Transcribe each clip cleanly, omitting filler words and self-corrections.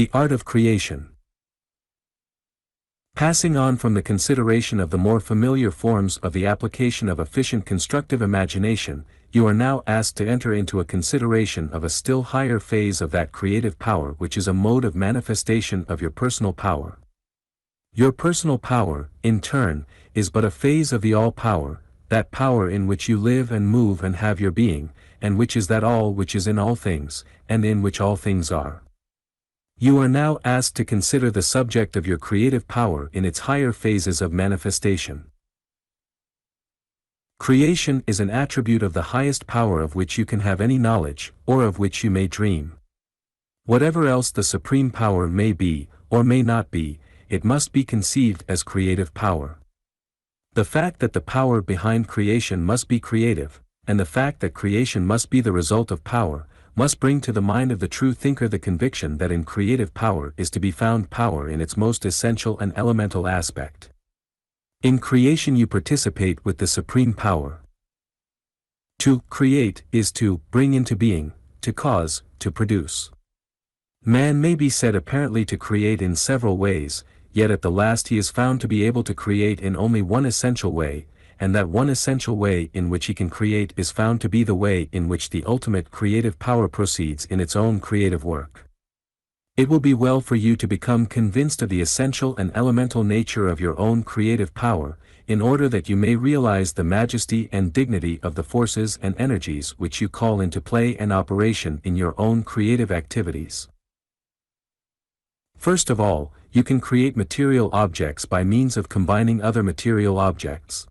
The art of creation. Passing on from the consideration of the more familiar forms of the application of efficient constructive imagination, you are now asked to enter into a consideration of a still higher phase of that creative power which is a mode of manifestation of your personal power. Your personal power, in turn, is but a phase of the all-power, that power in which you live and move and have your being, and which is that all which is in all things, and in which all things are. You are now asked to consider the subject of your creative power in its higher phases of manifestation. Creation is an attribute of the highest power of which you can have any knowledge, or of which you may dream. Whatever else the supreme power may be, or may not be, it must be conceived as creative power. The fact that the power behind creation must be creative, and the fact that creation must be the result of power, must bring to the mind of the true thinker the conviction that in creative power is to be found power in its most essential and elemental aspect. In creation you participate with the supreme power. To create is to bring into being, to cause, to produce. Man may be said apparently to create in several ways, yet at the last he is found to be able to create in only one essential way, and that one essential way in which he can create is found to be the way in which the ultimate creative power proceeds in its own creative work. It will be well for you to become convinced of the essential and elemental nature of your own creative power, in order that you may realize the majesty and dignity of the forces and energies which you call into play and operation in your own creative activities. First of all, you can create material objects by means of combining other material objects.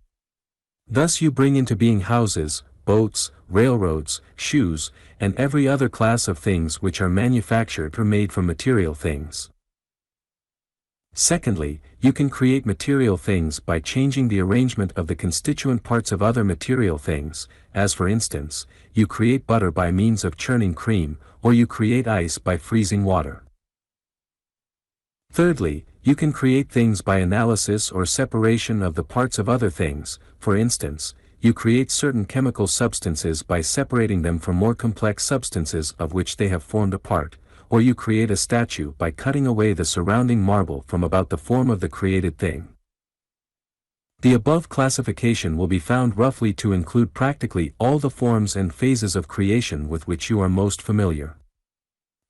Thus you bring into being houses, boats, railroads, shoes, and every other class of things which are manufactured or made from material things. Secondly, you can create material things by changing the arrangement of the constituent parts of other material things, as for instance, you create butter by means of churning cream, or you create ice by freezing water. Thirdly, you can create things by analysis or separation of the parts of other things. For instance, you create certain chemical substances by separating them from more complex substances of which they have formed a part, or you create a statue by cutting away the surrounding marble from about the form of the created thing. The above classification will be found roughly to include practically all the forms and phases of creation with which you are most familiar.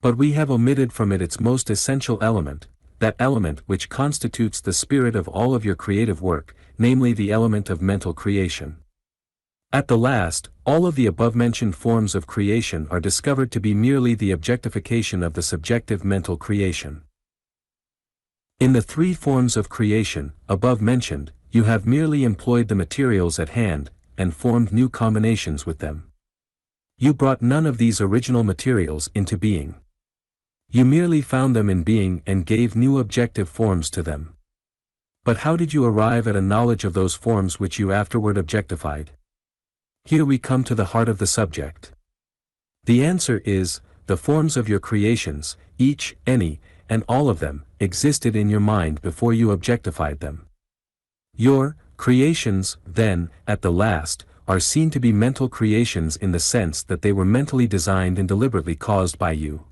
But we have omitted from it its most essential element, that element which constitutes the spirit of all of your creative work, namely the element of mental creation. At the last, all of the above-mentioned forms of creation are discovered to be merely the objectification of the subjective mental creation. In the three forms of creation, above mentioned, you have merely employed the materials at hand, and formed new combinations with them. You brought none of these original materials into being. You merely found them in being and gave new objective forms to them. But how did you arrive at a knowledge of those forms which you afterward objectified? Here we come to the heart of the subject. The answer is, the forms of your creations, each, any, and all of them, existed in your mind before you objectified them. Your creations, then, at the last, are seen to be mental creations in the sense that they were mentally designed and deliberately caused by you.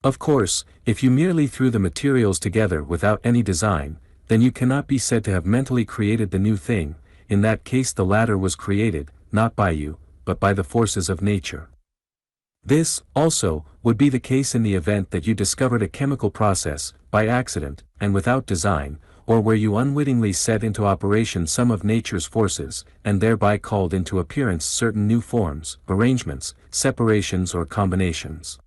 Of course, if you merely threw the materials together without any design, then you cannot be said to have mentally created the new thing. In that case the latter was created, not by you, but by the forces of nature. This, also, would be the case in the event that you discovered a chemical process, by accident, and without design, or where you unwittingly set into operation some of nature's forces, and thereby called into appearance certain new forms, arrangements, separations or combinations.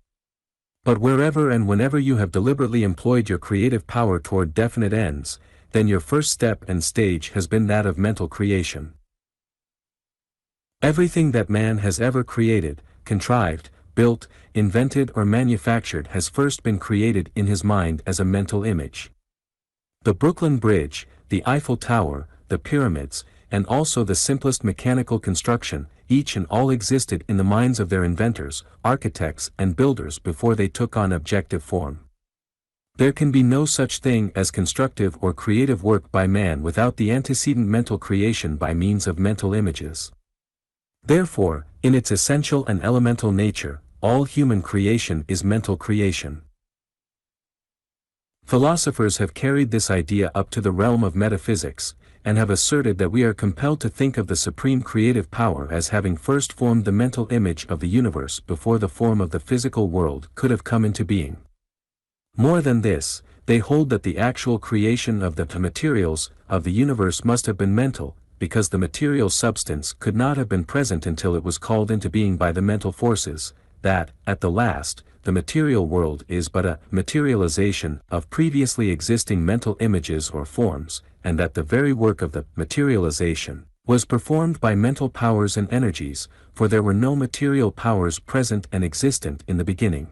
But wherever and whenever you have deliberately employed your creative power toward definite ends, then your first step and stage has been that of mental creation. Everything that man has ever created, contrived, built, invented or manufactured has first been created in his mind as a mental image. The Brooklyn Bridge, the Eiffel Tower, the pyramids, and also the simplest mechanical construction, each and all existed in the minds of their inventors, architects and builders before they took on objective form. There can be no such thing as constructive or creative work by man without the antecedent mental creation by means of mental images. Therefore, in its essential and elemental nature, all human creation is mental creation. Philosophers have carried this idea up to the realm of metaphysics, and have asserted that we are compelled to think of the supreme creative power as having first formed the mental image of the universe before the form of the physical world could have come into being. More than this, they hold that the actual creation of the materials of the universe must have been mental, because the material substance could not have been present until it was called into being by the mental forces, that, at the last, the material world is but a materialization of previously existing mental images or forms, and that the very work of the materialization was performed by mental powers and energies, for there were no material powers present and existent in the beginning.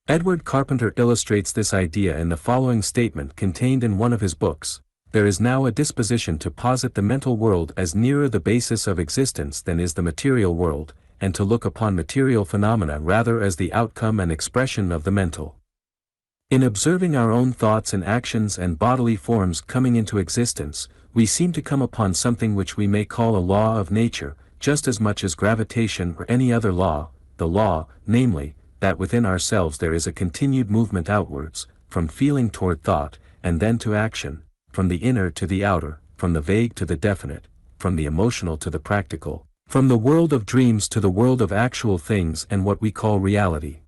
Edward Carpenter illustrates this idea in the following statement contained in one of his books: "There is now a disposition to posit the mental world as nearer the basis of existence than is the material world, and to look upon material phenomena rather as the outcome and expression of the mental. In observing our own thoughts and actions and bodily forms coming into existence, we seem to come upon something which we may call a law of nature, just as much as gravitation or any other law, the law, namely, that within ourselves there is a continued movement outwards, from feeling toward thought, and then to action, from the inner to the outer, from the vague to the definite, from the emotional to the practical, from the world of dreams to the world of actual things and what we call reality.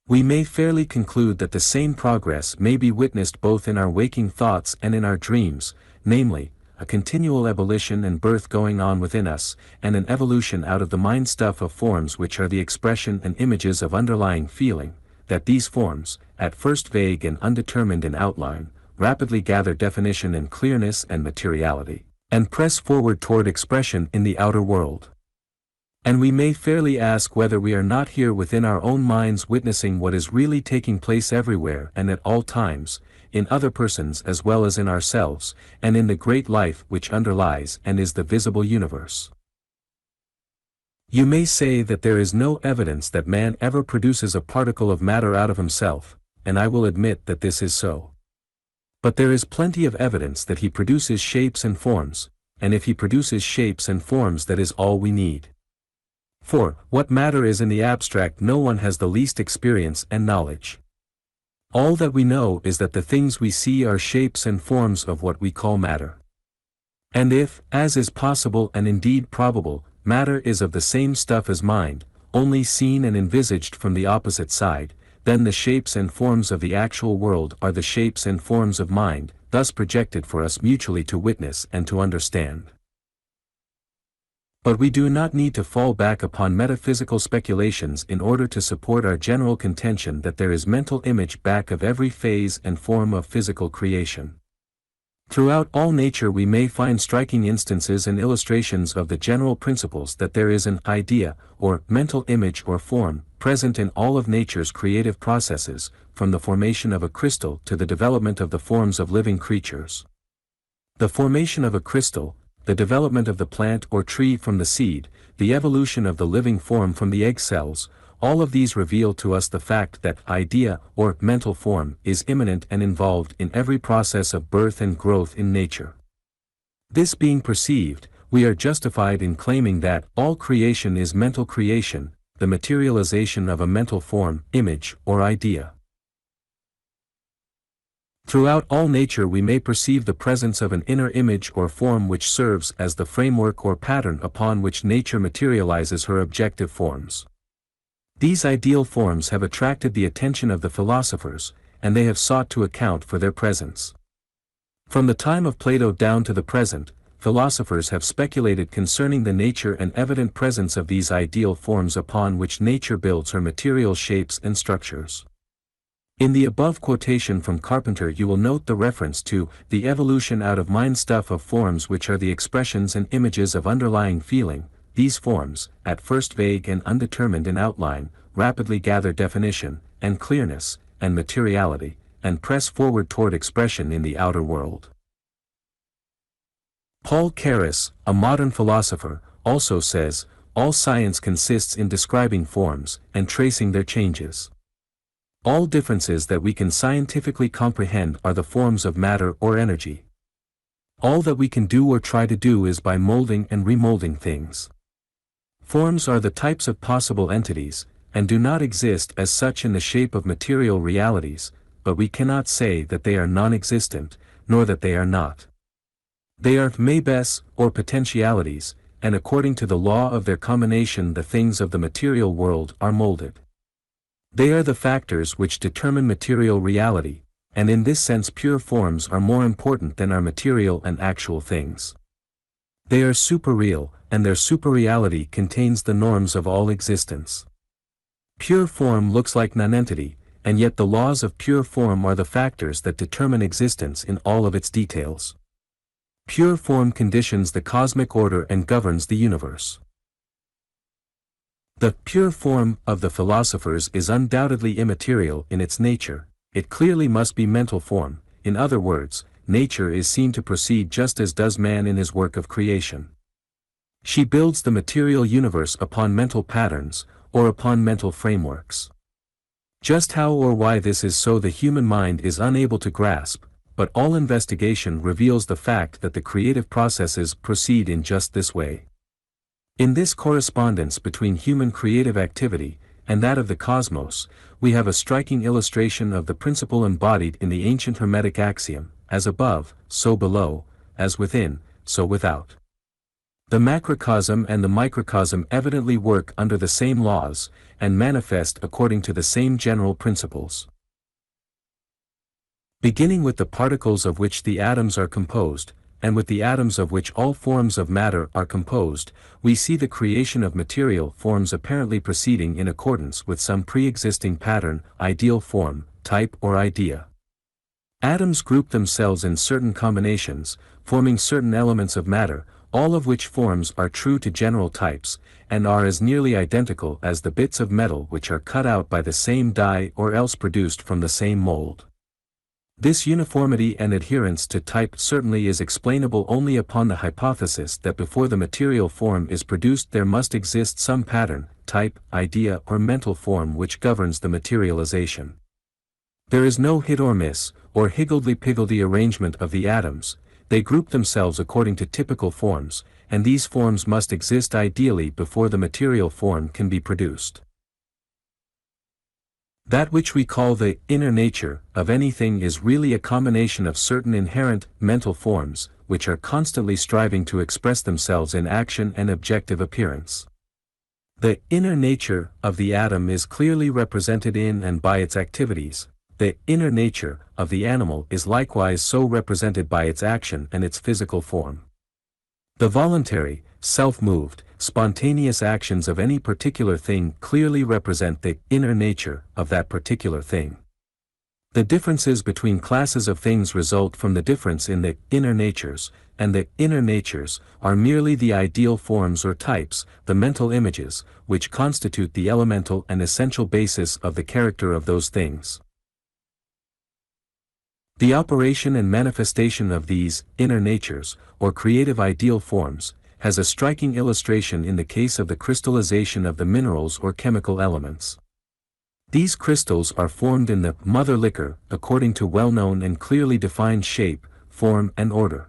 We may fairly conclude that the same progress may be witnessed both in our waking thoughts and in our dreams, namely, a continual ebullition and birth going on within us, and an evolution out of the mind stuff of forms which are the expression and images of underlying feeling, that these forms, at first vague and undetermined in outline, rapidly gather definition and clearness and materiality, and press forward toward expression in the outer world. And we may fairly ask whether we are not here within our own minds witnessing what is really taking place everywhere and at all times, in other persons as well as in ourselves, and in the great life which underlies and is the visible universe. You may say that there is no evidence that man ever produces a particle of matter out of himself, and I will admit that this is so. But there is plenty of evidence that he produces shapes and forms, and if he produces shapes and forms, that is all we need. For, what matter is in the abstract, no one has the least experience and knowledge. All that we know is that the things we see are shapes and forms of what we call matter. And if, as is possible and indeed probable, matter is of the same stuff as mind, only seen and envisaged from the opposite side, then the shapes and forms of the actual world are the shapes and forms of mind, thus projected for us mutually to witness and to understand. But we do not need to fall back upon metaphysical speculations in order to support our general contention that there is mental image back of every phase and form of physical creation. Throughout all nature we may find striking instances and illustrations of the general principles that there is an idea, or mental image or form, present in all of nature's creative processes, from the formation of a crystal to the development of the forms of living creatures. The formation of a crystal, the development of the plant or tree from the seed, the evolution of the living form from the egg cells, all of these reveal to us the fact that idea or mental form is immanent and involved in every process of birth and growth in nature. This being perceived, we are justified in claiming that all creation is mental creation, the materialization of a mental form, image, or idea. Throughout all nature we may perceive the presence of an inner image or form which serves as the framework or pattern upon which nature materializes her objective forms. These ideal forms have attracted the attention of the philosophers, and they have sought to account for their presence. From the time of Plato down to the present, philosophers have speculated concerning the nature and evident presence of these ideal forms upon which nature builds her material shapes and structures. In the above quotation from Carpenter you will note the reference to the evolution out of mind stuff of forms which are the expressions and images of underlying feeling. These forms, at first vague and undetermined in outline, rapidly gather definition, and clearness, and materiality, and press forward toward expression in the outer world. Paul Carus, a modern philosopher, also says, all science consists in describing forms, and tracing their changes. All differences that we can scientifically comprehend are the forms of matter or energy. All that we can do or try to do is by molding and remolding things. Forms are the types of possible entities, and do not exist as such in the shape of material realities, but we cannot say that they are non-existent, nor that they are not. They are mebes, or potentialities, and according to the law of their combination the things of the material world are molded. They are the factors which determine material reality, and in this sense pure forms are more important than our material and actual things. They are superreal, and their superreality contains the norms of all existence. Pure form looks like nonentity, and yet the laws of pure form are the factors that determine existence in all of its details. Pure form conditions the cosmic order and governs the universe. The pure form of the philosophers is undoubtedly immaterial in its nature. It clearly must be mental form. In other words, nature is seen to proceed just as does man in his work of creation. She builds the material universe upon mental patterns, or upon mental frameworks. Just how or why this is so the human mind is unable to grasp, but all investigation reveals the fact that the creative processes proceed in just this way. In this correspondence between human creative activity and that of the cosmos, we have a striking illustration of the principle embodied in the ancient Hermetic axiom, as above, so below, as within, so without. The macrocosm and the microcosm evidently work under the same laws, and manifest according to the same general principles. Beginning with the particles of which the atoms are composed, and with the atoms of which all forms of matter are composed, we see the creation of material forms apparently proceeding in accordance with some pre-existing pattern, ideal form, type or idea. Atoms group themselves in certain combinations, forming certain elements of matter, all of which forms are true to general types, and are as nearly identical as the bits of metal which are cut out by the same die or else produced from the same mold. This uniformity and adherence to type certainly is explainable only upon the hypothesis that before the material form is produced there must exist some pattern, type, idea or mental form which governs the materialization. There is no hit or miss, or higgledy-piggledy arrangement of the atoms. They group themselves according to typical forms, and these forms must exist ideally before the material form can be produced. That which we call the inner nature of anything is really a combination of certain inherent mental forms, which are constantly striving to express themselves in action and objective appearance. The inner nature of the atom is clearly represented in and by its activities. The inner nature of the animal is likewise so represented by its action and its physical form. The voluntary, self-moved, spontaneous actions of any particular thing clearly represent the inner nature of that particular thing. The differences between classes of things result from the difference in the inner natures, and the inner natures are merely the ideal forms or types, the mental images, which constitute the elemental and essential basis of the character of those things. The operation and manifestation of these inner natures, or creative ideal forms, has a striking illustration in the case of the crystallization of the minerals or chemical elements. These crystals are formed in the mother liquor according to well-known and clearly defined shape, form and order.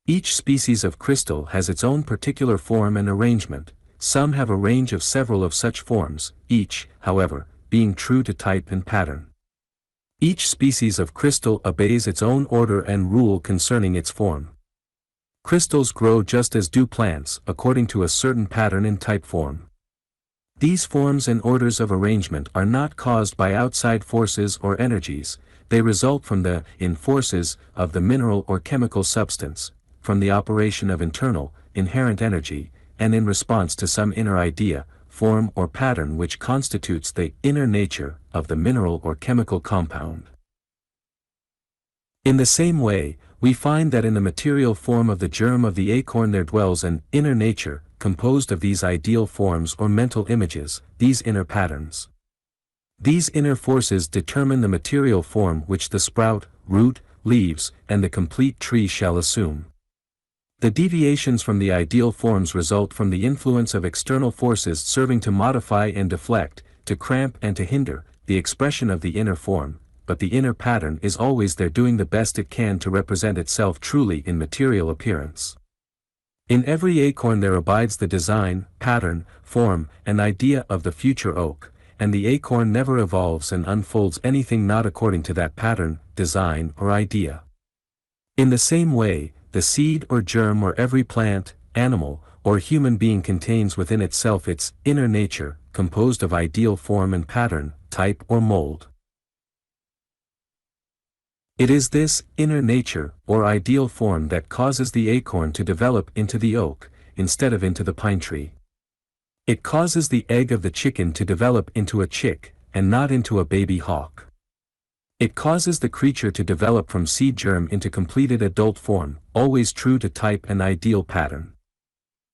Each species of crystal has its own particular form and arrangement. Some have a range of several of such forms, each, however, being true to type and pattern. Each species of crystal obeys its own order and rule concerning its form. Crystals grow just as do plants, according to a certain pattern and type form. These forms and orders of arrangement are not caused by outside forces or energies, they result from the forces of the mineral or chemical substance, from the operation of internal, inherent energy, and in response to some inner idea, form or pattern which constitutes the inner nature of the mineral or chemical compound. In the same way, we find that in the material form of the germ of the acorn there dwells an inner nature, composed of these ideal forms or mental images, these inner patterns. These inner forces determine the material form which the sprout, root, leaves, and the complete tree shall assume. The deviations from the ideal forms result from the influence of external forces serving to modify and deflect, to cramp and to hinder, the expression of the inner form, but the inner pattern is always there doing the best it can to represent itself truly in material appearance. In every acorn there abides the design, pattern, form, and idea of the future oak, and the acorn never evolves and unfolds anything not according to that pattern, design, or idea. In the same way, the seed or germ or every plant, animal, or human being contains within itself its inner nature, composed of ideal form and pattern, type or mold. It is this inner nature, or ideal form, that causes the acorn to develop into the oak, instead of into the pine tree. It causes the egg of the chicken to develop into a chick, and not into a baby hawk. It causes the creature to develop from seed germ into completed adult form, always true to type and ideal pattern.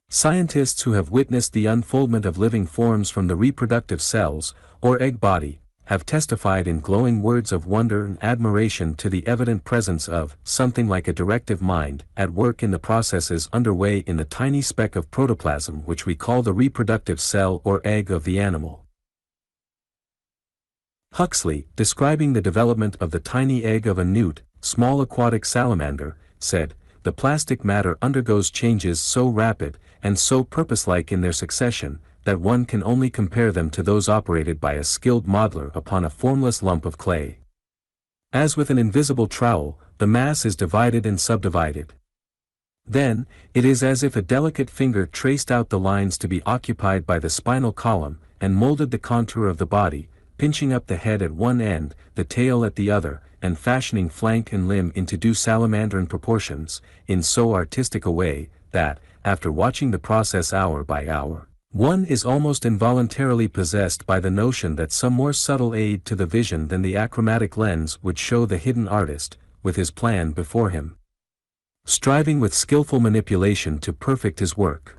Scientists who have witnessed the unfoldment of living forms from the reproductive cells, or egg body, have testified in glowing words of wonder and admiration to the evident presence of something like a directive mind at work in the processes underway in the tiny speck of protoplasm which we call the reproductive cell or egg of the animal. Huxley, describing the development of the tiny egg of a newt, small aquatic salamander, said, "The plastic matter undergoes changes so rapid, and so purposelike in their succession, that one can only compare them to those operated by a skilled modeler upon a formless lump of clay. As with an invisible trowel, the mass is divided and subdivided. Then, it is as if a delicate finger traced out the lines to be occupied by the spinal column, and molded the contour of the body, pinching up the head at one end, the tail at the other, and fashioning flank and limb into due salamandrine proportions, in so artistic a way, that, after watching the process hour by hour, one is almost involuntarily possessed by the notion that some more subtle aid to the vision than the achromatic lens would show the hidden artist, with his plan before him, striving with skillful manipulation to perfect his work."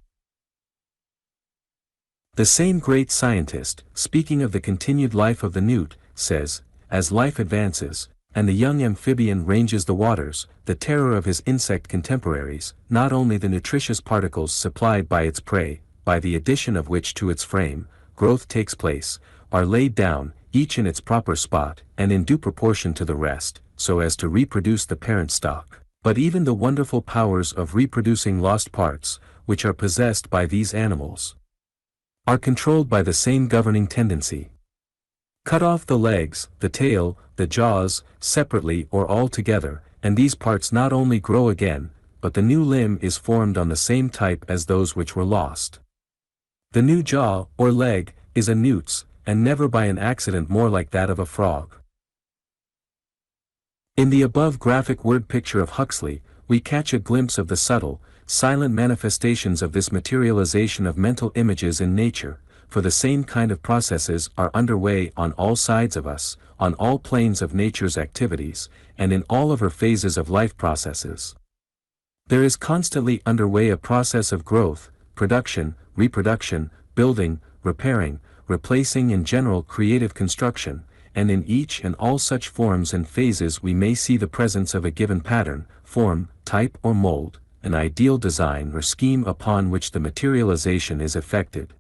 The same great scientist, speaking of the continued life of the newt, says, "As life advances, and the young amphibian ranges the waters, the terror of his insect contemporaries, not only the nutritious particles supplied by its prey, by the addition of which to its frame, growth takes place, are laid down, each in its proper spot, and in due proportion to the rest, so as to reproduce the parent stock, but even the wonderful powers of reproducing lost parts, which are possessed by these animals, are controlled by the same governing tendency. Cut off the legs, the tail, the jaws, separately or all together, and these parts not only grow again, but the new limb is formed on the same type as those which were lost. The new jaw, or leg, is a newt's, and never by an accident more like that of a frog." In the above graphic word picture of Huxley, we catch a glimpse of the subtle, silent manifestations of this materialization of mental images in nature, for the same kind of processes are underway on all sides of us, on all planes of nature's activities, and in all of her phases of life processes. There is constantly underway a process of growth, production, reproduction, building, repairing, replacing, in general creative construction, and in each and all such forms and phases we may see the presence of a given pattern, form, type or mold, an ideal design or scheme upon which the materialization is effected.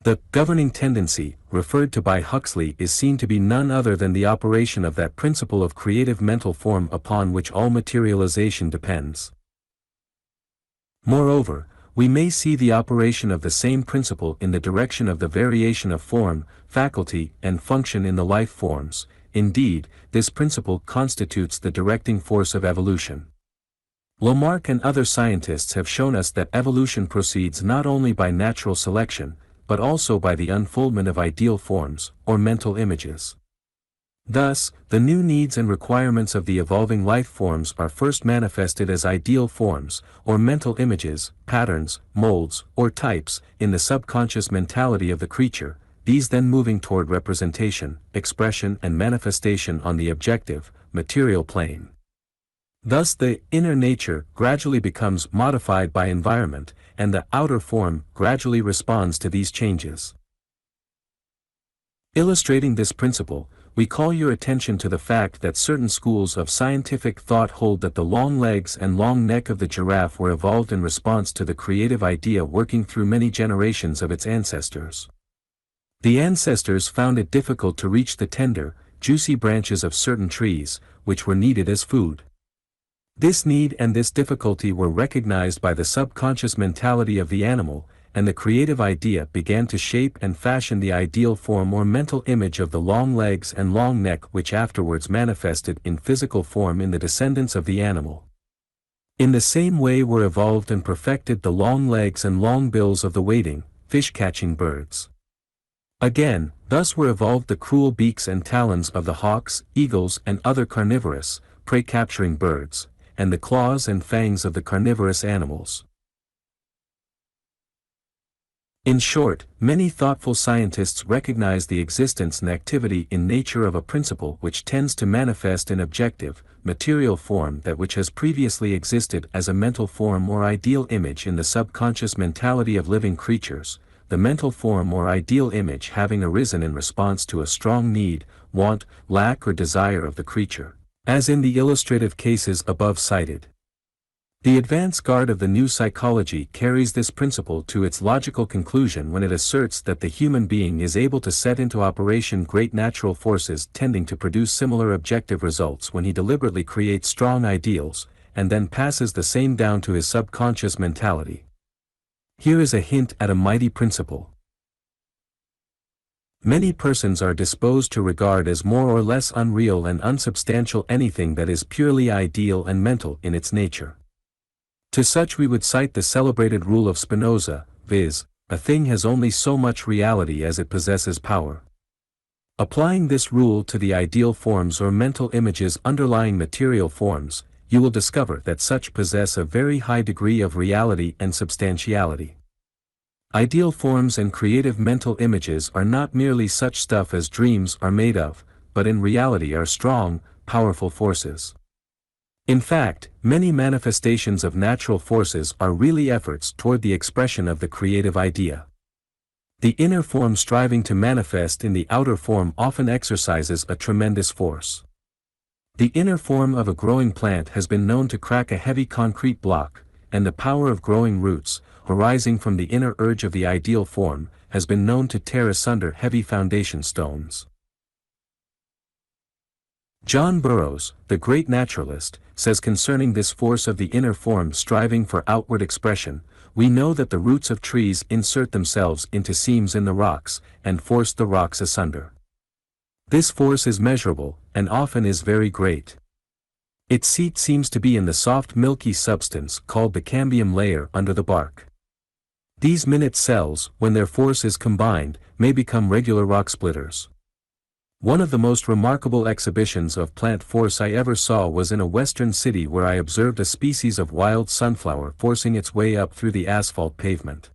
The governing tendency, referred to by Huxley, is seen to be none other than the operation of that principle of creative mental form upon which all materialization depends. Moreover, we may see the operation of the same principle in the direction of the variation of form, faculty, and function in the life forms. Indeed, this principle constitutes the directing force of evolution. Lamarck and other scientists have shown us that evolution proceeds not only by natural selection, but also by the unfoldment of ideal forms, or mental images. Thus, the new needs and requirements of the evolving life forms are first manifested as ideal forms, or mental images, patterns, molds, or types, in the subconscious mentality of the creature, these then moving toward representation, expression and manifestation on the objective, material plane. Thus the inner nature gradually becomes modified by environment, and the outer form gradually responds to these changes. Illustrating this principle, we call your attention to the fact that certain schools of scientific thought hold that the long legs and long neck of the giraffe were evolved in response to the creative idea working through many generations of its ancestors. The ancestors found it difficult to reach the tender, juicy branches of certain trees, which were needed as food. This need and this difficulty were recognized by the subconscious mentality of the animal, and the creative idea began to shape and fashion the ideal form or mental image of the long legs and long neck, which afterwards manifested in physical form in the descendants of the animal. In the same way were evolved and perfected the long legs and long bills of the wading, fish-catching birds. Again, thus were evolved the cruel beaks and talons of the hawks, eagles and other carnivorous, prey-capturing birds, and the claws and fangs of the carnivorous animals. In short, many thoughtful scientists recognize the existence and activity in nature of a principle which tends to manifest in objective, material form that which has previously existed as a mental form or ideal image in the subconscious mentality of living creatures, the mental form or ideal image having arisen in response to a strong need, want, lack or desire of the creature, as in the illustrative cases above cited. The advance guard of the new psychology carries this principle to its logical conclusion when it asserts that the human being is able to set into operation great natural forces tending to produce similar objective results when he deliberately creates strong ideals, and then passes the same down to his subconscious mentality. Here is a hint at a mighty principle. Many persons are disposed to regard as more or less unreal and unsubstantial anything that is purely ideal and mental in its nature. To such we would cite the celebrated rule of Spinoza, viz., a thing has only so much reality as it possesses power. Applying this rule to the ideal forms or mental images underlying material forms, you will discover that such possess a very high degree of reality and substantiality. Ideal forms and creative mental images are not merely such stuff as dreams are made of, but in reality are strong, powerful forces. In fact, many manifestations of natural forces are really efforts toward the expression of the creative idea. The inner form striving to manifest in the outer form often exercises a tremendous force. The inner form of a growing plant has been known to crack a heavy concrete block, and the power of growing roots, arising from the inner urge of the ideal form, has been known to tear asunder heavy foundation stones. John Burroughs, the great naturalist, says concerning this force of the inner form striving for outward expression, we know that the roots of trees insert themselves into seams in the rocks, and force the rocks asunder. This force is measurable, and often is very great. Its seat seems to be in the soft milky substance called the cambium layer under the bark. These minute cells, when their force is combined, may become regular rock splitters. One of the most remarkable exhibitions of plant force I ever saw was in a western city where I observed a species of wild sunflower forcing its way up through the asphalt pavement.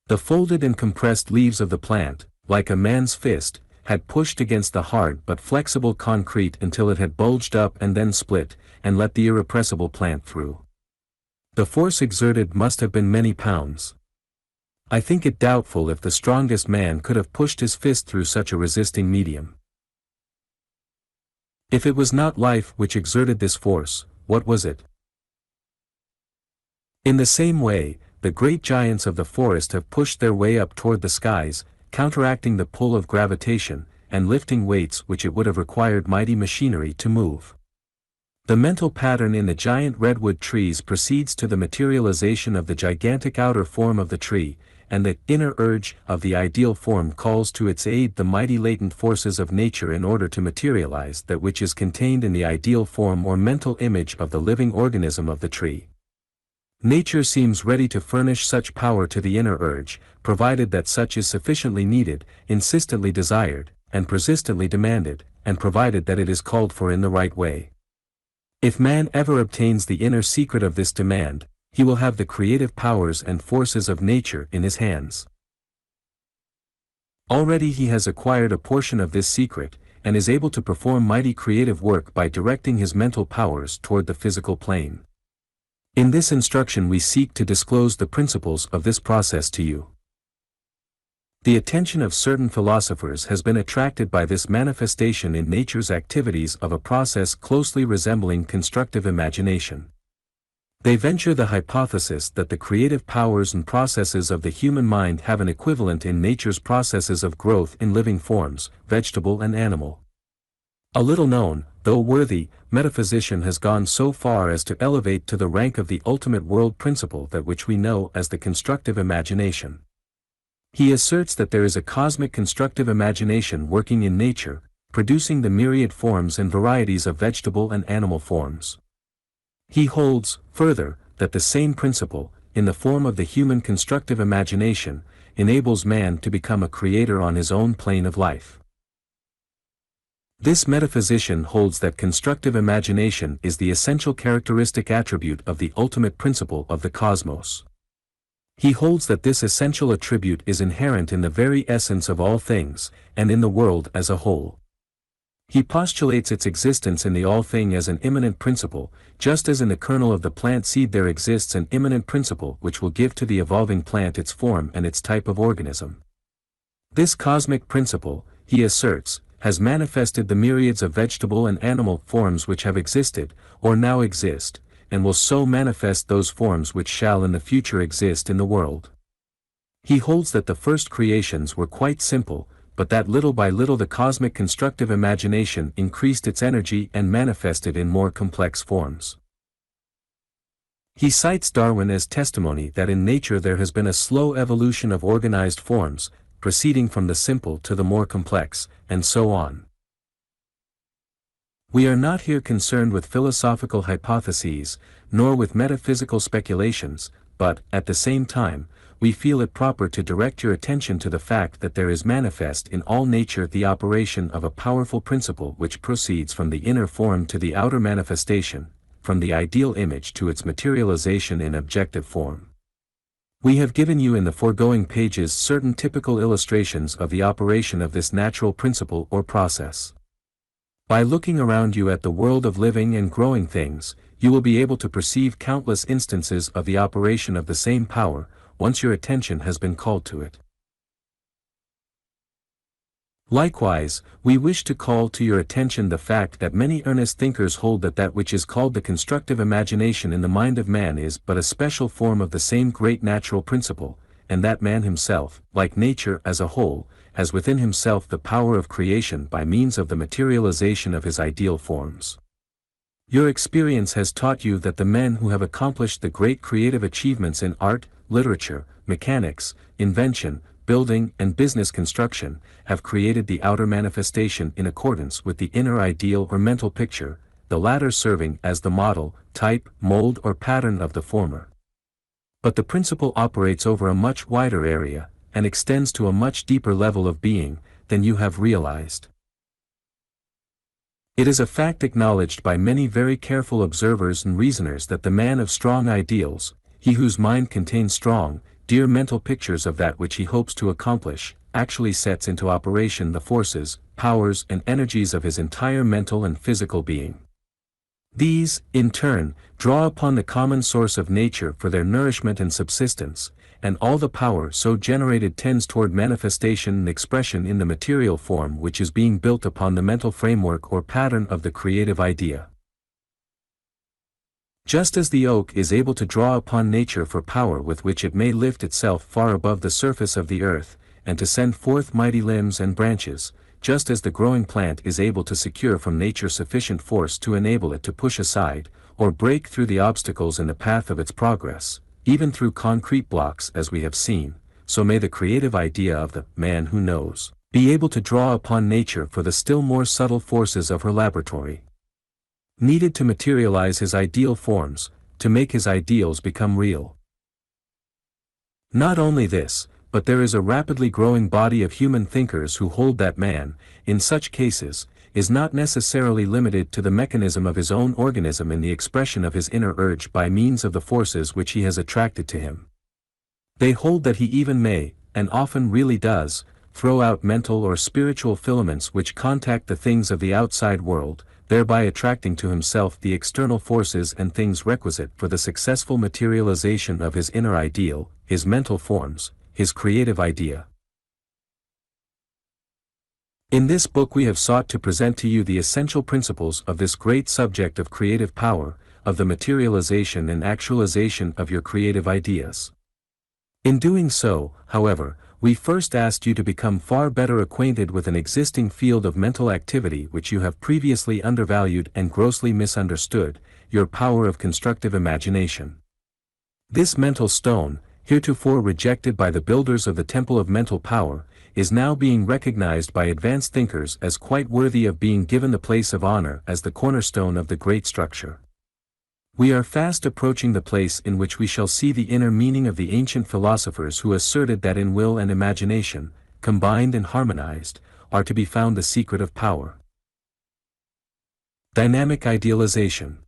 The folded and compressed leaves of the plant, like a man's fist, had pushed against the hard but flexible concrete until it had bulged up and then split, and let the irrepressible plant through. The force exerted must have been many pounds. I think it doubtful if the strongest man could have pushed his fist through such a resisting medium. If it was not life which exerted this force, what was it? In the same way, the great giants of the forest have pushed their way up toward the skies, counteracting the pull of gravitation, and lifting weights which it would have required mighty machinery to move. The mental pattern in the giant redwood trees proceeds to the materialization of the gigantic outer form of the tree, and the inner urge of the ideal form calls to its aid the mighty latent forces of nature in order to materialize that which is contained in the ideal form or mental image of the living organism of the tree. Nature seems ready to furnish such power to the inner urge, provided that such is sufficiently needed, insistently desired, and persistently demanded, and provided that it is called for in the right way. If man ever obtains the inner secret of this demand, he will have the creative powers and forces of nature in his hands. Already he has acquired a portion of this secret, and is able to perform mighty creative work by directing his mental powers toward the physical plane. In this instruction we seek to disclose the principles of this process to you. The attention of certain philosophers has been attracted by this manifestation in nature's activities of a process closely resembling constructive imagination. They venture the hypothesis that the creative powers and processes of the human mind have an equivalent in nature's processes of growth in living forms, vegetable and animal. A little known, though worthy, metaphysician has gone so far as to elevate to the rank of the ultimate world principle that which we know as the constructive imagination. He asserts that there is a cosmic constructive imagination working in nature, producing the myriad forms and varieties of vegetable and animal forms. He holds, further, that the same principle, in the form of the human constructive imagination, enables man to become a creator on his own plane of life. This metaphysician holds that constructive imagination is the essential characteristic attribute of the ultimate principle of the cosmos. He holds that this essential attribute is inherent in the very essence of all things, and in the world as a whole. He postulates its existence in the all-thing as an immanent principle, just as in the kernel of the plant seed there exists an immanent principle which will give to the evolving plant its form and its type of organism. This cosmic principle, he asserts, has manifested the myriads of vegetable and animal forms which have existed, or now exist, and will so manifest those forms which shall in the future exist in the world. He holds that the first creations were quite simple, but that little by little the cosmic constructive imagination increased its energy and manifested in more complex forms. He cites Darwin as testimony that in nature there has been a slow evolution of organized forms, proceeding from the simple to the more complex, and so on. We are not here concerned with philosophical hypotheses, nor with metaphysical speculations, but, at the same time, we feel it proper to direct your attention to the fact that there is manifest in all nature the operation of a powerful principle which proceeds from the inner form to the outer manifestation, from the ideal image to its materialization in objective form. We have given you in the foregoing pages certain typical illustrations of the operation of this natural principle or process. By looking around you at the world of living and growing things, you will be able to perceive countless instances of the operation of the same power, once your attention has been called to it. Likewise, we wish to call to your attention the fact that many earnest thinkers hold that that which is called the constructive imagination in the mind of man is but a special form of the same great natural principle, and that man himself, like nature as a whole, has within himself the power of creation by means of the materialization of his ideal forms. Your experience has taught you that the men who have accomplished the great creative achievements in art, literature, mechanics, invention, building and business construction, have created the outer manifestation in accordance with the inner ideal or mental picture, the latter serving as the model, type, mold or pattern of the former. But the principle operates over a much wider area, and extends to a much deeper level of being, than you have realized. It is a fact acknowledged by many very careful observers and reasoners that the man of strong ideals, he whose mind contains strong, dear mental pictures of that which he hopes to accomplish, actually sets into operation the forces, powers and energies of his entire mental and physical being. These, in turn, draw upon the common source of nature for their nourishment and subsistence, and all the power so generated tends toward manifestation and expression in the material form which is being built upon the mental framework or pattern of the creative idea. Just as the oak is able to draw upon nature for power with which it may lift itself far above the surface of the earth, and to send forth mighty limbs and branches, just as the growing plant is able to secure from nature sufficient force to enable it to push aside, or break through the obstacles in the path of its progress, even through concrete blocks as we have seen, so may the creative idea of the man who knows be able to draw upon nature for the still more subtle forces of her laboratory, needed to materialize his ideal forms, to make his ideals become real. Not only this, but there is a rapidly growing body of human thinkers who hold that man, in such cases, is not necessarily limited to the mechanism of his own organism in the expression of his inner urge by means of the forces which he has attracted to him. They hold that he even may, and often really does, throw out mental or spiritual filaments which contact the things of the outside world, thereby attracting to himself the external forces and things requisite for the successful materialization of his inner ideal, his mental forms, his creative idea. In this book we have sought to present to you the essential principles of this great subject of creative power, of the materialization and actualization of your creative ideas. In doing so, however, we first asked you to become far better acquainted with an existing field of mental activity which you have previously undervalued and grossly misunderstood, your power of constructive imagination. This mental stone, heretofore rejected by the builders of the Temple of Mental Power, is now being recognized by advanced thinkers as quite worthy of being given the place of honor as the cornerstone of the great structure. We are fast approaching the place in which we shall see the inner meaning of the ancient philosophers who asserted that in will and imagination, combined and harmonized, are to be found the secret of power. Dynamic idealization.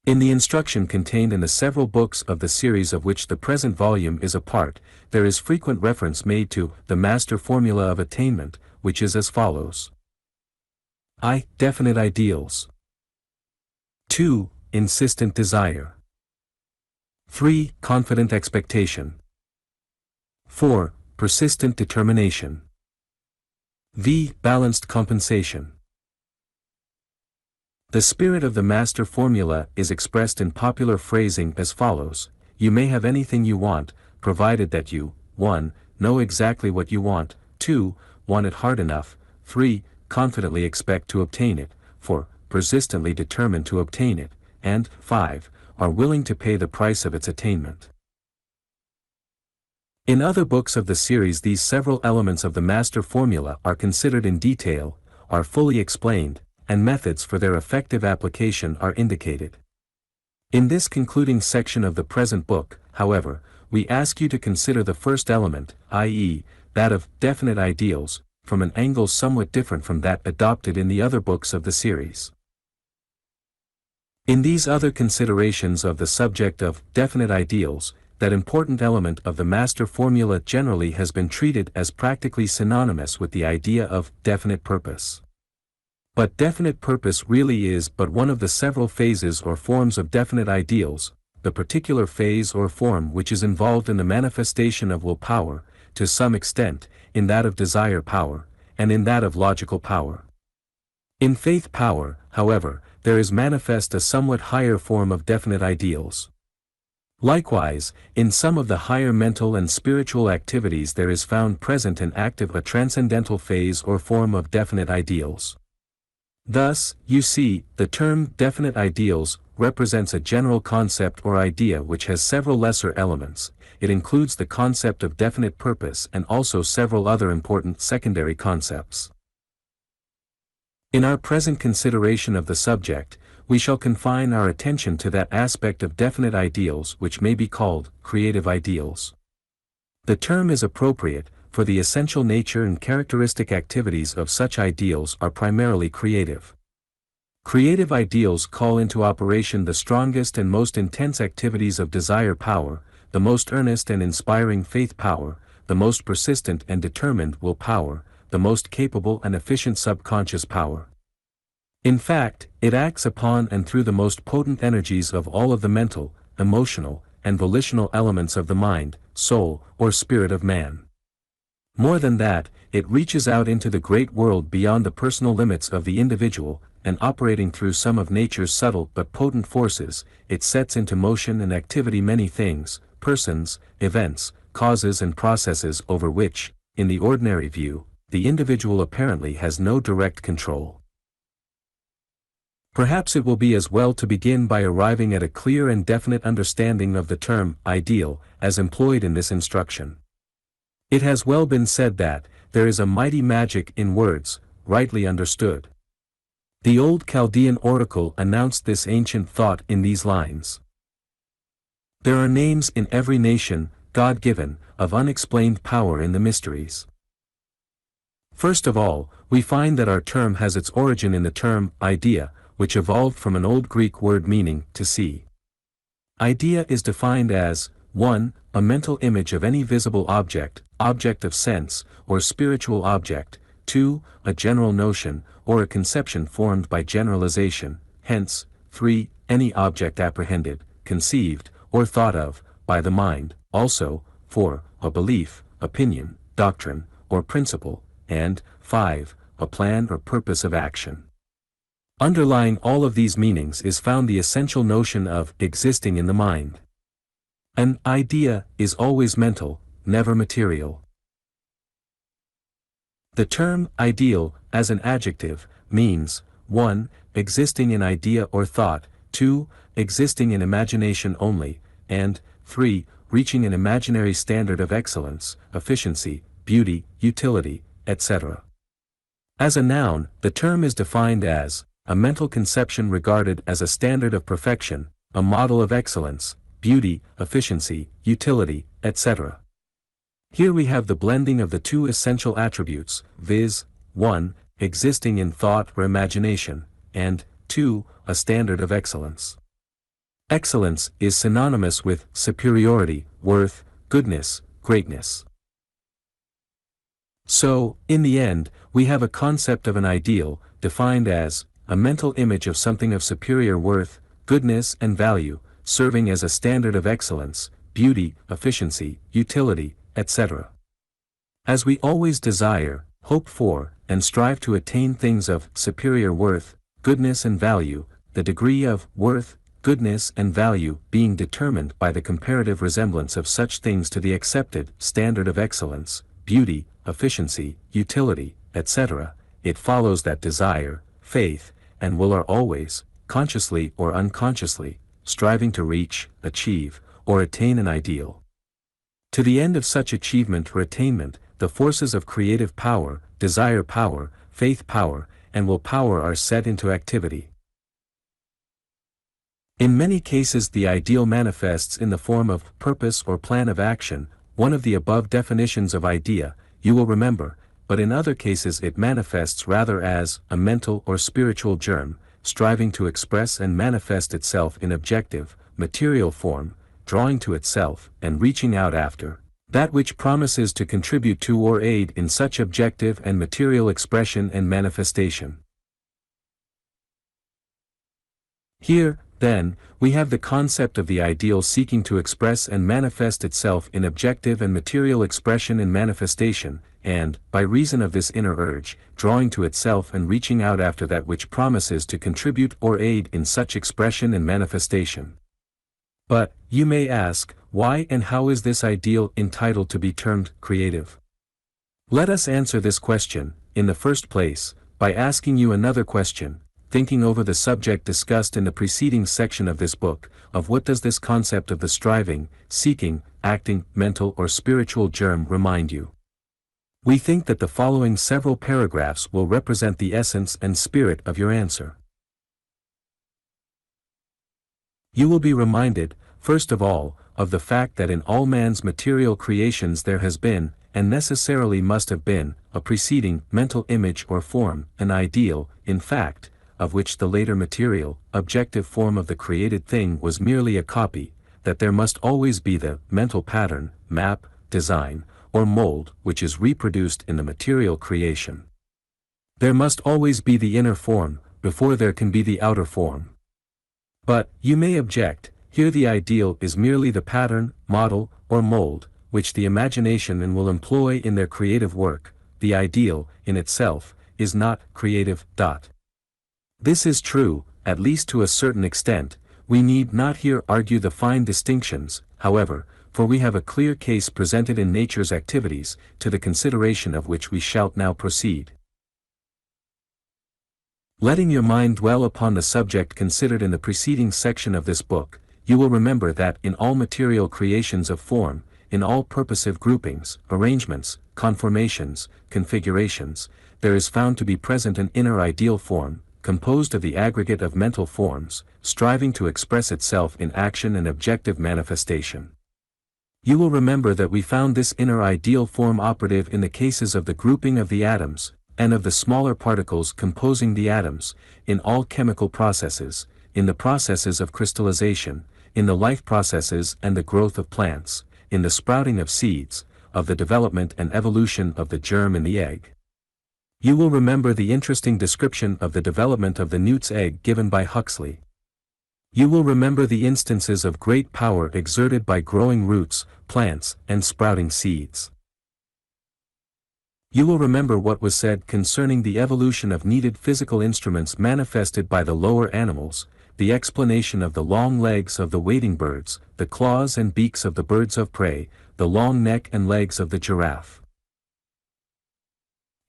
In the instruction contained in the several books of the series of which the present volume is a part, there is frequent reference made to the master formula of attainment, which is as follows. I. Definite ideals. 2. Insistent desire. 3. Confident expectation. 4. Persistent determination. V. Balanced compensation. The spirit of the master formula is expressed in popular phrasing as follows: you may have anything you want, provided that you, 1. Know exactly what you want, 2. Want it hard enough, 3. Confidently expect to obtain it, 4. Persistently determined to obtain it, and 5. Are willing to pay the price of its attainment. In other books of the series these several elements of the master formula are considered in detail, are fully explained, and methods for their effective application are indicated. In this concluding section of the present book, however, we ask you to consider the first element, i.e., that of definite ideals, from an angle somewhat different from that adopted in the other books of the series. In these other considerations of the subject of definite ideals, that important element of the master formula generally has been treated as practically synonymous with the idea of definite purpose. But definite purpose really is but one of the several phases or forms of definite ideals, the particular phase or form which is involved in the manifestation of will power, to some extent, in that of desire power, and in that of logical power. In faith power, however, there is manifest a somewhat higher form of definite ideals. Likewise, in some of the higher mental and spiritual activities there is found present and active a transcendental phase or form of definite ideals. Thus, you see, the term definite ideals represents a general concept or idea which has several lesser elements. It includes the concept of definite purpose and also several other important secondary concepts. In our present consideration of the subject, we shall confine our attention to that aspect of definite ideals which may be called creative ideals. The term is appropriate, for the essential nature and characteristic activities of such ideals are primarily creative. Creative ideals call into operation the strongest and most intense activities of desire power, the most earnest and inspiring faith power, the most persistent and determined will power, the most capable and efficient subconscious power. In fact, it acts upon and through the most potent energies of all of the mental, emotional, and volitional elements of the mind, soul, or spirit of man. More than that, it reaches out into the great world beyond the personal limits of the individual, and operating through some of nature's subtle but potent forces, it sets into motion and activity many things, persons, events, causes and processes over which, in the ordinary view, the individual apparently has no direct control. Perhaps it will be as well to begin by arriving at a clear and definite understanding of the term ideal, as employed in this instruction. It has well been said that, there is a mighty magic in words, rightly understood. The old Chaldean oracle announced this ancient thought in these lines. There are names in every nation, God-given, of unexplained power in the mysteries. First of all, we find that our term has its origin in the term idea, which evolved from an old Greek word meaning to see. Idea is defined as 1. A mental image of any visible object, object of sense, or spiritual object, 2. A general notion, or a conception formed by generalization, hence, 3. Any object apprehended, conceived, or thought of, by the mind, also, 4. A belief, opinion, doctrine, or principle, and 5. A plan or purpose of action. Underlying all of these meanings is found the essential notion of existing in the mind. An idea is always mental, never material. The term ideal, as an adjective, means 1. Existing in idea or thought, 2. Existing in imagination only, and 3. Reaching an imaginary standard of excellence, efficiency, beauty, utility, etc. As a noun, the term is defined as a mental conception regarded as a standard of perfection, a model of excellence, beauty, efficiency, utility, etc. Here we have the blending of the two essential attributes, viz. 1. Existing in thought or imagination, and 2. A standard of excellence. Excellence is synonymous with superiority, worth, goodness, greatness. So, in the end, we have a concept of an ideal, defined as a mental image of something of superior worth, goodness and value, serving as a standard of excellence, beauty, efficiency, utility, etc. As we always desire, hope for, and strive to attain things of superior worth, goodness and value, the degree of worth, goodness and value being determined by the comparative resemblance of such things to the accepted standard of excellence, beauty, efficiency, utility, etc., it follows that desire, faith, and will are always, consciously or unconsciously, striving to reach, achieve, or attain an ideal. To the end of such achievement or attainment, the forces of creative power, desire power, faith power, and will power are set into activity. In many cases the ideal manifests in the form of purpose or plan of action, one of the above definitions of idea, you will remember, but in other cases it manifests rather as a mental or spiritual germ, striving to express and manifest itself in objective, material form, drawing to itself and reaching out after that which promises to contribute to or aid in such objective and material expression and manifestation. Here, then, we have the concept of the ideal seeking to express and manifest itself in objective and material expression and manifestation, and, by reason of this inner urge, drawing to itself and reaching out after that which promises to contribute or aid in such expression and manifestation. But, you may ask, why and how is this ideal entitled to be termed creative? Let us answer this question, in the first place, by asking you another question, thinking over the subject discussed in the preceding section of this book, of what does this concept of the striving, seeking, acting, mental or spiritual germ remind you? We think that the following several paragraphs will represent the essence and spirit of your answer. You will be reminded, first of all, of the fact that in all man's material creations there has been, and necessarily must have been, a preceding mental image or form, an ideal, in fact, of which the later material, objective form of the created thing was merely a copy, that there must always be the mental pattern, map, design, or mold which is reproduced in the material creation. There must always be the inner form, before there can be the outer form. But, you may object, here the ideal is merely the pattern, model, or mold, which the imagination and will employ in their creative work. The ideal, in itself, is not creative. This is true, at least to a certain extent. We need not here argue the fine distinctions, however, for we have a clear case presented in nature's activities, to the consideration of which we shall now proceed. Letting your mind dwell upon the subject considered in the preceding section of this book, you will remember that in all material creations of form, in all purposive groupings, arrangements, conformations, configurations, there is found to be present an inner ideal form, composed of the aggregate of mental forms, striving to express itself in action and objective manifestation. You will remember that we found this inner ideal form operative in the cases of the grouping of the atoms, and of the smaller particles composing the atoms, in all chemical processes, in the processes of crystallization, in the life processes and the growth of plants, in the sprouting of seeds, of the development and evolution of the germ in the egg. You will remember the interesting description of the development of the newt's egg given by Huxley. You will remember the instances of great power exerted by growing roots, plants, and sprouting seeds. You will remember what was said concerning the evolution of needed physical instruments manifested by the lower animals, the explanation of the long legs of the wading birds, the claws and beaks of the birds of prey, the long neck and legs of the giraffe.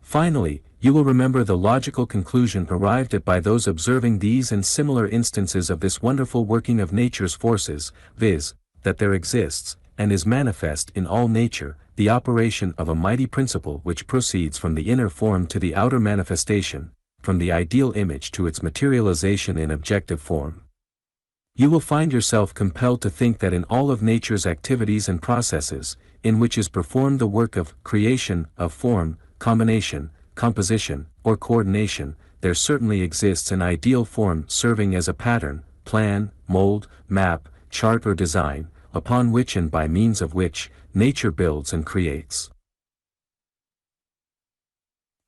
Finally, you will remember the logical conclusion arrived at by those observing these and similar instances of this wonderful working of nature's forces, viz., that there exists, and is manifest in all nature, the operation of a mighty principle which proceeds from the inner form to the outer manifestation, from the ideal image to its materialization in objective form. You will find yourself compelled to think that in all of nature's activities and processes, in which is performed the work of creation, of form, combination, composition, or coordination, there certainly exists an ideal form serving as a pattern, plan, mold, map, chart or design, upon which and by means of which, nature builds and creates.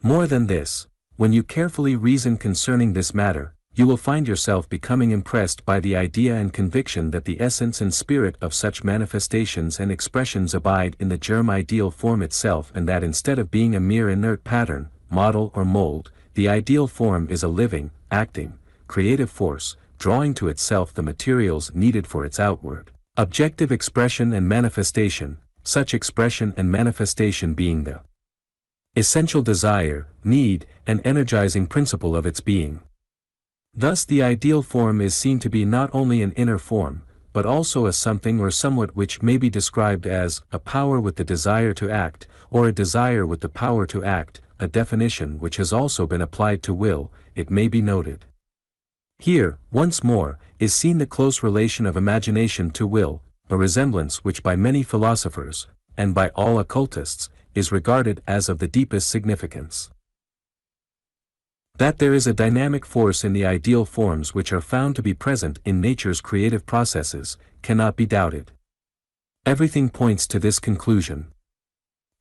More than this, when you carefully reason concerning this matter, you will find yourself becoming impressed by the idea and conviction that the essence and spirit of such manifestations and expressions abide in the germ ideal form itself, and that instead of being a mere inert pattern, model or mold, the ideal form is a living, acting, creative force, drawing to itself the materials needed for its outward, objective expression and manifestation, such expression and manifestation being the essential desire, need, and energizing principle of its being. Thus the ideal form is seen to be not only an inner form, but also a something or somewhat which may be described as a power with the desire to act, or a desire with the power to act, a definition which has also been applied to will, it may be noted. Here, once more, is seen the close relation of imagination to will, a resemblance which by many philosophers, and by all occultists, is regarded as of the deepest significance. That there is a dynamic force in the ideal forms which are found to be present in nature's creative processes, cannot be doubted. Everything points to this conclusion.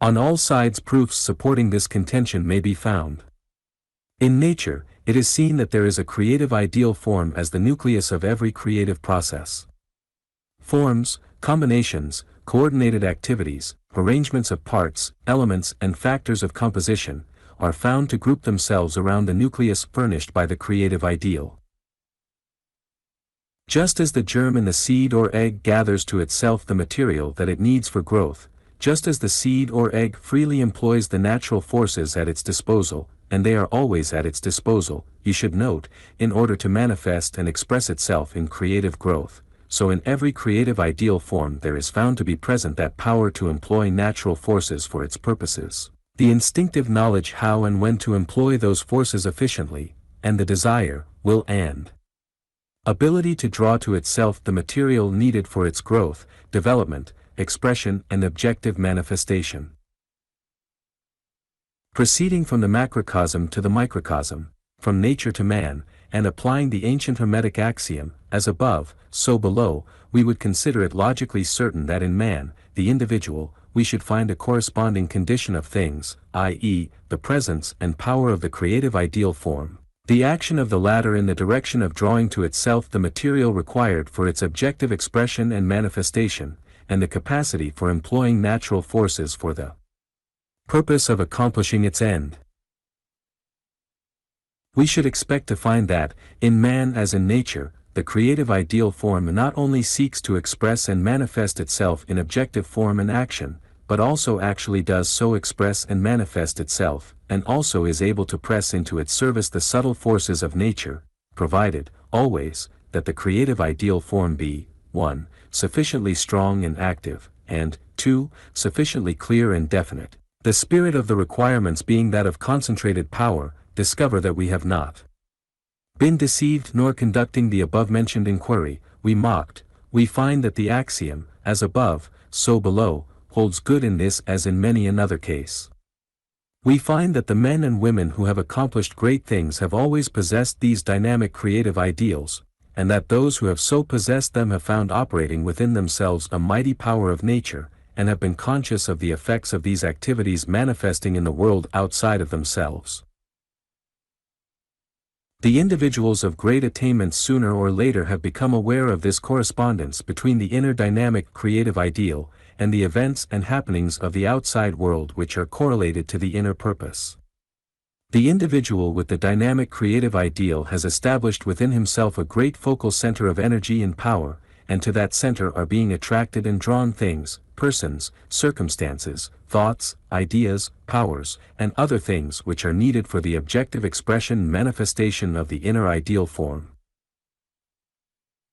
On all sides proofs supporting this contention may be found. In nature, it is seen that there is a creative ideal form as the nucleus of every creative process. Forms, combinations, coordinated activities, arrangements of parts, elements and factors of composition, are found to group themselves around the nucleus furnished by the creative ideal. Just as the germ in the seed or egg gathers to itself the material that it needs for growth, just as the seed or egg freely employs the natural forces at its disposal, and they are always at its disposal, you should note, in order to manifest and express itself in creative growth, so in every creative ideal form there is found to be present that power to employ natural forces for its purposes, the instinctive knowledge how and when to employ those forces efficiently, and the desire, will and ability to draw to itself the material needed for its growth, development, expression and objective manifestation. Proceeding from the macrocosm to the microcosm, from nature to man, and applying the ancient Hermetic axiom, as above, so below, we would consider it logically certain that in man, the individual, we should find a corresponding condition of things, i.e., the presence and power of the creative ideal form, the action of the latter in the direction of drawing to itself the material required for its objective expression and manifestation, and the capacity for employing natural forces for the purpose of accomplishing its end. We should expect to find that, in man as in nature, the creative ideal form not only seeks to express and manifest itself in objective form and action, but also actually does so express and manifest itself, and also is able to press into its service the subtle forces of nature, provided, always, that the creative ideal form be, 1. Sufficiently strong and active, and, 2. Sufficiently clear and definite. The spirit of the requirements being that of concentrated power, discover that we have not been deceived nor conducting the above-mentioned inquiry, we mocked, we find that the axiom, as above, so below, holds good in this as in many another case. We find that the men and women who have accomplished great things have always possessed these dynamic creative ideals, and that those who have so possessed them have found operating within themselves a mighty power of nature, and have been conscious of the effects of these activities manifesting in the world outside of themselves. The individuals of great attainments sooner or later have become aware of this correspondence between the inner dynamic creative ideal, and the events and happenings of the outside world which are correlated to the inner purpose. The individual with the dynamic creative ideal has established within himself a great focal center of energy and power, and to that center are being attracted and drawn things, persons, circumstances, thoughts, ideas, powers, and other things which are needed for the objective expression and manifestation of the inner ideal form.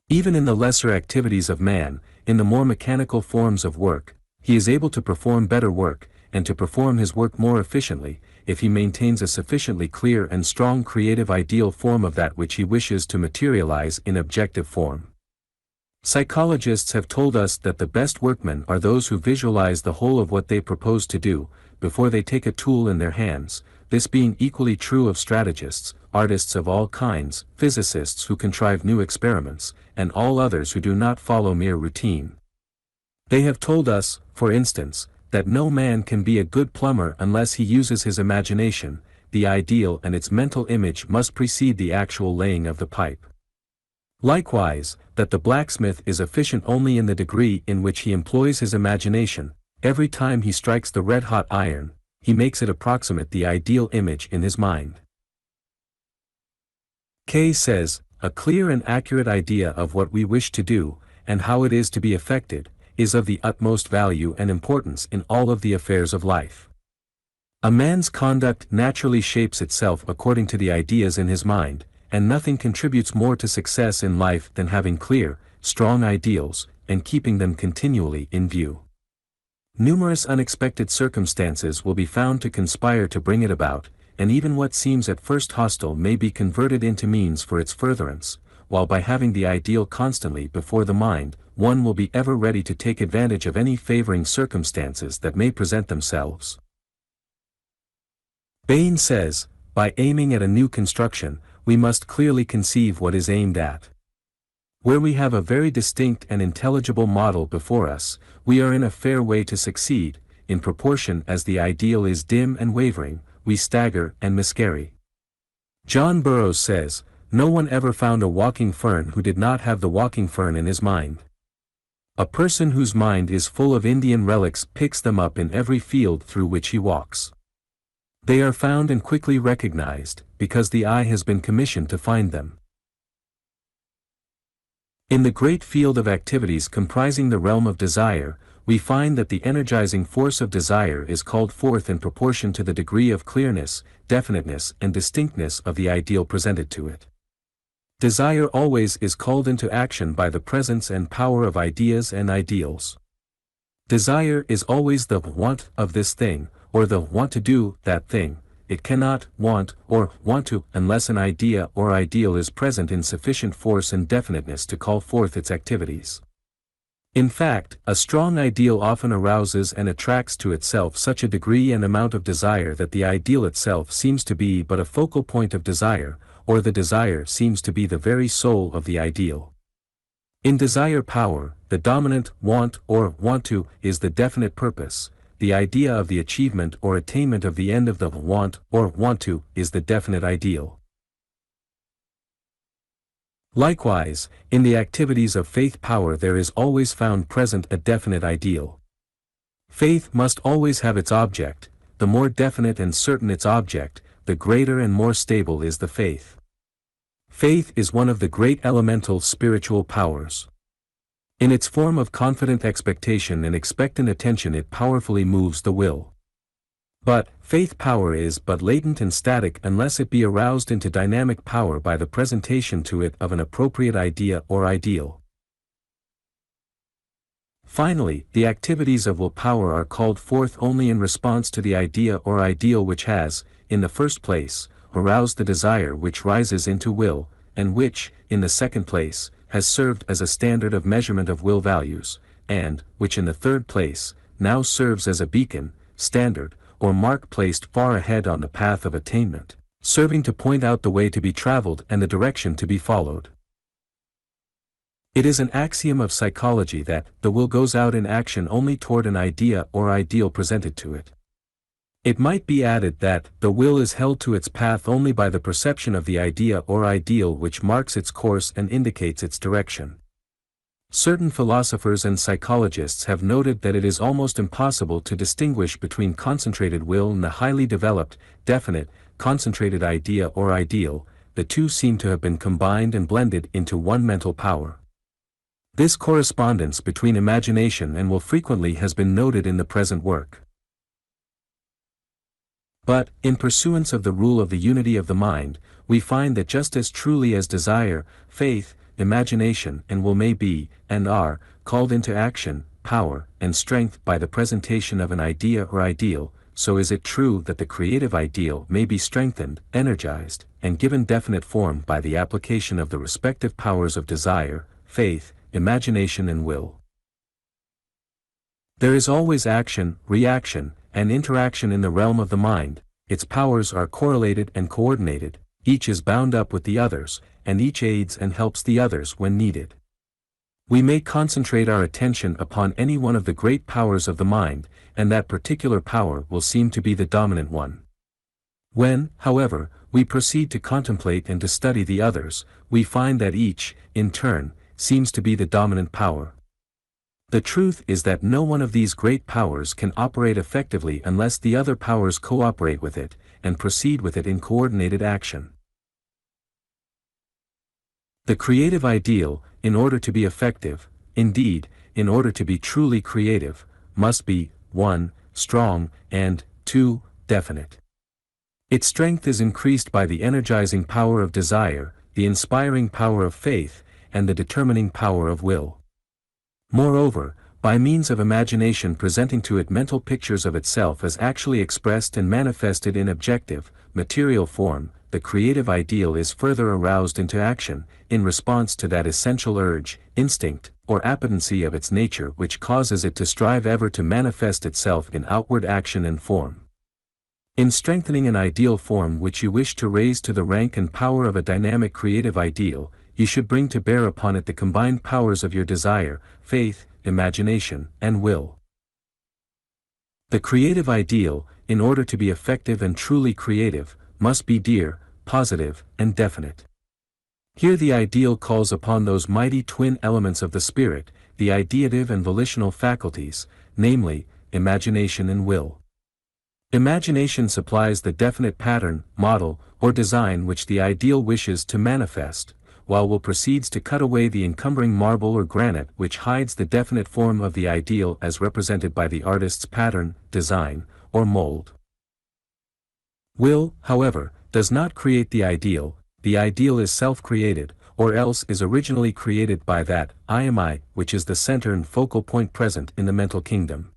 Even in the lesser activities of man, in the more mechanical forms of work, he is able to perform better work, and to perform his work more efficiently, if he maintains a sufficiently clear and strong creative ideal form of that which he wishes to materialize in objective form. Psychologists have told us that the best workmen are those who visualize the whole of what they propose to do, before they take a tool in their hands, this being equally true of strategists, artists of all kinds, physicists who contrive new experiments, and all others who do not follow mere routine. They have told us, for instance, that no man can be a good plumber unless he uses his imagination. The ideal and its mental image must precede the actual laying of the pipe. Likewise, that the blacksmith is efficient only in the degree in which he employs his imagination. Every time he strikes the red-hot iron, he makes it approximate the ideal image in his mind. Kay says, a clear and accurate idea of what we wish to do, and how it is to be effected, is of the utmost value and importance in all of the affairs of life. A man's conduct naturally shapes itself according to the ideas in his mind, and nothing contributes more to success in life than having clear, strong ideals, and keeping them continually in view. Numerous unexpected circumstances will be found to conspire to bring it about, and even what seems at first hostile may be converted into means for its furtherance, while by having the ideal constantly before the mind, one will be ever ready to take advantage of any favoring circumstances that may present themselves. Bain says, by aiming at a new construction, we must clearly conceive what is aimed at. Where we have a very distinct and intelligible model before us, we are in a fair way to succeed. In proportion as the ideal is dim and wavering, we stagger and miscarry. John Burroughs says, no one ever found a walking fern who did not have the walking fern in his mind. A person whose mind is full of Indian relics picks them up in every field through which he walks. They are found and quickly recognized, because the eye has been commissioned to find them. In the great field of activities comprising the realm of desire, we find that the energizing force of desire is called forth in proportion to the degree of clearness, definiteness and distinctness of the ideal presented to it. Desire always is called into action by the presence and power of ideas and ideals. Desire is always the want of this thing, or the want to do that thing. It cannot want or want to unless an idea or ideal is present in sufficient force and definiteness to call forth its activities. In fact, a strong ideal often arouses and attracts to itself such a degree and amount of desire that the ideal itself seems to be but a focal point of desire, or the desire seems to be the very soul of the ideal. In desire power, the dominant want or want to is the definite purpose. The idea of the achievement or attainment of the end of the want or want to is the definite ideal. Likewise, in the activities of faith power there is always found present a definite ideal. Faith must always have its object. The more definite and certain its object, the greater and more stable is the faith. Faith is one of the great elemental spiritual powers. In its form of confident expectation and expectant attention it powerfully moves the will. But, faith power is but latent and static unless it be aroused into dynamic power by the presentation to it of an appropriate idea or ideal. Finally, the activities of will power are called forth only in response to the idea or ideal which has, in the first place, aroused the desire which rises into will, and which, in the second place, has served as a standard of measurement of will values, and, which in the third place, now serves as a beacon, standard, or mark placed far ahead on the path of attainment, serving to point out the way to be traveled and the direction to be followed. It is an axiom of psychology that the will goes out in action only toward an idea or ideal presented to it. It might be added that the will is held to its path only by the perception of the idea or ideal which marks its course and indicates its direction. Certain philosophers and psychologists have noted that it is almost impossible to distinguish between concentrated will and the highly developed, definite, concentrated idea or ideal. The two seem to have been combined and blended into one mental power. This correspondence between imagination and will frequently has been noted in the present work. But, in pursuance of the rule of the unity of the mind, we find that just as truly as desire, faith, imagination and will may be, and are, called into action, power, and strength by the presentation of an idea or ideal, so is it true that the creative ideal may be strengthened, energized, and given definite form by the application of the respective powers of desire, faith, imagination and will. There is always action, reaction, and interaction in the realm of the mind. Its powers are correlated and coordinated, each is bound up with the others, and each aids and helps the others when needed. We may concentrate our attention upon any one of the great powers of the mind, and that particular power will seem to be the dominant one. When, however, we proceed to contemplate and to study the others, we find that each, in turn, seems to be the dominant power. The truth is that no one of these great powers can operate effectively unless the other powers cooperate with it, and proceed with it in coordinated action. The creative ideal, in order to be effective, indeed, in order to be truly creative, must be, 1. Strong, and, 2. Definite. Its strength is increased by the energizing power of desire, the inspiring power of faith, and the determining power of will. Moreover, by means of imagination presenting to it mental pictures of itself as actually expressed and manifested in objective, material form, the creative ideal is further aroused into action, in response to that essential urge, instinct, or appetency of its nature which causes it to strive ever to manifest itself in outward action and form. In strengthening an ideal form which you wish to raise to the rank and power of a dynamic creative ideal, you should bring to bear upon it the combined powers of your desire, faith, imagination, and will. The creative ideal, in order to be effective and truly creative, must be dear, positive, and definite. Here the ideal calls upon those mighty twin elements of the spirit, the ideative and volitional faculties, namely, imagination and will. Imagination supplies the definite pattern, model, or design which the ideal wishes to manifest, while will proceeds to cut away the encumbering marble or granite which hides the definite form of the ideal as represented by the artist's pattern, design, or mold. Will, however, does not create the ideal is self-created, or else is originally created by that I am I, which is the center and focal point present in the mental kingdom.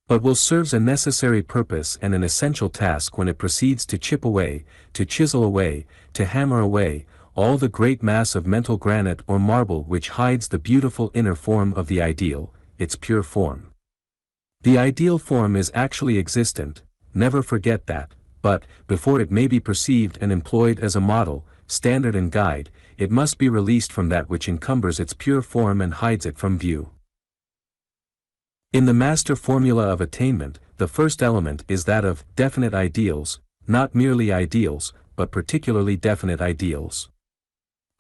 But will serves a necessary purpose and an essential task when it proceeds to chip away, to chisel away, to hammer away, all the great mass of mental granite or marble which hides the beautiful inner form of the ideal, its pure form. The ideal form is actually existent, never forget that, but, before it may be perceived and employed as a model, standard and guide, it must be released from that which encumbers its pure form and hides it from view. In the master formula of attainment, the first element is that of definite ideals, not merely ideals, but particularly definite ideals.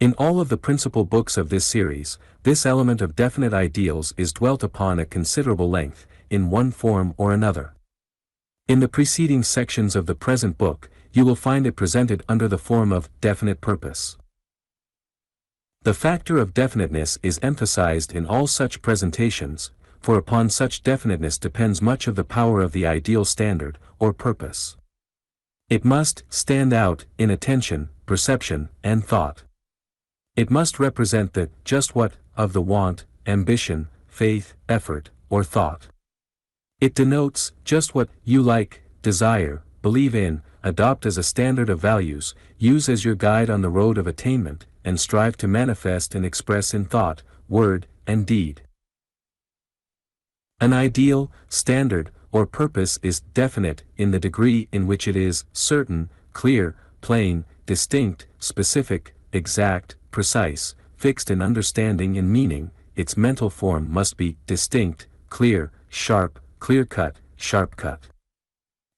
In all of the principal books of this series, this element of definite ideals is dwelt upon at considerable length, in one form or another. In the preceding sections of the present book, you will find it presented under the form of definite purpose. The factor of definiteness is emphasized in all such presentations, for upon such definiteness depends much of the power of the ideal standard, or purpose. It must stand out in attention, perception, and thought. It must represent the just what of the want, ambition, faith, effort, or thought. It denotes just what you like, desire, believe in, adopt as a standard of values, use as your guide on the road of attainment, and strive to manifest and express in thought, word, and deed. An ideal, standard, or purpose is definite in the degree in which it is certain, clear, plain, distinct, specific, exact, precise, fixed in understanding and meaning. Its mental form must be distinct, clear, sharp, clear-cut, sharp-cut.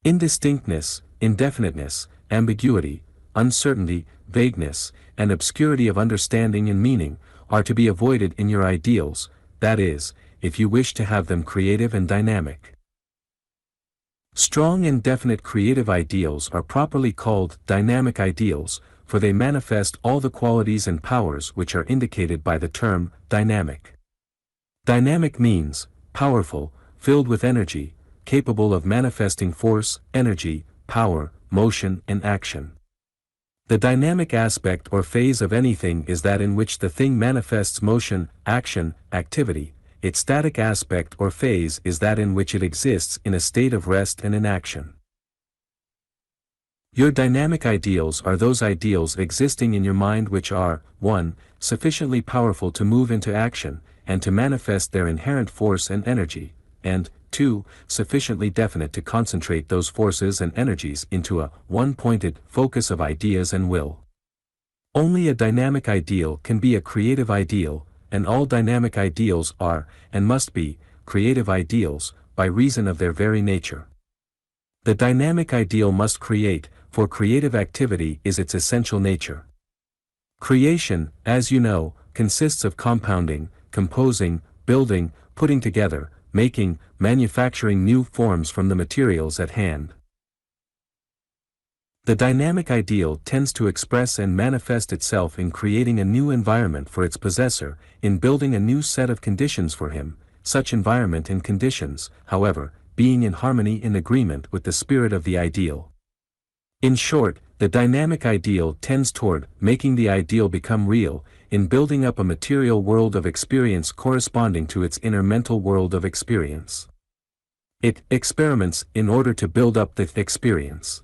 Indistinctness, indefiniteness, ambiguity, uncertainty, vagueness, and obscurity of understanding and meaning, are to be avoided in your ideals, that is, if you wish to have them creative and dynamic. Strong and definite creative ideals are properly called dynamic ideals, for they manifest all the qualities and powers which are indicated by the term dynamic. Dynamic means powerful, filled with energy, capable of manifesting force, energy, power, motion, and action. The dynamic aspect or phase of anything is that in which the thing manifests motion, action, activity. Its static aspect or phase is that in which it exists in a state of rest and inaction. Your dynamic ideals are those ideals existing in your mind which are, 1. Sufficiently powerful to move into action, and to manifest their inherent force and energy, and, 2. Sufficiently definite to concentrate those forces and energies into a one-pointed focus of ideas and will. Only a dynamic ideal can be a creative ideal, and all dynamic ideals are, and must be, creative ideals, by reason of their very nature. The dynamic ideal must create, for creative activity is its essential nature. Creation, as you know, consists of compounding, composing, building, putting together, making, manufacturing new forms from the materials at hand. The dynamic ideal tends to express and manifest itself in creating a new environment for its possessor, in building a new set of conditions for him, such environment and conditions, however, being in harmony and agreement with the spirit of the ideal. In short, the dynamic ideal tends toward making the ideal become real, in building up a material world of experience corresponding to its inner mental world of experience. It experiments in order to build up the experience.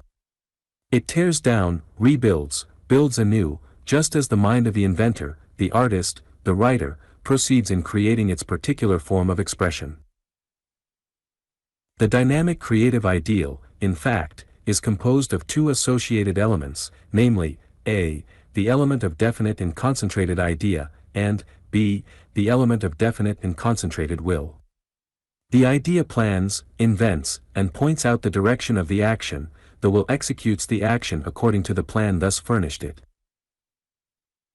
It tears down, rebuilds, builds anew, just as the mind of the inventor, the artist, the writer, proceeds in creating its particular form of expression. The dynamic creative ideal, in fact, is composed of two associated elements, namely, a. the element of definite and concentrated idea, and b. the element of definite and concentrated will. The idea plans, invents, and points out the direction of the action, the will executes the action according to the plan thus furnished it.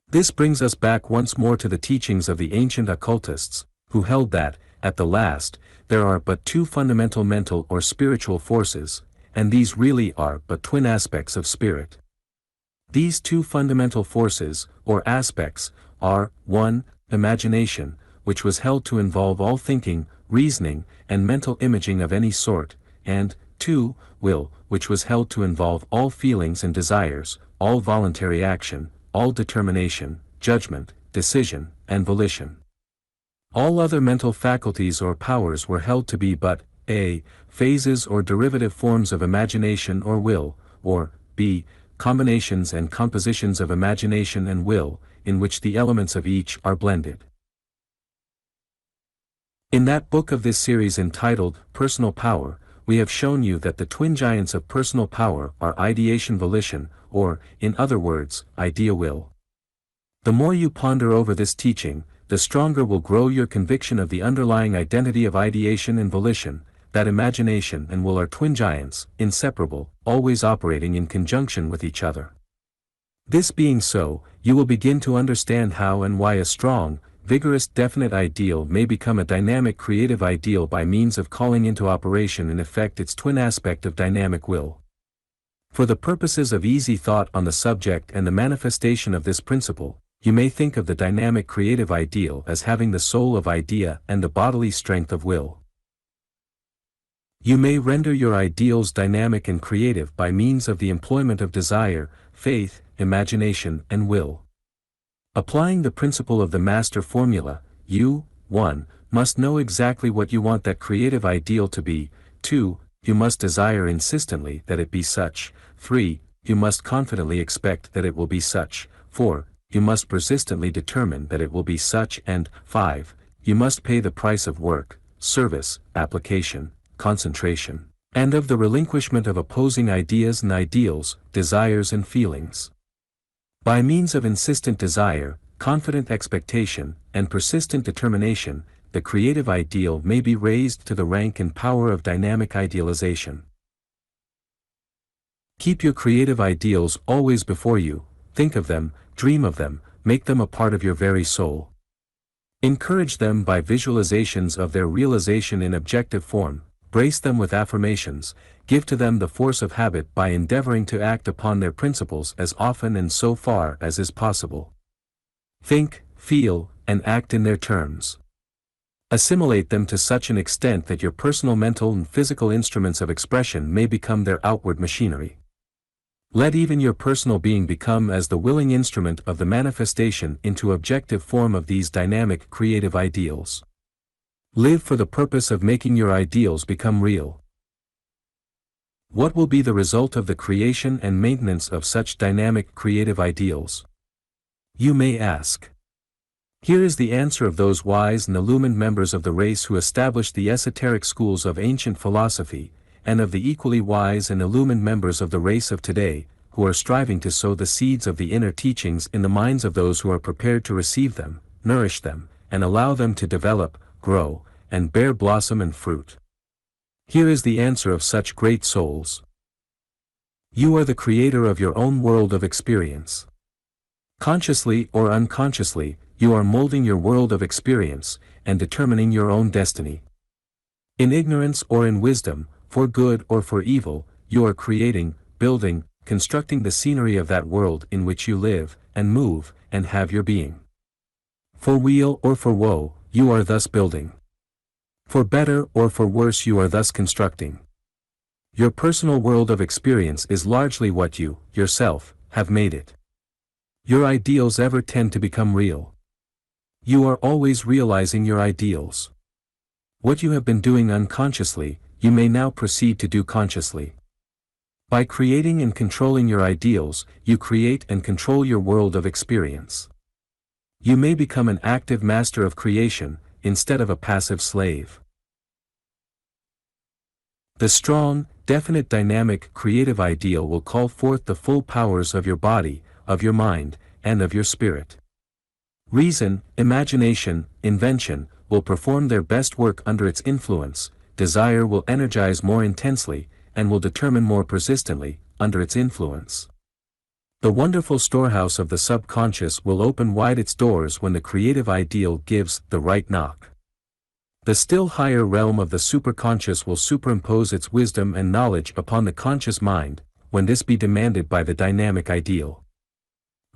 This brings us back once more to the teachings of the ancient occultists, who held that, at the last, there are but two fundamental mental or spiritual forces, and these really are but twin aspects of spirit. These two fundamental forces, or aspects, are, 1. Imagination, which was held to involve all thinking, reasoning, and mental imaging of any sort, and, 2. Will, which was held to involve all feelings and desires, all voluntary action, all determination, judgment, decision, and volition. All other mental faculties or powers were held to be but, a. phases or derivative forms of imagination or will, or, b. combinations and compositions of imagination and will, in which the elements of each are blended. In that book of this series entitled Personal Power, we have shown you that the twin giants of personal power are ideation volition, or, in other words, idea will. The more you ponder over this teaching, the stronger will grow your conviction of the underlying identity of ideation and volition, that imagination and will are twin giants, inseparable, always operating in conjunction with each other. This being so, you will begin to understand how and why a strong, vigorous definite ideal may become a dynamic creative ideal by means of calling into operation in effect its twin aspect of dynamic will. For the purposes of easy thought on the subject and the manifestation of this principle, you may think of the dynamic creative ideal as having the soul of idea and the bodily strength of will. You may render your ideals dynamic and creative by means of the employment of desire, faith, imagination, and will. Applying the principle of the master formula, you, 1. must know exactly what you want that creative ideal to be, 2. you must desire insistently that it be such, 3. you must confidently expect that it will be such, 4. you must persistently determine that it will be such, and 5. you must pay the price of work, service, application, concentration, and of the relinquishment of opposing ideas and ideals, desires and feelings. By means of insistent desire, confident expectation, and persistent determination, the creative ideal may be raised to the rank and power of dynamic idealization. Keep your creative ideals always before you, think of them, dream of them, make them a part of your very soul. Encourage them by visualizations of their realization in objective form, brace them with affirmations, give to them the force of habit by endeavoring to act upon their principles as often and so far as is possible. Think, feel, and act in their terms. Assimilate them to such an extent that your personal mental and physical instruments of expression may become their outward machinery. Let even your personal being become as the willing instrument of the manifestation into objective form of these dynamic creative ideals. Live for the purpose of making your ideals become real. What will be the result of the creation and maintenance of such dynamic creative ideals? You may ask. Here is the answer of those wise and illumined members of the race who established the esoteric schools of ancient philosophy, and of the equally wise and illumined members of the race of today, who are striving to sow the seeds of the inner teachings in the minds of those who are prepared to receive them, nourish them, and allow them to develop, grow, and bear blossom and fruit. Here is the answer of such great souls. You are the creator of your own world of experience. Consciously or unconsciously, you are molding your world of experience, and determining your own destiny. In ignorance or in wisdom, for good or for evil, you are creating, building, constructing the scenery of that world in which you live, and move, and have your being. For weal or for woe, you are thus building. For better or for worse, you are thus constructing. Your personal world of experience is largely what you, yourself, have made it. Your ideals ever tend to become real. You are always realizing your ideals. What you have been doing unconsciously, you may now proceed to do consciously. By creating and controlling your ideals, you create and control your world of experience. You may become an active master of creation, instead of a passive slave. The strong, definite dynamic creative ideal will call forth the full powers of your body, of your mind, and of your spirit. Reason, imagination, invention, will perform their best work under its influence, desire will energize more intensely, and will determine more persistently, under its influence. The wonderful storehouse of the subconscious will open wide its doors when the creative ideal gives the right knock. The still higher realm of the superconscious will superimpose its wisdom and knowledge upon the conscious mind, when this be demanded by the dynamic ideal.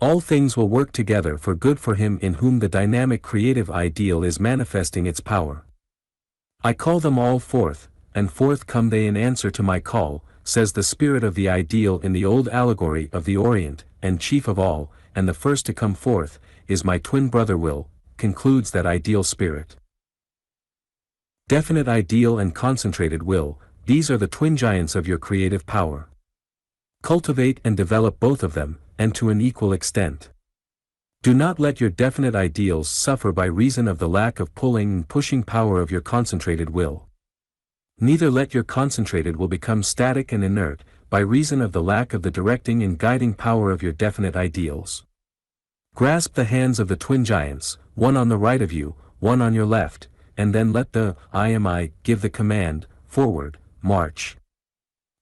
All things will work together for good for him in whom the dynamic creative ideal is manifesting its power. I call them all forth, and forth come they in answer to my call, says the spirit of the ideal in the old allegory of the Orient, and chief of all, and the first to come forth, is my twin brother Will, concludes that ideal spirit. Definite ideal and concentrated will, these are the twin giants of your creative power. Cultivate and develop both of them, and to an equal extent. Do not let your definite ideals suffer by reason of the lack of pulling and pushing power of your concentrated will. Neither let your concentrated will become static and inert, by reason of the lack of the directing and guiding power of your definite ideals. Grasp the hands of the twin giants, one on the right of you, one on your left, and then let the I am I give the command, forward, march.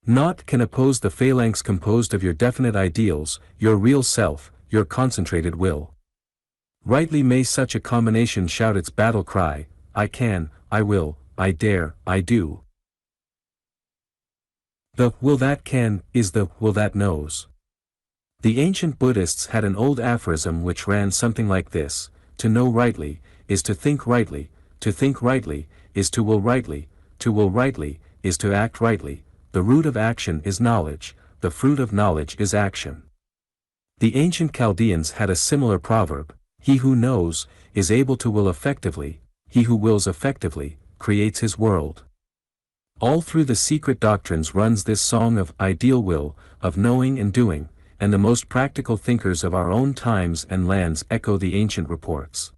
Naught can oppose the phalanx composed of your definite ideals, your real self, your concentrated will. Rightly may such a combination shout its battle cry, I can, I will, I dare, I do. The will that can is the will that knows. The ancient Buddhists had an old aphorism which ran something like this: to know rightly, is to think rightly is to will rightly, is to act rightly, the root of action is knowledge, the fruit of knowledge is action. The ancient Chaldeans had a similar proverb: he who knows, is able to will effectively, he who wills effectively, creates his world. All through the secret doctrines runs this song of ideal will, of knowing and doing, and the most practical thinkers of our own times and lands echo the ancient reports.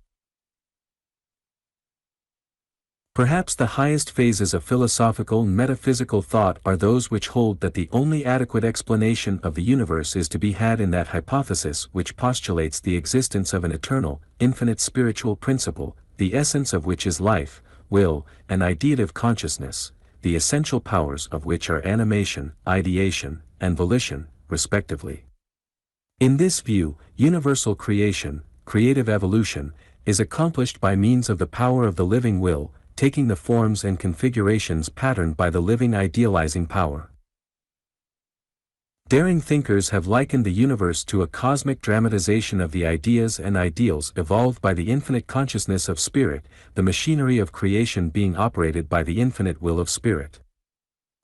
Perhaps the highest phases of philosophical and metaphysical thought are those which hold that the only adequate explanation of the universe is to be had in that hypothesis which postulates the existence of an eternal, infinite spiritual principle, the essence of which is life, will, and ideative consciousness, the essential powers of which are animation, ideation, and volition, respectively. In this view, universal creation, creative evolution, is accomplished by means of the power of the living will, taking the forms and configurations patterned by the living idealizing power. Daring thinkers have likened the universe to a cosmic dramatization of the ideas and ideals evolved by the infinite consciousness of spirit, the machinery of creation being operated by the infinite will of spirit.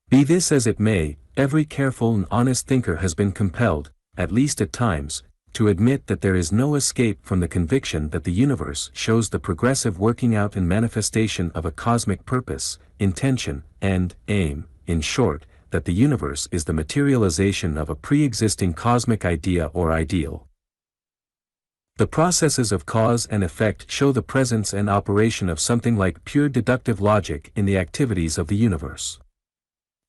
Be this as it may, every careful and honest thinker has been compelled, at least at times, to admit that there is no escape from the conviction that the universe shows the progressive working out and manifestation of a cosmic purpose, intention, and aim, in short, that the universe is the materialization of a pre-existing cosmic idea or ideal. The processes of cause and effect show the presence and operation of something like pure deductive logic in the activities of the universe.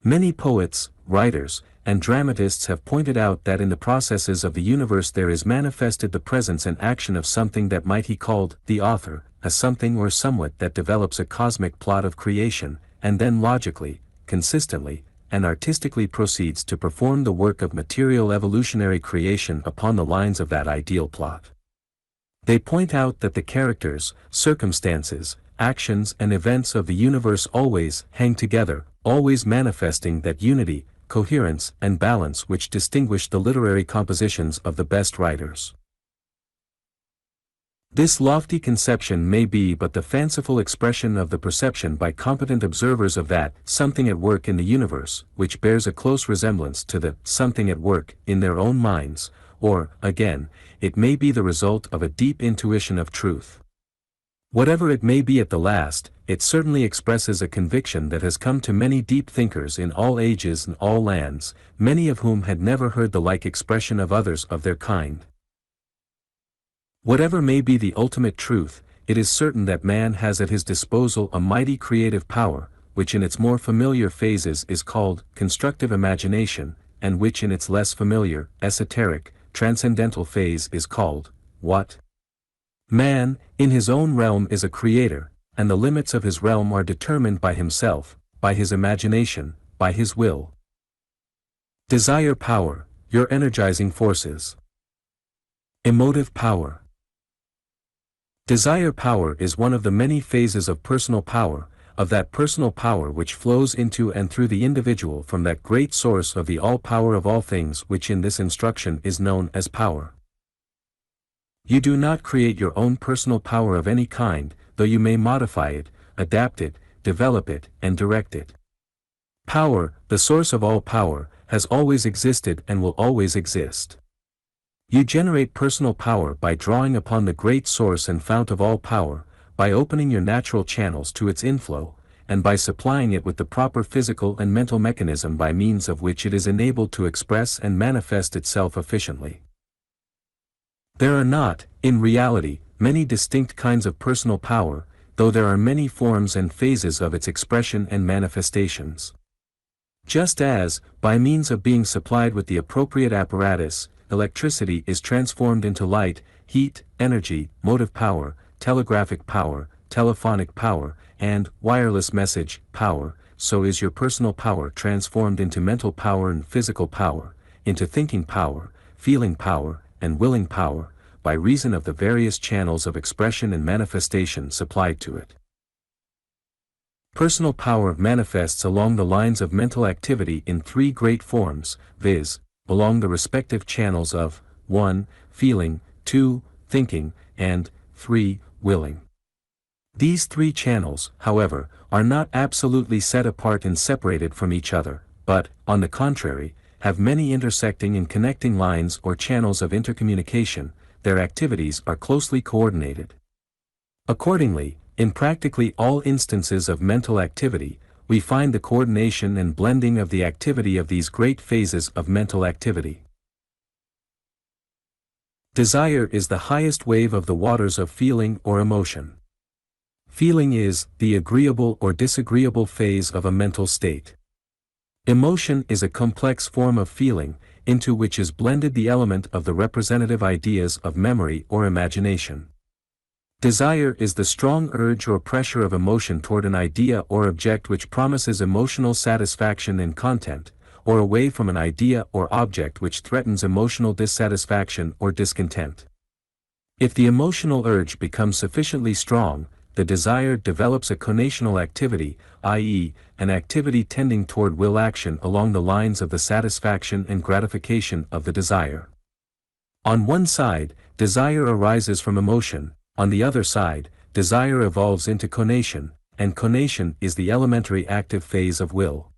Many poets, writers, and dramatists have pointed out that in the processes of the universe there is manifested the presence and action of something that might be called the author, a something or somewhat that develops a cosmic plot of creation, and then logically, consistently, and artistically proceeds to perform the work of material evolutionary creation upon the lines of that ideal plot. They point out that the characters, circumstances, actions and events of the universe always hang together, always manifesting that unity, coherence and balance which distinguish the literary compositions of the best writers. This lofty conception may be but the fanciful expression of the perception by competent observers of that something at work in the universe, which bears a close resemblance to the something at work in their own minds, or, again, it may be the result of a deep intuition of truth. Whatever it may be at the last, it certainly expresses a conviction that has come to many deep thinkers in all ages and all lands, many of whom had never heard the like expression of others of their kind. Whatever may be the ultimate truth, it is certain that man has at his disposal a mighty creative power, which in its more familiar phases is called constructive imagination, and which in its less familiar, esoteric, transcendental phase is called what? Man, in his own realm is a creator, and the limits of his realm are determined by himself, by his imagination, by his will. Desire power, your energizing forces. Emotive power. Desire power is one of the many phases of personal power, of that personal power which flows into and through the individual from that great source of the all-power of all things which in this instruction is known as power. You do not create your own personal power of any kind, though you may modify it, adapt it, develop it, and direct it. Power, the source of all power, has always existed and will always exist. You generate personal power by drawing upon the great source and fount of all power, by opening your natural channels to its inflow, and by supplying it with the proper physical and mental mechanism by means of which it is enabled to express and manifest itself efficiently. There are not, in reality, many distinct kinds of personal power, though there are many forms and phases of its expression and manifestations. Just as, by means of being supplied with the appropriate apparatus, electricity is transformed into light, heat, energy, motive power, telegraphic power, telephonic power, and wireless message power, so is your personal power transformed into mental power and physical power, into thinking power, feeling power, and willing power, by reason of the various channels of expression and manifestation supplied to it. Personal power manifests along the lines of mental activity in three great forms, viz., along the respective channels of 1. Feeling, 2. Thinking, and 3. Willing. These three channels, however, are not absolutely set apart and separated from each other, but, on the contrary, have many intersecting and connecting lines or channels of intercommunication. Their activities are closely coordinated. Accordingly, in practically all instances of mental activity, we find the coordination and blending of the activity of these great phases of mental activity. Desire is the highest wave of the waters of feeling or emotion. Feeling is the agreeable or disagreeable phase of a mental state. Emotion is a complex form of feeling, into which is blended the element of the representative ideas of memory or imagination. Desire is the strong urge or pressure of emotion toward an idea or object which promises emotional satisfaction and content, or away from an idea or object which threatens emotional dissatisfaction or discontent. If the emotional urge becomes sufficiently strong, the desire develops a conational activity, i.e., an activity tending toward will action along the lines of the satisfaction and gratification of the desire. On one side, desire arises from emotion, on the other side, desire evolves into conation, and conation is the elementary active phase of will.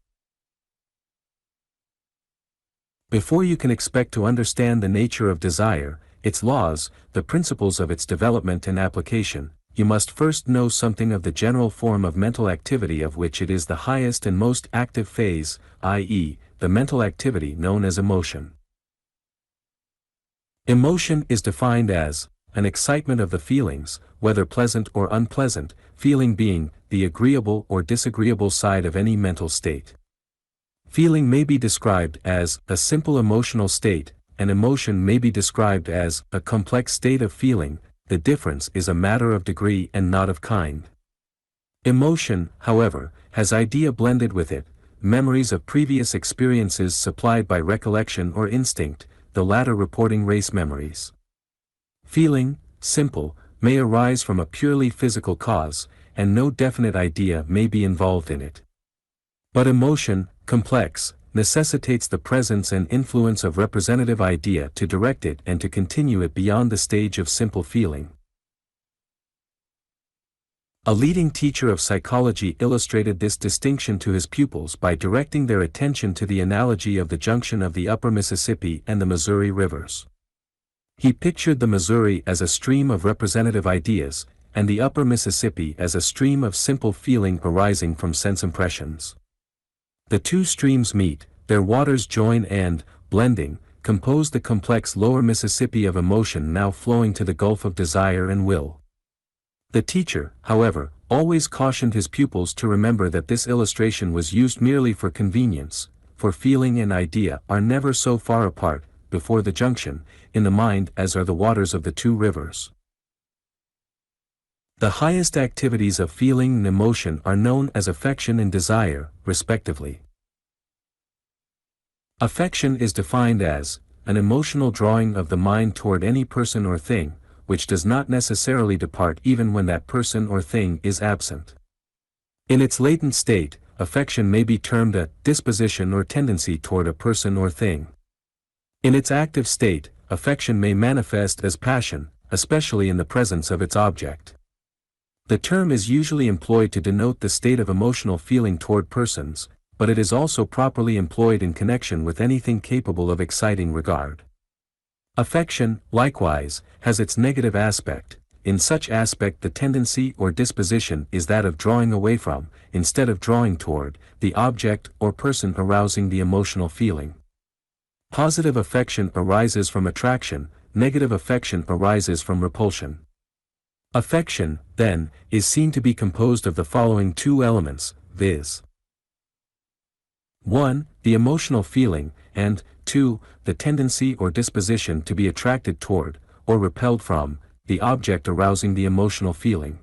Before you can expect to understand the nature of desire, its laws, the principles of its development and application, you must first know something of the general form of mental activity of which it is the highest and most active phase, i.e., the mental activity known as emotion. Emotion is defined as an excitement of the feelings, whether pleasant or unpleasant, feeling being the agreeable or disagreeable side of any mental state. Feeling may be described as a simple emotional state, and emotion may be described as a complex state of feeling. The difference is a matter of degree and not of kind. Emotion, however, has idea blended with it, memories of previous experiences supplied by recollection or instinct, the latter reporting race memories. Feeling, simple, may arise from a purely physical cause, and no definite idea may be involved in it. But emotion, complex, necessitates the presence and influence of representative idea to direct it and to continue it beyond the stage of simple feeling. A leading teacher of psychology illustrated this distinction to his pupils by directing their attention to the analogy of the junction of the upper Mississippi and the Missouri rivers. He pictured the Missouri as a stream of representative ideas, and the upper Mississippi as a stream of simple feeling arising from sense impressions. The two streams meet, their waters join and, blending, compose the complex lower Mississippi of emotion now flowing to the gulf of desire and will. The teacher, however, always cautioned his pupils to remember that this illustration was used merely for convenience, for feeling and idea are never so far apart, before the junction, in the mind as are the waters of the two rivers. The highest activities of feeling and emotion are known as affection and desire, respectively. Affection is defined as an emotional drawing of the mind toward any person or thing, which does not necessarily depart even when that person or thing is absent. In its latent state, affection may be termed a disposition or tendency toward a person or thing. In its active state, affection may manifest as passion, especially in the presence of its object. The term is usually employed to denote the state of emotional feeling toward persons, but it is also properly employed in connection with anything capable of exciting regard. Affection, likewise, has its negative aspect. In such aspect the tendency or disposition is that of drawing away from, instead of drawing toward, the object or person arousing the emotional feeling. Positive affection arises from attraction, negative affection arises from repulsion. Affection, then, is seen to be composed of the following two elements, viz. 1. The emotional feeling, and 2. The tendency or disposition to be attracted toward, or repelled from, the object arousing the emotional feeling.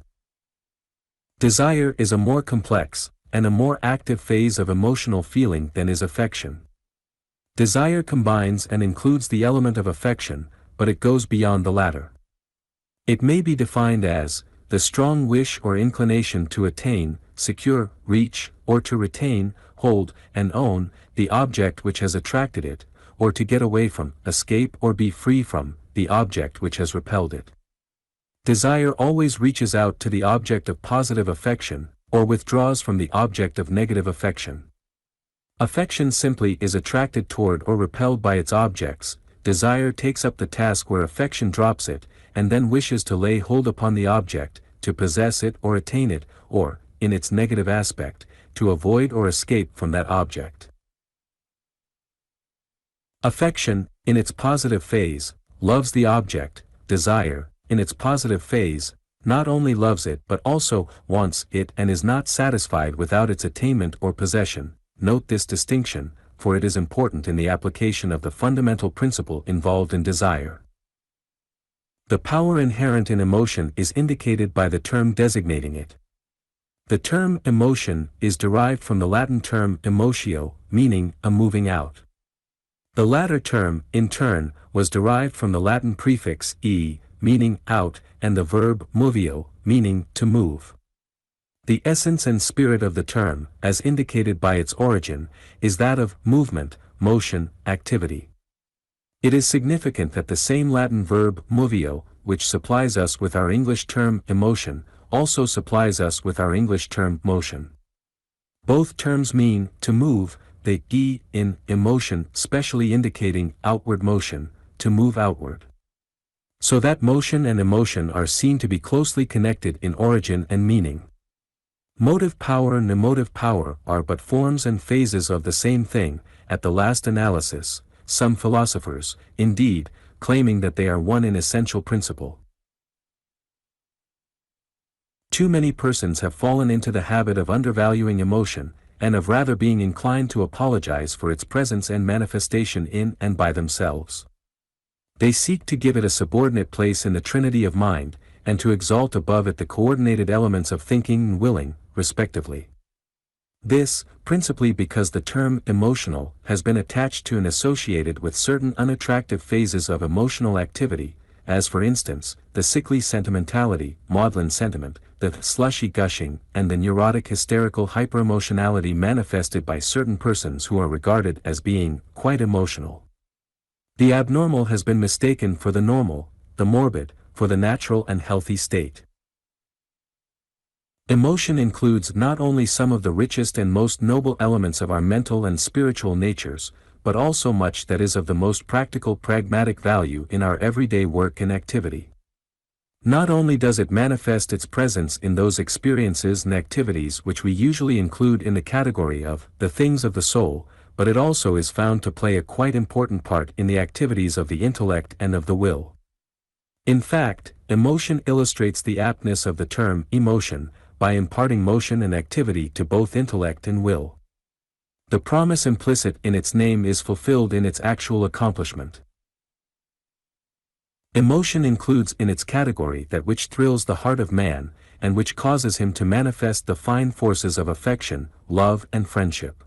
Desire is a more complex, and a more active phase of emotional feeling than is affection. Desire combines and includes the element of affection, but it goes beyond the latter. It may be defined as the strong wish or inclination to attain, secure, reach, or to retain, hold, and own, the object which has attracted it, or to get away from, escape or be free from, the object which has repelled it. Desire always reaches out to the object of positive affection, or withdraws from the object of negative affection. Affection simply is attracted toward or repelled by its objects. Desire takes up the task where affection drops it, and then wishes to lay hold upon the object, to possess it or attain it, or, in its negative aspect, to avoid or escape from that object. Affection, in its positive phase, loves the object. Desire, in its positive phase, not only loves it but also wants it and is not satisfied without its attainment or possession. Note this distinction, for it is important in the application of the fundamental principle involved in desire. The power inherent in emotion is indicated by the term designating it. The term emotion is derived from the Latin term emotio, meaning a moving out. The latter term, in turn, was derived from the Latin prefix e, meaning out, and the verb movio, meaning to move. The essence and spirit of the term, as indicated by its origin, is that of movement, motion, activity. It is significant that the same Latin verb movio, which supplies us with our English term emotion, also supplies us with our English term motion. Both terms mean to move, the e in emotion specially indicating outward motion, to move outward. So that motion and emotion are seen to be closely connected in origin and meaning. Motive power and emotive power are but forms and phases of the same thing, at the last analysis, some philosophers, indeed, claiming that they are one in essential principle. Too many persons have fallen into the habit of undervaluing emotion, and of rather being inclined to apologize for its presence and manifestation in and by themselves. They seek to give it a subordinate place in the trinity of mind, and to exalt above it the coordinated elements of thinking and willing, respectively. This, principally because the term emotional has been attached to and associated with certain unattractive phases of emotional activity, as for instance, the sickly sentimentality, maudlin sentiment, the slushy gushing, and the neurotic hysterical hyperemotionality manifested by certain persons who are regarded as being quite emotional. The abnormal has been mistaken for the normal, the morbid, for the natural and healthy state. Emotion includes not only some of the richest and most noble elements of our mental and spiritual natures, but also much that is of the most practical pragmatic value in our everyday work and activity. Not only does it manifest its presence in those experiences and activities which we usually include in the category of the things of the soul, but it also is found to play a quite important part in the activities of the intellect and of the will. In fact, emotion illustrates the aptness of the term emotion, by imparting motion and activity to both intellect and will. The promise implicit in its name is fulfilled in its actual accomplishment. Emotion includes in its category that which thrills the heart of man, and which causes him to manifest the fine forces of affection, love and friendship.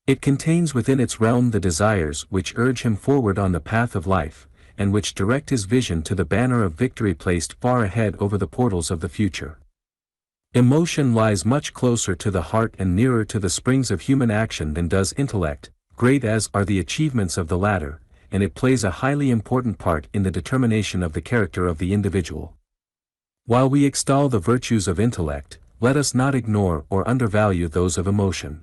It contains within its realm the desires which urge him forward on the path of life, and which direct his vision to the banner of victory placed far ahead over the portals of the future. Emotion lies much closer to the heart and nearer to the springs of human action than does intellect, great as are the achievements of the latter, and it plays a highly important part in the determination of the character of the individual. While we extol the virtues of intellect, let us not ignore or undervalue those of emotion.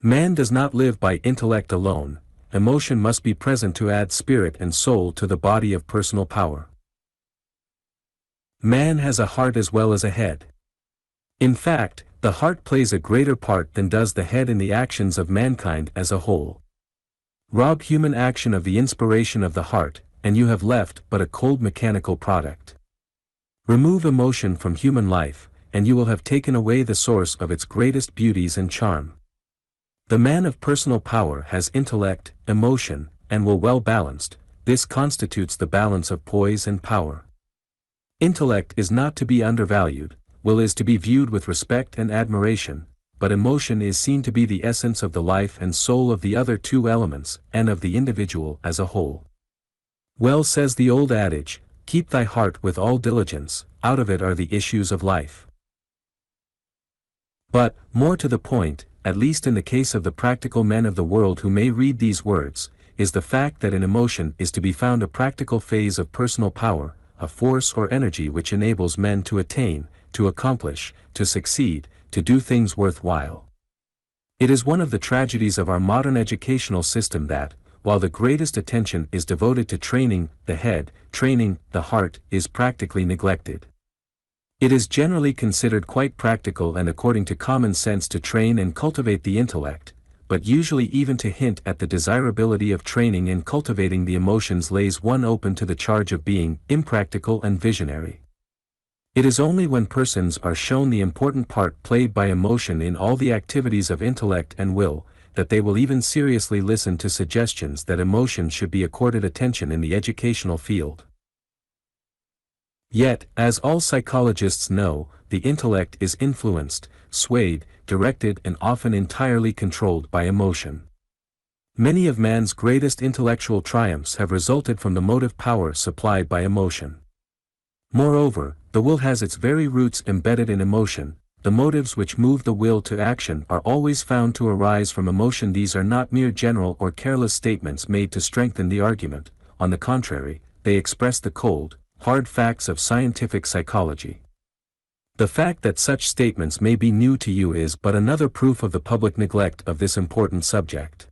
Man does not live by intellect alone, emotion must be present to add spirit and soul to the body of personal power. Man has a heart as well as a head. In fact, the heart plays a greater part than does the head in the actions of mankind as a whole. Rob human action of the inspiration of the heart, and you have left but a cold mechanical product. Remove emotion from human life, and you will have taken away the source of its greatest beauties and charm. The man of personal power has intellect, emotion, and will well balanced. This constitutes the balance of poise and power. Intellect is not to be undervalued, will is to be viewed with respect and admiration, but emotion is seen to be the essence of the life and soul of the other two elements, and of the individual as a whole. Well says the old adage, keep thy heart with all diligence, out of it are the issues of life. But, more to the point, at least in the case of the practical men of the world who may read these words, is the fact that in emotion is to be found a practical phase of personal power, a force or energy which enables men to attain, to accomplish, to succeed, to do things worthwhile. It is one of the tragedies of our modern educational system that, while the greatest attention is devoted to training the head, training the heart is practically neglected. It is generally considered quite practical and according to common sense to train and cultivate the intellect, but usually even to hint at the desirability of training and cultivating the emotions lays one open to the charge of being impractical and visionary. It is only when persons are shown the important part played by emotion in all the activities of intellect and will, that they will even seriously listen to suggestions that emotion should be accorded attention in the educational field. Yet, as all psychologists know, the intellect is influenced, swayed, directed and often entirely controlled by emotion. Many of man's greatest intellectual triumphs have resulted from the motive power supplied by emotion. Moreover, the will has its very roots embedded in emotion. The motives which move the will to action are always found to arise from emotion. These are not mere general or careless statements made to strengthen the argument. On the contrary, they express the cold, hard facts of scientific psychology. The fact that such statements may be new to you is but another proof of the public neglect of this important subject.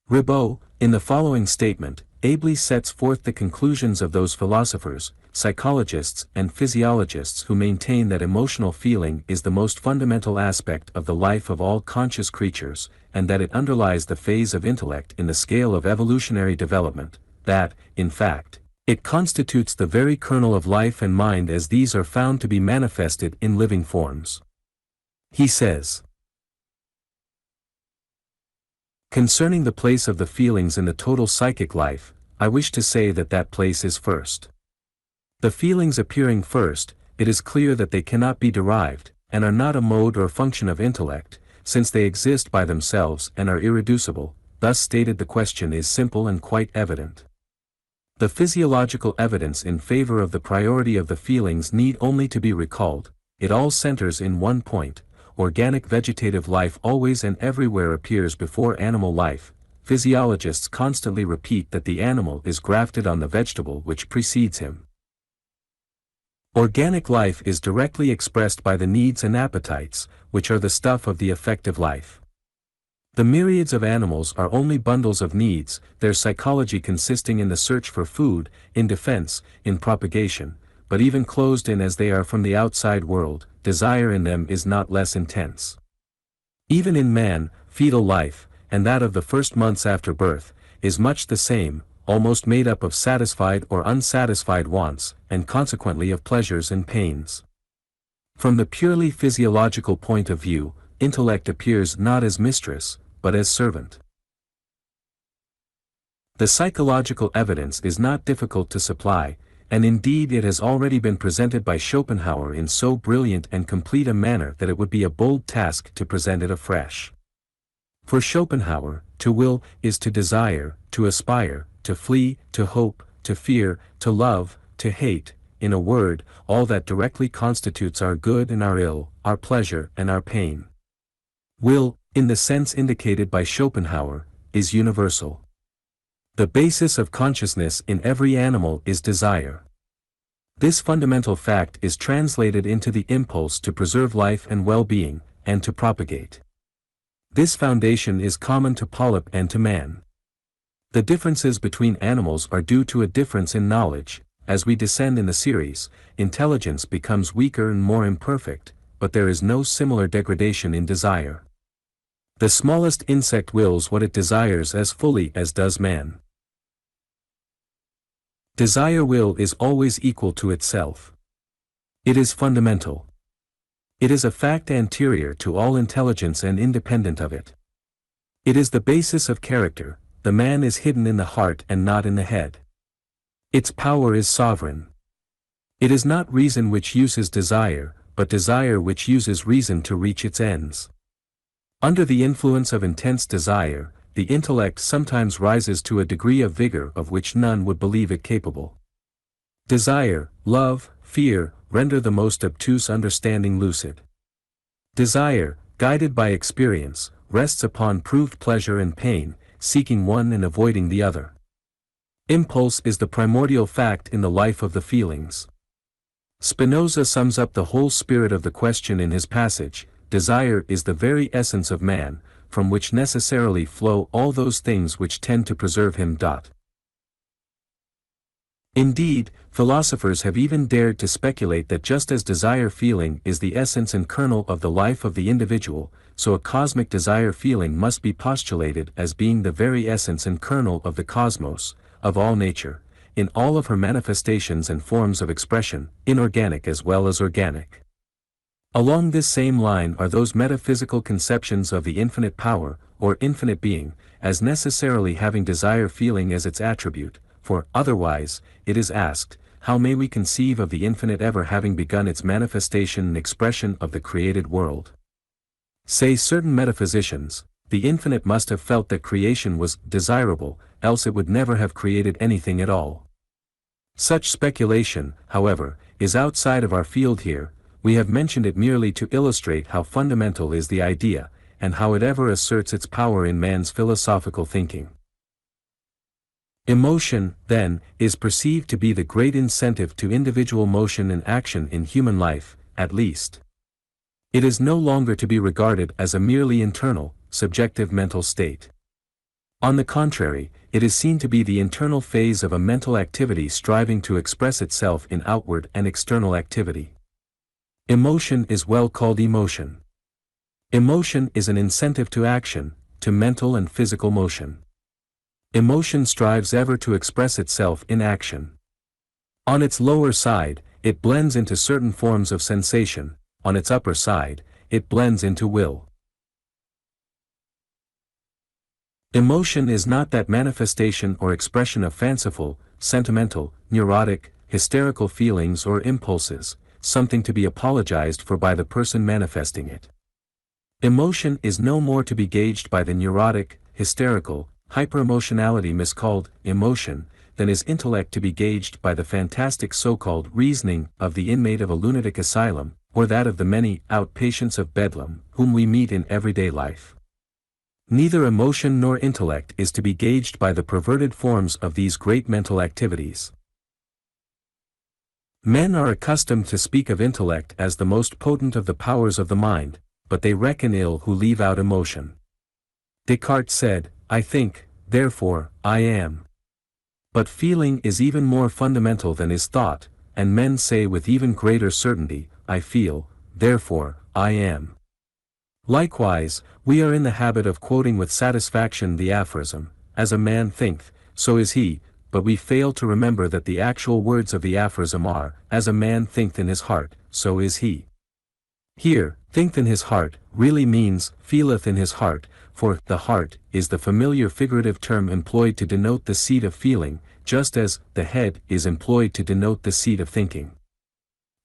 Ribot, in the following statement, ably sets forth the conclusions of those philosophers, psychologists and physiologists who maintain that emotional feeling is the most fundamental aspect of the life of all conscious creatures, and that it underlies the phase of intellect in the scale of evolutionary development, that, in fact, it constitutes the very kernel of life and mind as these are found to be manifested in living forms. He says, concerning the place of the feelings in the total psychic life, I wish to say that that place is first. The feelings appearing first, it is clear that they cannot be derived, and are not a mode or function of intellect, since they exist by themselves and are irreducible. Thus stated, the question is simple and quite evident. The physiological evidence in favor of the priority of the feelings need only to be recalled. It all centers in one point: organic vegetative life always and everywhere appears before animal life. Physiologists constantly repeat that the animal is grafted on the vegetable which precedes him. Organic life is directly expressed by the needs and appetites, which are the stuff of the affective life. The myriads of animals are only bundles of needs, their psychology consisting in the search for food, in defense, in propagation, but even closed in as they are from the outside world, desire in them is not less intense. Even in man, fetal life, and that of the first months after birth, is much the same, almost made up of satisfied or unsatisfied wants, and consequently of pleasures and pains. From the purely physiological point of view, intellect appears not as mistress, but as servant. The psychological evidence is not difficult to supply, and indeed it has already been presented by Schopenhauer in so brilliant and complete a manner that it would be a bold task to present it afresh. For Schopenhauer, to will is to desire, to aspire, to flee, to hope, to fear, to love, to hate, in a word, all that directly constitutes our good and our ill, our pleasure and our pain. Will, in the sense indicated by Schopenhauer, is universal. The basis of consciousness in every animal is desire. This fundamental fact is translated into the impulse to preserve life and well-being, and to propagate. This foundation is common to polyp and to man. The differences between animals are due to a difference in knowledge. As we descend in the series, intelligence becomes weaker and more imperfect, but there is no similar degradation in desire. The smallest insect wills what it desires as fully as does man. Desire will is always equal to itself. It is fundamental. It is a fact anterior to all intelligence and independent of it. It is the basis of character. The man is hidden in the heart and not in the head. Its power is sovereign. It is not reason which uses desire, but desire which uses reason to reach its ends. Under the influence of intense desire, the intellect sometimes rises to a degree of vigor of which none would believe it capable. Desire, love, fear, render the most obtuse understanding lucid. Desire, guided by experience, rests upon proved pleasure and pain, seeking one and avoiding the other. Impulse is the primordial fact in the life of the feelings. Spinoza sums up the whole spirit of the question in his passage: desire is the very essence of man, from which necessarily flow all those things which tend to preserve him. Indeed, philosophers have even dared to speculate that just as desire feeling is the essence and kernel of the life of the individual, so a cosmic desire feeling must be postulated as being the very essence and kernel of the cosmos, of all nature, in all of her manifestations and forms of expression, inorganic as well as organic. Along this same line are those metaphysical conceptions of the infinite power, or infinite being, as necessarily having desire feeling as its attribute, for, otherwise, it is asked, how may we conceive of the infinite ever having begun its manifestation and expression of the created world? Say certain metaphysicians, the infinite must have felt that creation was desirable, else it would never have created anything at all. Such speculation, however, is outside of our field here. We have mentioned it merely to illustrate how fundamental is the idea, and how it ever asserts its power in man's philosophical thinking. Emotion, then, is perceived to be the great incentive to individual motion and action in human life, at least. It is no longer to be regarded as a merely internal, subjective mental state. On the contrary, it is seen to be the internal phase of a mental activity striving to express itself in outward and external activity. Emotion is well called emotion. Emotion is an incentive to action, to mental and physical motion. Emotion strives ever to express itself in action. On its lower side, it blends into certain forms of sensation, on its upper side, it blends into will. Emotion is not that manifestation or expression of fanciful, sentimental, neurotic, hysterical feelings or impulses, something to be apologized for by the person manifesting it. Emotion is no more to be gauged by the neurotic, hysterical, hyperemotionality miscalled emotion, than is intellect to be gauged by the fantastic so-called reasoning of the inmate of a lunatic asylum, or that of the many outpatients of Bedlam, whom we meet in everyday life. Neither emotion nor intellect is to be gauged by the perverted forms of these great mental activities. Men are accustomed to speak of intellect as the most potent of the powers of the mind, but they reckon ill who leave out emotion. Descartes said, "I think, therefore, I am." But feeling is even more fundamental than is thought, and men say with even greater certainty, "I feel, therefore, I am." Likewise, we are in the habit of quoting with satisfaction the aphorism, "As a man thinketh, so is he," but we fail to remember that the actual words of the aphorism are, "As a man thinketh in his heart, so is he." Here, thinketh in his heart, really means, feeleth in his heart, for the heart is the familiar figurative term employed to denote the seat of feeling, just as the head is employed to denote the seat of thinking.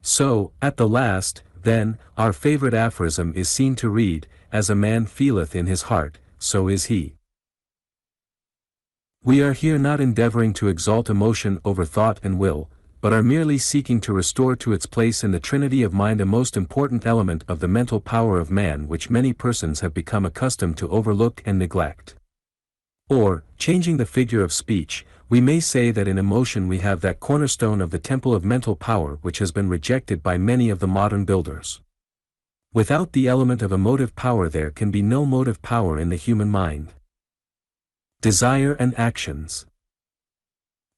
So, at the last, then, our favorite aphorism is seen to read, "As a man feeleth in his heart, so is he." We are here not endeavoring to exalt emotion over thought and will, but are merely seeking to restore to its place in the trinity of mind a most important element of the mental power of man which many persons have become accustomed to overlook and neglect. Or, changing the figure of speech, we may say that in emotion we have that cornerstone of the temple of mental power which has been rejected by many of the modern builders. Without the element of emotive power there can be no motive power in the human mind. Desire and actions.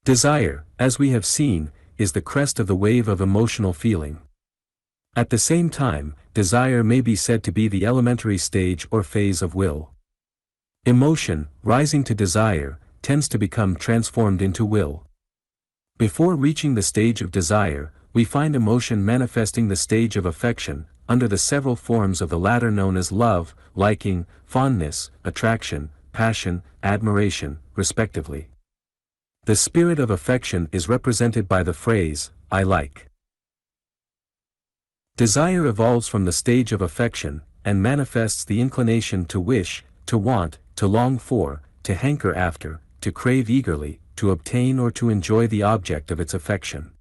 Desire, as we have seen, is the crest of the wave of emotional feeling. At the same time, desire may be said to be the elementary stage or phase of will. Emotion, rising to desire, tends to become transformed into will. Before reaching the stage of desire, we find emotion manifesting the stage of affection, under the several forms of the latter known as love, liking, fondness, attraction, passion, admiration, respectively. The spirit of affection is represented by the phrase, "I like." Desire evolves from the stage of affection, and manifests the inclination to wish, to want, to long for, to hanker after, to crave eagerly, to obtain or to enjoy the object of its affection.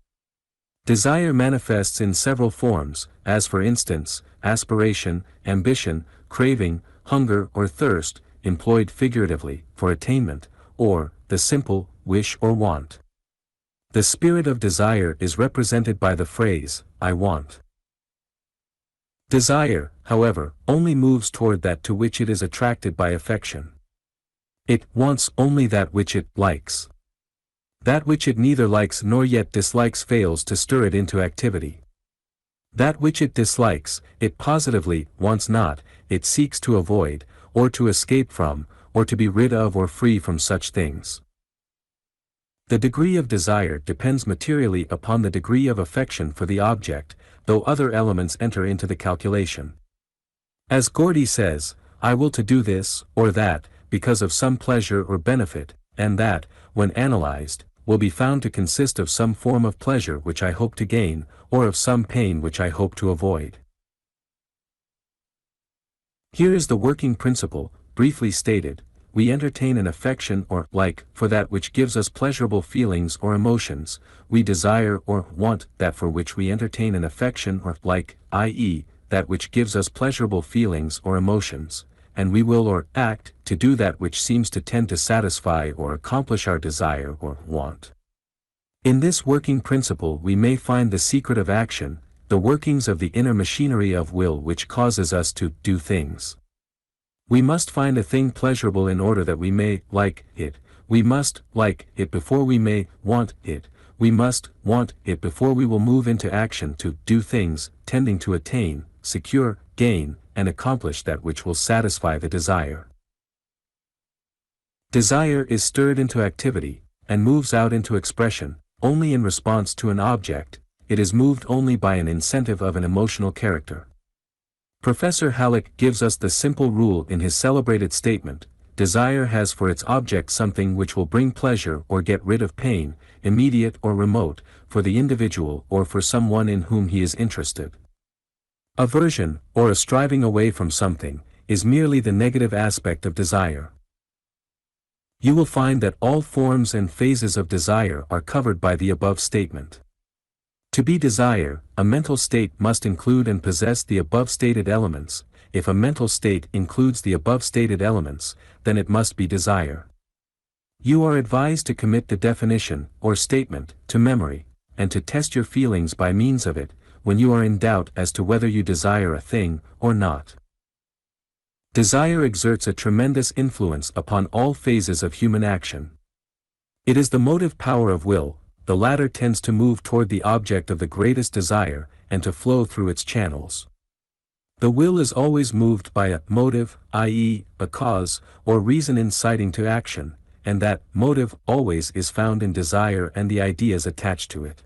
Desire manifests in several forms, as for instance, aspiration, ambition, craving, hunger or thirst, employed figuratively, for attainment, or, the simple, wish or want. The spirit of desire is represented by the phrase, "I want." Desire, however, only moves toward that to which it is attracted by affection. It wants only that which it likes. That which it neither likes nor yet dislikes fails to stir it into activity. That which it dislikes, it positively wants not, it seeks to avoid, or to escape from, or to be rid of or free from such things. The degree of desire depends materially upon the degree of affection for the object, though other elements enter into the calculation. As Gordy says, "I will to do this, or that, because of some pleasure or benefit," and that, when analyzed, will be found to consist of some form of pleasure which I hope to gain, or of some pain which I hope to avoid. Here is the working principle, briefly stated. We entertain an affection or like for that which gives us pleasurable feelings or emotions, we desire or want that for which we entertain an affection or like, i.e., that which gives us pleasurable feelings or emotions, and we will or act to do that which seems to tend to satisfy or accomplish our desire or want. In this working principle we may find the secret of action, the workings of the inner machinery of will which causes us to do things. We must find a thing pleasurable in order that we may like it, we must like it before we may want it, we must want it before we will move into action to do things, tending to attain, secure, gain, and accomplish that which will satisfy the desire. Desire is stirred into activity, and moves out into expression, only in response to an object, it is moved only by an incentive of an emotional character. Professor Halleck gives us the simple rule in his celebrated statement: desire has for its object something which will bring pleasure or get rid of pain, immediate or remote, for the individual or for someone in whom he is interested. Aversion, or a striving away from something, is merely the negative aspect of desire. You will find that all forms and phases of desire are covered by the above statement. To be desire, a mental state must include and possess the above stated elements. If a mental state includes the above stated elements, then it must be desire. You are advised to commit the definition, or statement, to memory, and to test your feelings by means of it, when you are in doubt as to whether you desire a thing, or not. Desire exerts a tremendous influence upon all phases of human action. It is the motive power of will. The latter tends to move toward the object of the greatest desire, and to flow through its channels. The will is always moved by a motive, i.e., a cause, or reason inciting to action, and that motive always is found in desire and the ideas attached to it.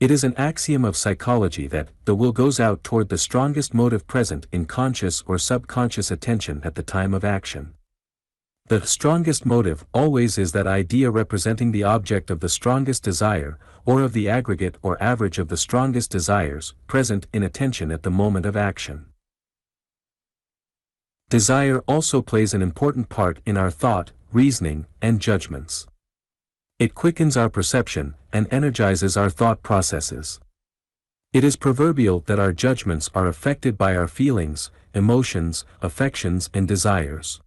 It is an axiom of psychology that the will goes out toward the strongest motive present in conscious or subconscious attention at the time of action. The strongest motive always is that idea representing the object of the strongest desire, or of the aggregate or average of the strongest desires, present in attention at the moment of action. Desire also plays an important part in our thought, reasoning, and judgments. It quickens our perception, and energizes our thought processes. It is proverbial that our judgments are affected by our feelings, emotions, affections, and desires.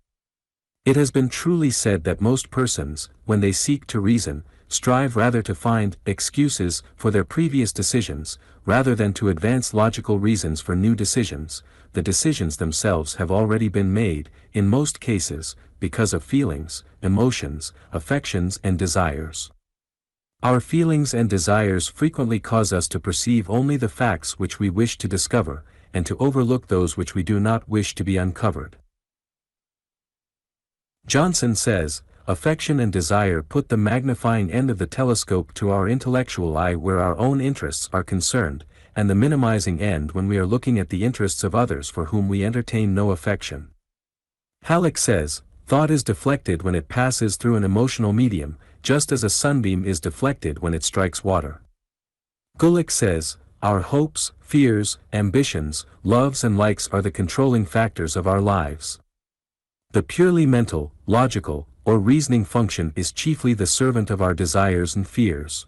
It has been truly said that most persons, when they seek to reason, strive rather to find excuses for their previous decisions, rather than to advance logical reasons for new decisions. The decisions themselves have already been made, in most cases, because of feelings, emotions, affections, and desires. Our feelings and desires frequently cause us to perceive only the facts which we wish to discover, and to overlook those which we do not wish to be uncovered. Johnson says, affection and desire put the magnifying end of the telescope to our intellectual eye where our own interests are concerned, and the minimizing end when we are looking at the interests of others for whom we entertain no affection. Halleck says, thought is deflected when it passes through an emotional medium, just as a sunbeam is deflected when it strikes water. Gulick says, our hopes, fears, ambitions, loves and likes are the controlling factors of our lives. The purely mental, logical, or reasoning function is chiefly the servant of our desires and fears.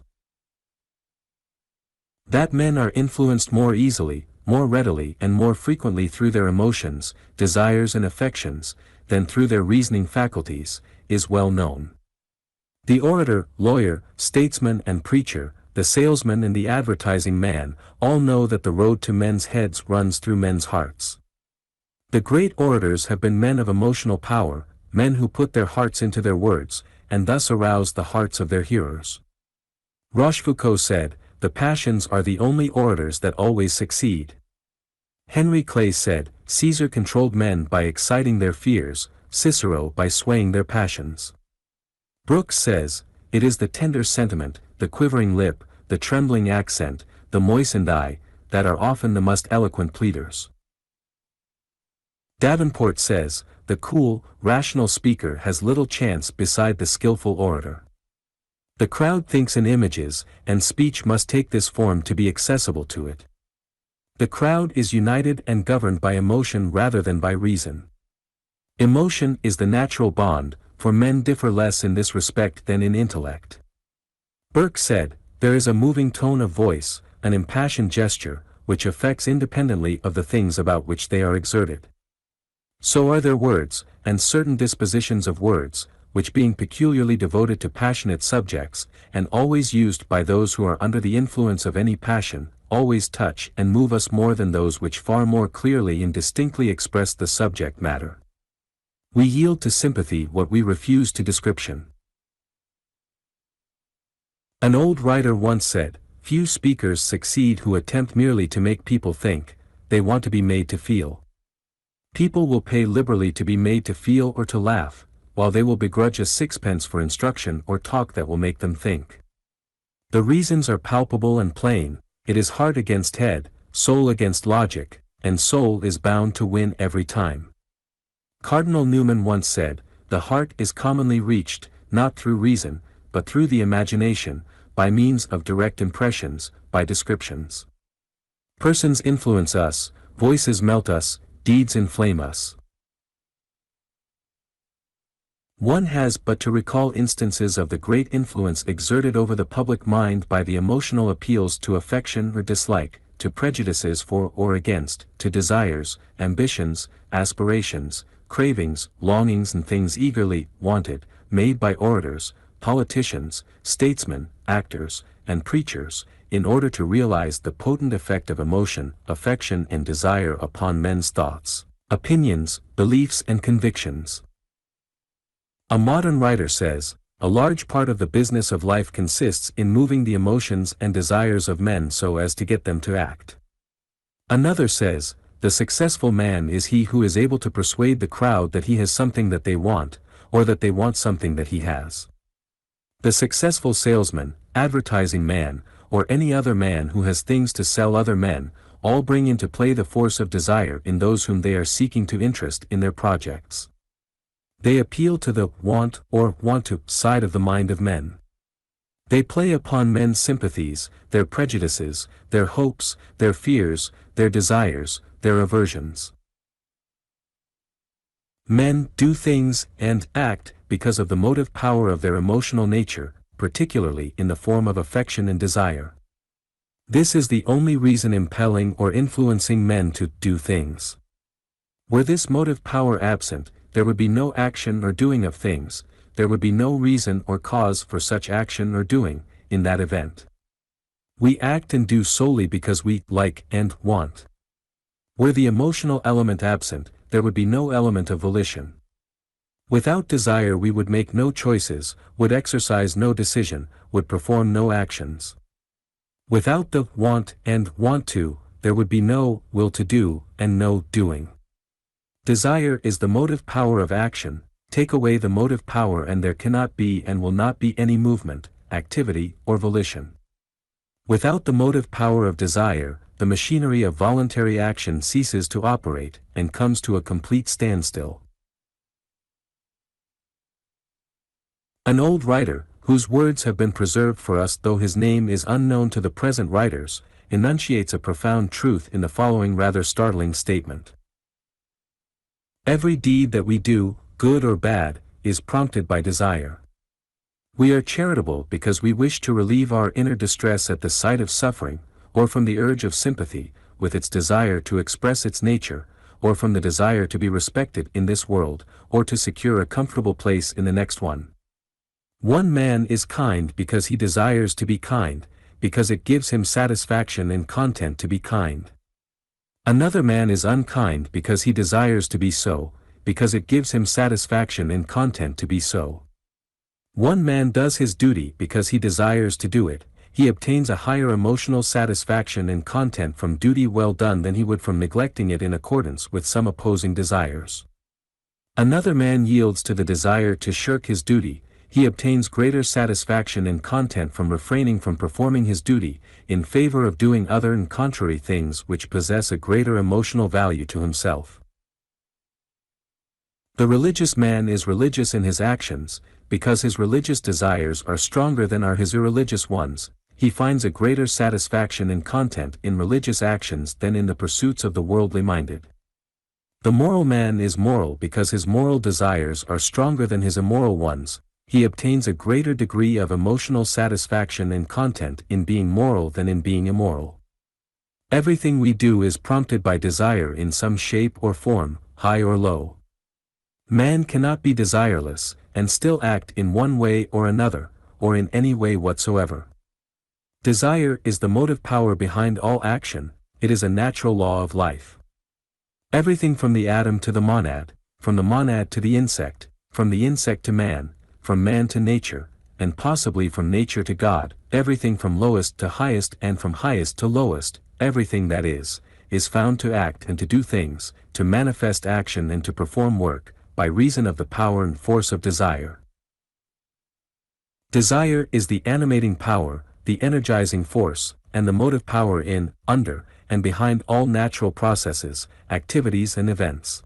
That men are influenced more easily, more readily and more frequently through their emotions, desires and affections, than through their reasoning faculties, is well known. The orator, lawyer, statesman and preacher, the salesman and the advertising man, all know that the road to men's heads runs through men's hearts. The great orators have been men of emotional power, men who put their hearts into their words, and thus aroused the hearts of their hearers. Rochefoucauld said, the passions are the only orators that always succeed. Henry Clay said, Caesar controlled men by exciting their fears, Cicero by swaying their passions. Brooks says, it is the tender sentiment, the quivering lip, the trembling accent, the moistened eye, that are often the most eloquent pleaders. Davenport says, the cool, rational speaker has little chance beside the skillful orator. The crowd thinks in images, and speech must take this form to be accessible to it. The crowd is united and governed by emotion rather than by reason. Emotion is the natural bond, for men differ less in this respect than in intellect. Burke said, "There is a moving tone of voice, an impassioned gesture, which affects independently of the things about which they are exerted. So are there words, and certain dispositions of words, which being peculiarly devoted to passionate subjects, and always used by those who are under the influence of any passion, always touch and move us more than those which far more clearly and distinctly express the subject matter. We yield to sympathy what we refuse to description." An old writer once said, "Few speakers succeed who attempt merely to make people think, they want to be made to feel. People will pay liberally to be made to feel or to laugh, while they will begrudge a sixpence for instruction or talk that will make them think. The reasons are palpable and plain, it is heart against head, soul against logic, and soul is bound to win every time." Cardinal Newman once said, "The heart is commonly reached, not through reason, but through the imagination, by means of direct impressions, by descriptions. Persons influence us, voices melt us, deeds inflame us." One has but to recall instances of the great influence exerted over the public mind by the emotional appeals to affection or dislike, to prejudices for or against, to desires, ambitions, aspirations, cravings, longings and things eagerly wanted, made by orators, politicians, statesmen, actors, and preachers, in order to realize the potent effect of emotion, affection and desire upon men's thoughts, opinions, beliefs and convictions. A modern writer says, "A large part of the business of life consists in moving the emotions and desires of men so as to get them to act." Another says, "The successful man is he who is able to persuade the crowd that he has something that they want, or that they want something that he has." The successful salesman, advertising man, or any other man who has things to sell other men, all bring into play the force of desire in those whom they are seeking to interest in their projects. They appeal to the want or want to side of the mind of men. They play upon men's sympathies, their prejudices, their hopes, their fears, their desires, their aversions. Men do things and act because of the motive power of their emotional nature, particularly in the form of affection and desire. This is the only reason impelling or influencing men to do things. Were this motive power absent, there would be no action or doing of things, there would be no reason or cause for such action or doing, in that event. We act and do solely because we like and want. Were the emotional element absent, there would be no element of volition. Without desire we would make no choices, would exercise no decision, would perform no actions. Without the want and want to, there would be no will to do, and no doing. Desire is the motive power of action. Take away the motive power and there cannot be and will not be any movement, activity, or volition. Without the motive power of desire, the machinery of voluntary action ceases to operate, and comes to a complete standstill. An old writer, whose words have been preserved for us though his name is unknown to the present writers, enunciates a profound truth in the following rather startling statement. Every deed that we do, good or bad, is prompted by desire. We are charitable because we wish to relieve our inner distress at the sight of suffering, or from the urge of sympathy, with its desire to express its nature, or from the desire to be respected in this world, or to secure a comfortable place in the next one. One man is kind because he desires to be kind, because it gives him satisfaction and content to be kind. Another man is unkind because he desires to be so, because it gives him satisfaction and content to be so. One man does his duty because he desires to do it, he obtains a higher emotional satisfaction and content from duty well done than he would from neglecting it in accordance with some opposing desires. Another man yields to the desire to shirk his duty, he obtains greater satisfaction and content from refraining from performing his duty, in favor of doing other and contrary things which possess a greater emotional value to himself. The religious man is religious in his actions, because his religious desires are stronger than are his irreligious ones, he finds a greater satisfaction and content in religious actions than in the pursuits of the worldly minded. The moral man is moral because his moral desires are stronger than his immoral ones. He obtains a greater degree of emotional satisfaction and content in being moral than in being immoral. Everything we do is prompted by desire in some shape or form, high or low. Man cannot be desireless, and still act in one way or another, or in any way whatsoever. Desire is the motive power behind all action. It is a natural law of life. Everything from the atom to the monad, from the monad to the insect, from the insect to man, from man to nature, and possibly from nature to God, everything from lowest to highest and from highest to lowest, everything that is found to act and to do things, to manifest action and to perform work, by reason of the power and force of desire. Desire is the animating power, the energizing force, and the motive power in, under, and behind all natural processes, activities and events.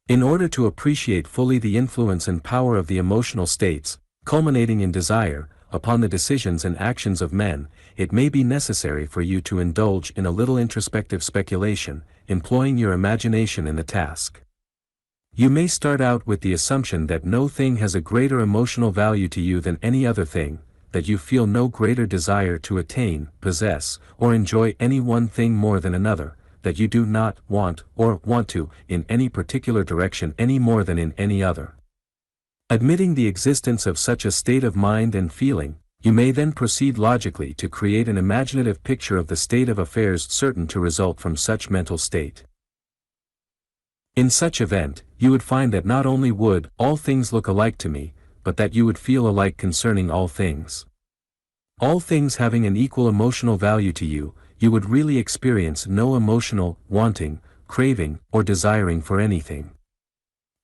In order to appreciate fully the influence and power of the emotional states, culminating in desire, upon the decisions and actions of men, it may be necessary for you to indulge in a little introspective speculation, employing your imagination in the task. You may start out with the assumption that no thing has a greater emotional value to you than any other thing, that you feel no greater desire to attain, possess, or enjoy any one thing more than another, that you do not want or want to in any particular direction any more than in any other. Admitting the existence of such a state of mind and feeling, you may then proceed logically to create an imaginative picture of the state of affairs certain to result from such mental state. In such event, you would find that not only would all things look alike to me, but that you would feel alike concerning all things. All things having an equal emotional value to you, you would really experience no emotional wanting, craving, or desiring for anything.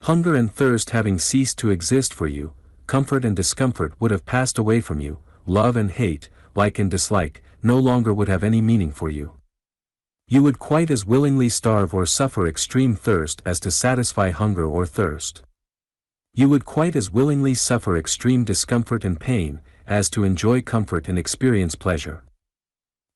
Hunger and thirst having ceased to exist for you, comfort and discomfort would have passed away from you, love and hate, like and dislike, no longer would have any meaning for you. You would quite as willingly starve or suffer extreme thirst as to satisfy hunger or thirst. You would quite as willingly suffer extreme discomfort and pain, as to enjoy comfort and experience pleasure.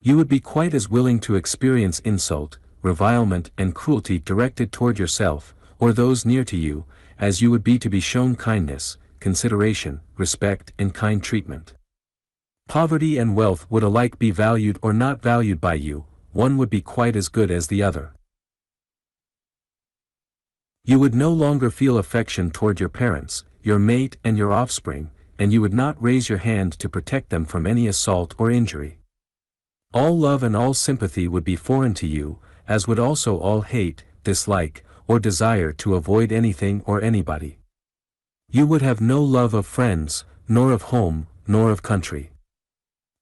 You would be quite as willing to experience insult, revilement and cruelty directed toward yourself, or those near to you, as you would be to be shown kindness, consideration, respect and kind treatment. Poverty and wealth would alike be valued or not valued by you, one would be quite as good as the other. You would no longer feel affection toward your parents, your mate and your offspring, and you would not raise your hand to protect them from any assault or injury. All love and all sympathy would be foreign to you, as would also all hate, dislike, or desire to avoid anything or anybody. You would have no love of friends, nor of home, nor of country.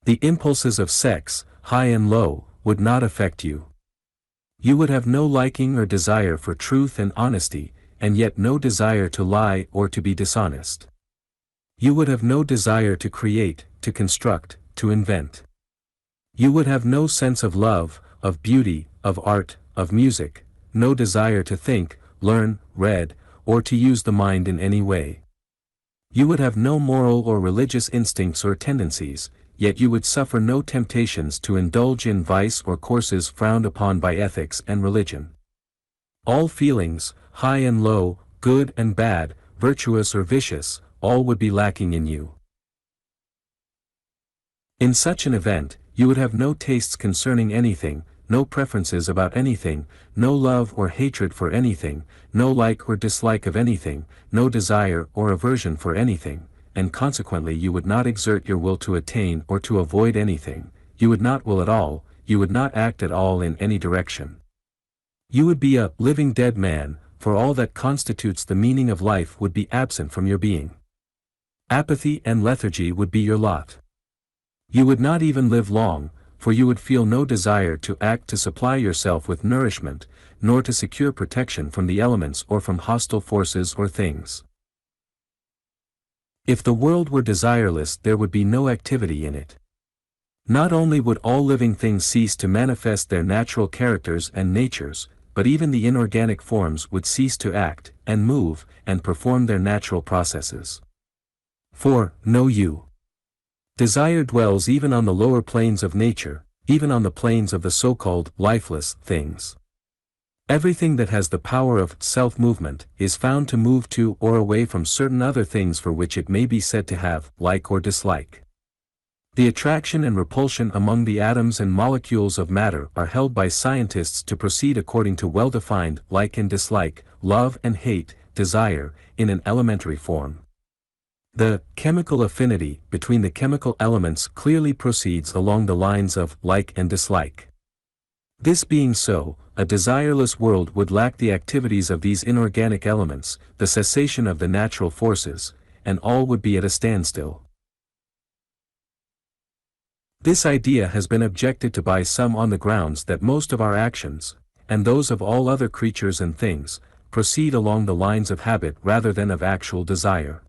The impulses of sex, high and low, would not affect you. You would have no liking or desire for truth and honesty, and yet no desire to lie or to be dishonest. You would have no desire to create, to construct, to invent. You would have no sense of love, of beauty, of art, of music, no desire to think, learn, read, or to use the mind in any way. You would have no moral or religious instincts or tendencies, yet you would suffer no temptations to indulge in vice or courses frowned upon by ethics and religion. All feelings, high and low, good and bad, virtuous or vicious, all would be lacking in you. In such an event, you would have no tastes concerning anything, no preferences about anything, no love or hatred for anything, no like or dislike of anything, no desire or aversion for anything, and consequently you would not exert your will to attain or to avoid anything, you would not will at all, you would not act at all in any direction. You would be a living dead man, for all that constitutes the meaning of life would be absent from your being. Apathy and lethargy would be your lot. You would not even live long, for you would feel no desire to act to supply yourself with nourishment, nor to secure protection from the elements or from hostile forces or things. If the world were desireless, there would be no activity in it. Not only would all living things cease to manifest their natural characters and natures, but even the inorganic forms would cease to act, and move, and perform their natural processes. 4. Know you. Desire dwells even on the lower planes of nature, even on the planes of the so-called lifeless things. Everything that has the power of self-movement is found to move to or away from certain other things for which it may be said to have like or dislike. The attraction and repulsion among the atoms and molecules of matter are held by scientists to proceed according to well-defined like and dislike, love and hate, desire, in an elementary form. The chemical affinity between the chemical elements clearly proceeds along the lines of like and dislike. This being so, a desireless world would lack the activities of these inorganic elements, the cessation of the natural forces, and all would be at a standstill. This idea has been objected to by some on the grounds that most of our actions, and those of all other creatures and things, proceed along the lines of habit rather than of actual desire.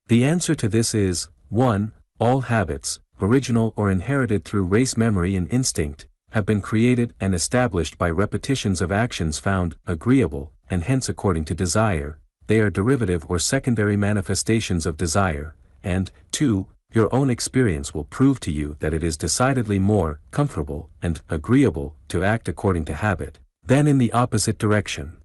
The answer to this is, 1. All habits, original or inherited through race memory and instinct, have been created and established by repetitions of actions found agreeable, and hence according to desire, they are derivative or secondary manifestations of desire, and 2. Your own experience will prove to you that it is decidedly more comfortable and agreeable to act according to habit than in the opposite direction.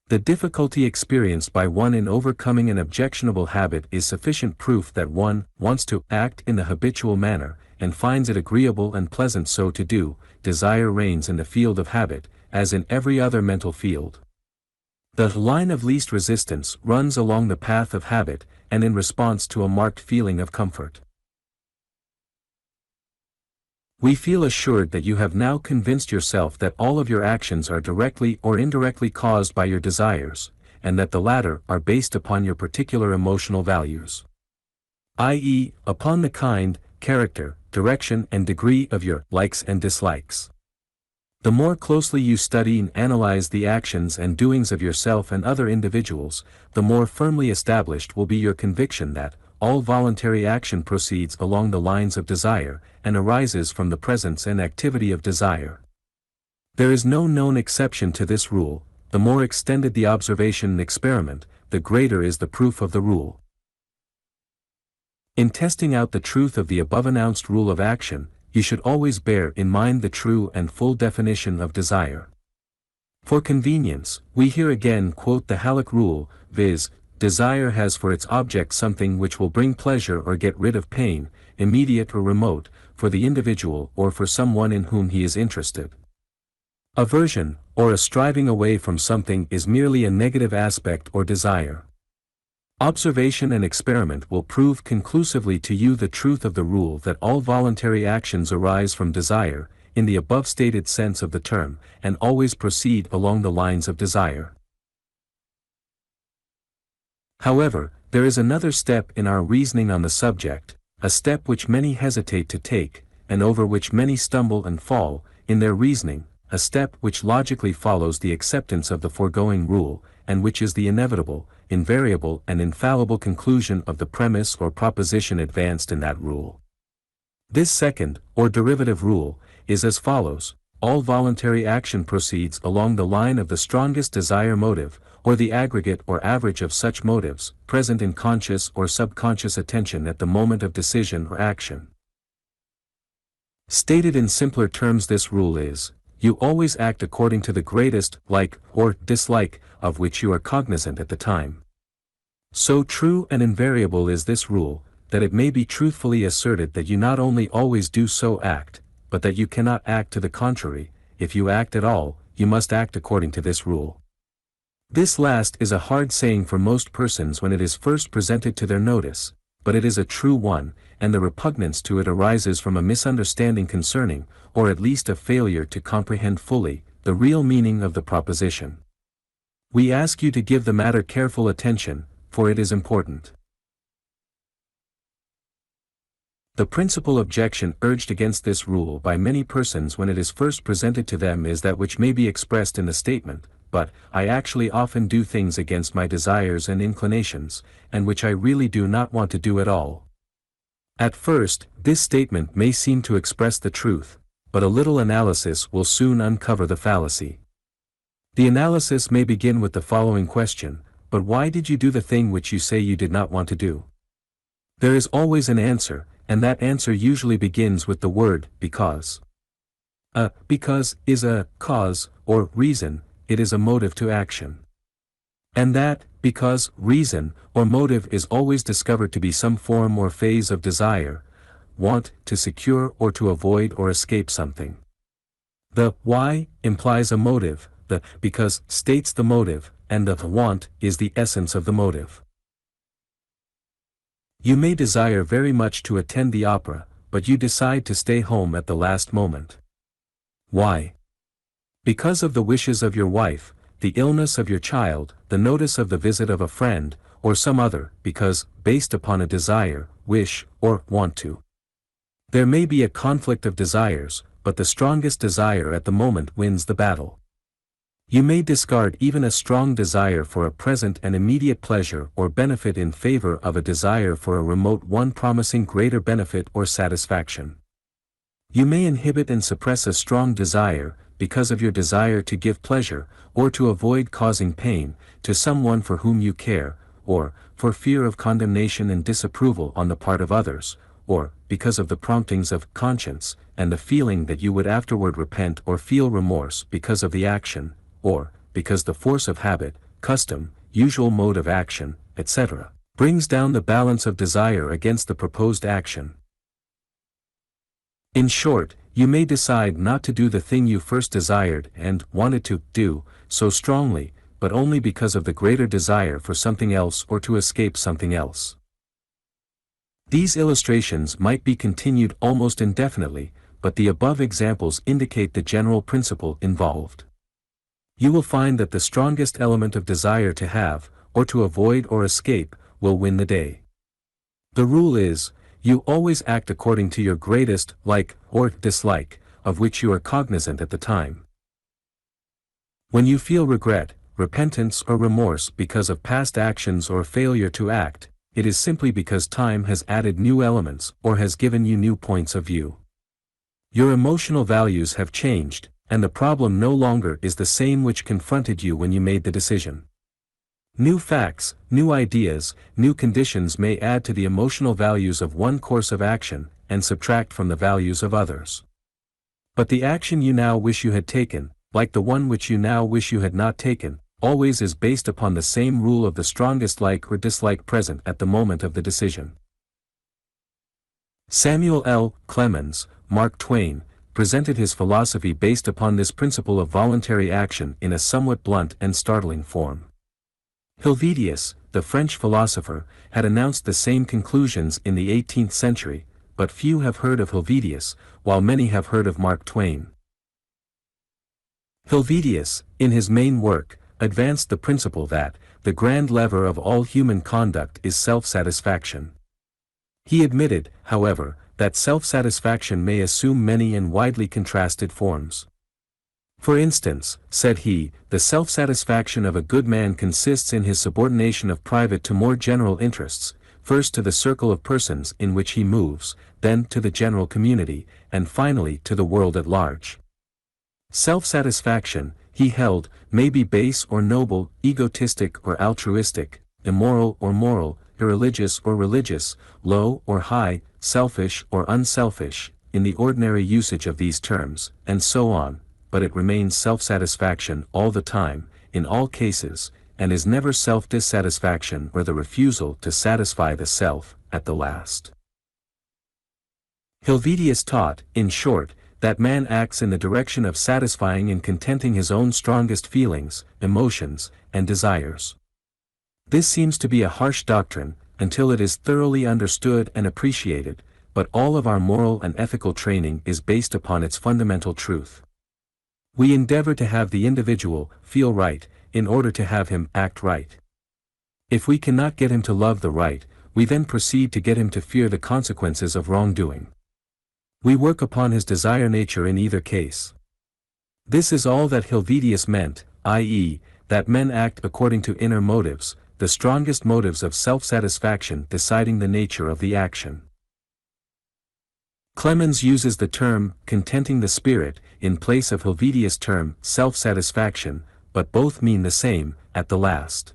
The difficulty experienced by one in overcoming an objectionable habit is sufficient proof that one wants to act in the habitual manner, and finds it agreeable and pleasant so to do. Desire reigns in the field of habit, as in every other mental field. The line of least resistance runs along the path of habit, and in response to a marked feeling of comfort. We feel assured that you have now convinced yourself that all of your actions are directly or indirectly caused by your desires, and that the latter are based upon your particular emotional values, i.e., upon the kind, character, direction and degree of your likes and dislikes. The more closely you study and analyze the actions and doings of yourself and other individuals, the more firmly established will be your conviction that all voluntary action proceeds along the lines of desire, and arises from the presence and activity of desire. There is no known exception to this rule. The more extended the observation and experiment, the greater is the proof of the rule. In testing out the truth of the above-announced rule of action, you should always bear in mind the true and full definition of desire. For convenience, we here again quote the Halleck rule, viz., desire has for its object something which will bring pleasure or get rid of pain, immediate or remote, for the individual or for someone in whom he is interested. Aversion, or a striving away from something, is merely a negative aspect or desire. Observation and experiment will prove conclusively to you the truth of the rule that all voluntary actions arise from desire, in the above stated sense of the term, and always proceed along the lines of desire. However, there is another step in our reasoning on the subject, a step which many hesitate to take, and over which many stumble and fall, in their reasoning, a step which logically follows the acceptance of the foregoing rule, and which is the inevitable, invariable and infallible conclusion of the premise or proposition advanced in that rule. This second, or derivative rule, is as follows: all voluntary action proceeds along the line of the strongest desire motive, or the aggregate or average of such motives, present in conscious or subconscious attention at the moment of decision or action. Stated in simpler terms, this rule is: you always act according to the greatest like or dislike of which you are cognizant at the time. So true and invariable is this rule, that it may be truthfully asserted that you not only always do so act, but that you cannot act to the contrary. If you act at all, you must act according to this rule. This last is a hard saying for most persons when it is first presented to their notice, but it is a true one, and the repugnance to it arises from a misunderstanding concerning, or at least a failure to comprehend fully, the real meaning of the proposition. We ask you to give the matter careful attention, for it is important. The principal objection urged against this rule by many persons when it is first presented to them is that which may be expressed in the statement, "But I actually often do things against my desires and inclinations, and which I really do not want to do at all." At first, this statement may seem to express the truth, but a little analysis will soon uncover the fallacy. The analysis may begin with the following question: but why did you do the thing which you say you did not want to do? There is always an answer, and that answer usually begins with the word because. Because is a cause, or reason, it is a motive to action. And that, because, reason, or motive is always discovered to be some form or phase of desire, want, to secure or to avoid or escape something. The why implies a motive, the because states the motive, and the want is the essence of the motive. You may desire very much to attend the opera, but you decide to stay home at the last moment. Why? Because of the wishes of your wife, the illness of your child, the notice of the visit of a friend, or some other, because, based upon a desire, wish, or want to. There may be a conflict of desires, but the strongest desire at the moment wins the battle. You may discard even a strong desire for a present and immediate pleasure or benefit in favor of a desire for a remote one promising greater benefit or satisfaction. You may inhibit and suppress a strong desire, because of your desire to give pleasure, or to avoid causing pain, to someone for whom you care, or, for fear of condemnation and disapproval on the part of others, or, because of the promptings of conscience, and the feeling that you would afterward repent or feel remorse because of the action, or, because the force of habit, custom, usual mode of action, etc., brings down the balance of desire against the proposed action. In short, you may decide not to do the thing you first desired and wanted to do so strongly, but only because of the greater desire for something else or to escape something else. These illustrations might be continued almost indefinitely, but the above examples indicate the general principle involved. You will find that the strongest element of desire to have, or to avoid or escape, will win the day. The rule is, you always act according to your greatest like or dislike, of which you are cognizant at the time. When you feel regret, repentance or remorse because of past actions or failure to act, it is simply because time has added new elements or has given you new points of view. Your emotional values have changed, and the problem no longer is the same which confronted you when you made the decision. New facts, new ideas, new conditions may add to the emotional values of one course of action, and subtract from the values of others. But the action you now wish you had taken, like the one which you now wish you had not taken, always is based upon the same rule of the strongest like or dislike present at the moment of the decision. Samuel L. Clemens, Mark Twain, presented his philosophy based upon this principle of voluntary action in a somewhat blunt and startling form. Helvetius, the French philosopher, had announced the same conclusions in the 18th century, but few have heard of Helvetius, while many have heard of Mark Twain. Helvetius, in his main work, advanced the principle that, the grand lever of all human conduct is self-satisfaction. He admitted, however, that self-satisfaction may assume many and widely contrasted forms. For instance, said he, the self-satisfaction of a good man consists in his subordination of private to more general interests, first to the circle of persons in which he moves, then to the general community, and finally to the world at large. Self-satisfaction, he held, may be base or noble, egotistic or altruistic, immoral or moral, irreligious or religious, low or high, selfish or unselfish, in the ordinary usage of these terms, and so on, but it remains self-satisfaction all the time, in all cases, and is never self-dissatisfaction or the refusal to satisfy the self, at the last. Helvetius taught, in short, that man acts in the direction of satisfying and contenting his own strongest feelings, emotions, and desires. This seems to be a harsh doctrine, until it is thoroughly understood and appreciated, but all of our moral and ethical training is based upon its fundamental truth. We endeavor to have the individual feel right, in order to have him act right. If we cannot get him to love the right, we then proceed to get him to fear the consequences of wrongdoing. We work upon his desire nature in either case. This is all that Helvetius meant, i.e., that men act according to inner motives, the strongest motives of self-satisfaction deciding the nature of the action. Clemens uses the term, contenting the spirit, in place of Helvetius' term, self-satisfaction, but both mean the same, at the last.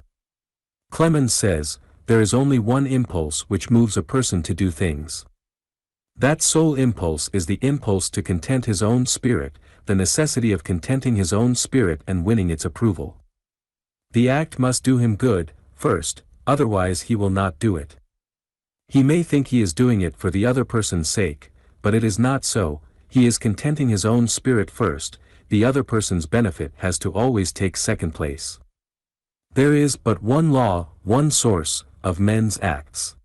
Clemens says, there is only one impulse which moves a person to do things. That sole impulse is the impulse to content his own spirit, the necessity of contenting his own spirit and winning its approval. The act must do him good, first, otherwise he will not do it. He may think he is doing it for the other person's sake, but it is not so. He is contenting his own spirit first, the other person's benefit has to always take second place. There is but one law, one source, of men's acts.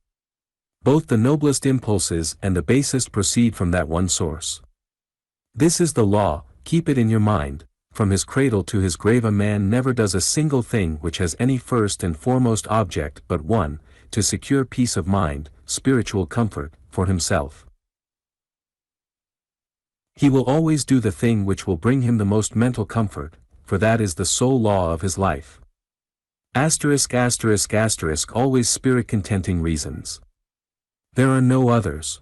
Both the noblest impulses and the basest proceed from that one source. This is the law, keep it in your mind. From his cradle to his grave a man never does a single thing which has any first and foremost object but one, to secure peace of mind, spiritual comfort, for himself. He will always do the thing which will bring him the most mental comfort, for that is the sole law of his life. Asterisk asterisk asterisk always spirit-contenting reasons. There are no others.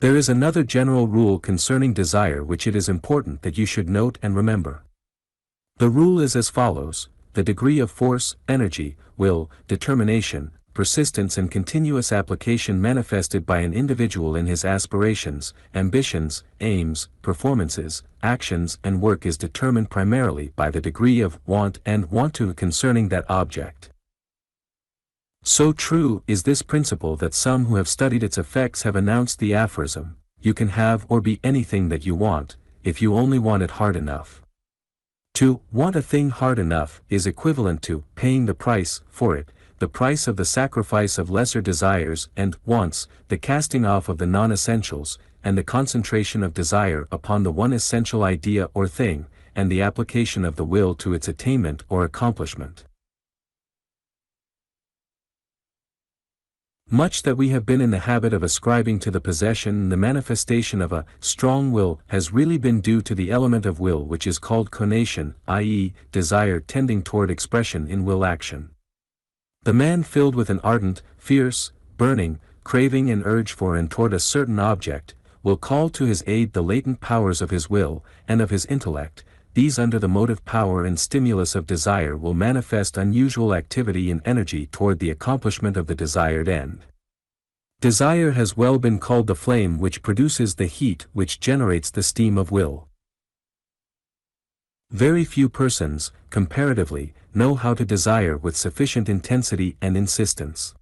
There is another general rule concerning desire which it is important that you should note and remember. The rule is as follows: the degree of force, energy, will, determination, persistence and continuous application manifested by an individual in his aspirations, ambitions, aims, performances, actions and work is determined primarily by the degree of want and want to concerning that object. So true is this principle that some who have studied its effects have announced the aphorism, you can have or be anything that you want, if you only want it hard enough. To want a thing hard enough is equivalent to paying the price for it, the price of the sacrifice of lesser desires and wants, the casting off of the non-essentials, and the concentration of desire upon the one essential idea or thing, and the application of the will to its attainment or accomplishment. Much that we have been in the habit of ascribing to the possession and the manifestation of a strong will has really been due to the element of will which is called conation, i.e., desire tending toward expression in will action. The man filled with an ardent, fierce, burning, craving and urge for and toward a certain object, will call to his aid the latent powers of his will, and of his intellect. These under the motive power and stimulus of desire will manifest unusual activity and energy toward the accomplishment of the desired end. Desire has well been called the flame which produces the heat which generates the steam of will. Very few persons, comparatively, know how to desire with sufficient intensity and insistence.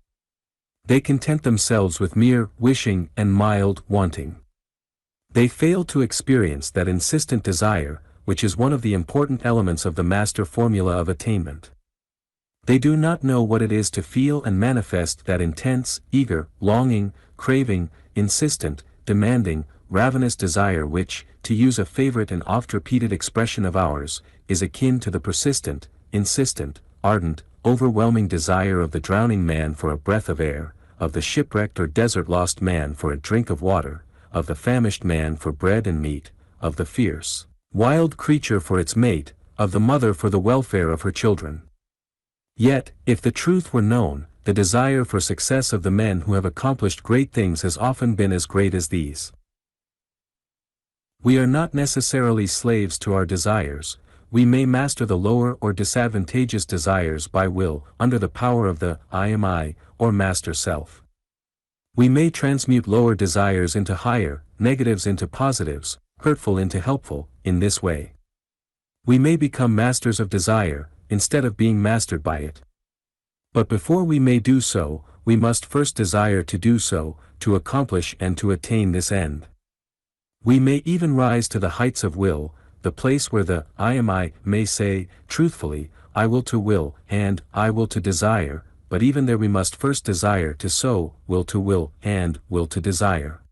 They content themselves with mere wishing and mild wanting. They fail to experience that insistent desire, which is one of the important elements of the master formula of attainment. They do not know what it is to feel and manifest that intense, eager, longing, craving, insistent, demanding, ravenous desire which, to use a favorite and oft-repeated expression of ours, is akin to the persistent, insistent, ardent, overwhelming desire of the drowning man for a breath of air, of the shipwrecked or desert-lost man for a drink of water, of the famished man for bread and meat, of the fierce, wild creature for its mate, of the mother for the welfare of her children. Yet, if the truth were known, the desire for success of the men who have accomplished great things has often been as great as these. We are not necessarily slaves to our desires. We may master the lower or disadvantageous desires by will, under the power of the I am I, or master self. We may transmute lower desires into higher, negatives into positives, hurtful into helpful, in this way. We may become masters of desire, instead of being mastered by it. But before we may do so, we must first desire to do so, to accomplish and to attain this end. We may even rise to the heights of will, the place where the I am I may say, truthfully, I will to will, and I will to desire, but even there we must first desire to so, will, and will to desire.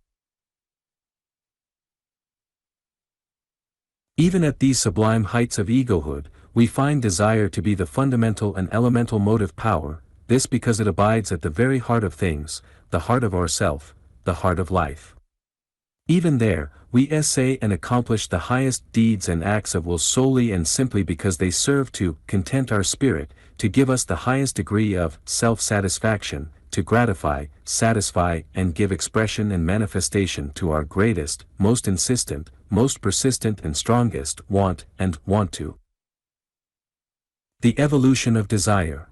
Even at these sublime heights of egohood, we find desire to be the fundamental and elemental motive power, this because it abides at the very heart of things, the heart of ourself, the heart of life. Even there, we essay and accomplish the highest deeds and acts of will solely and simply because they serve to content our spirit, to give us the highest degree of self-satisfaction, to gratify, satisfy, and give expression and manifestation to our greatest, most insistent, most persistent and strongest want and want to. The evolution of desire.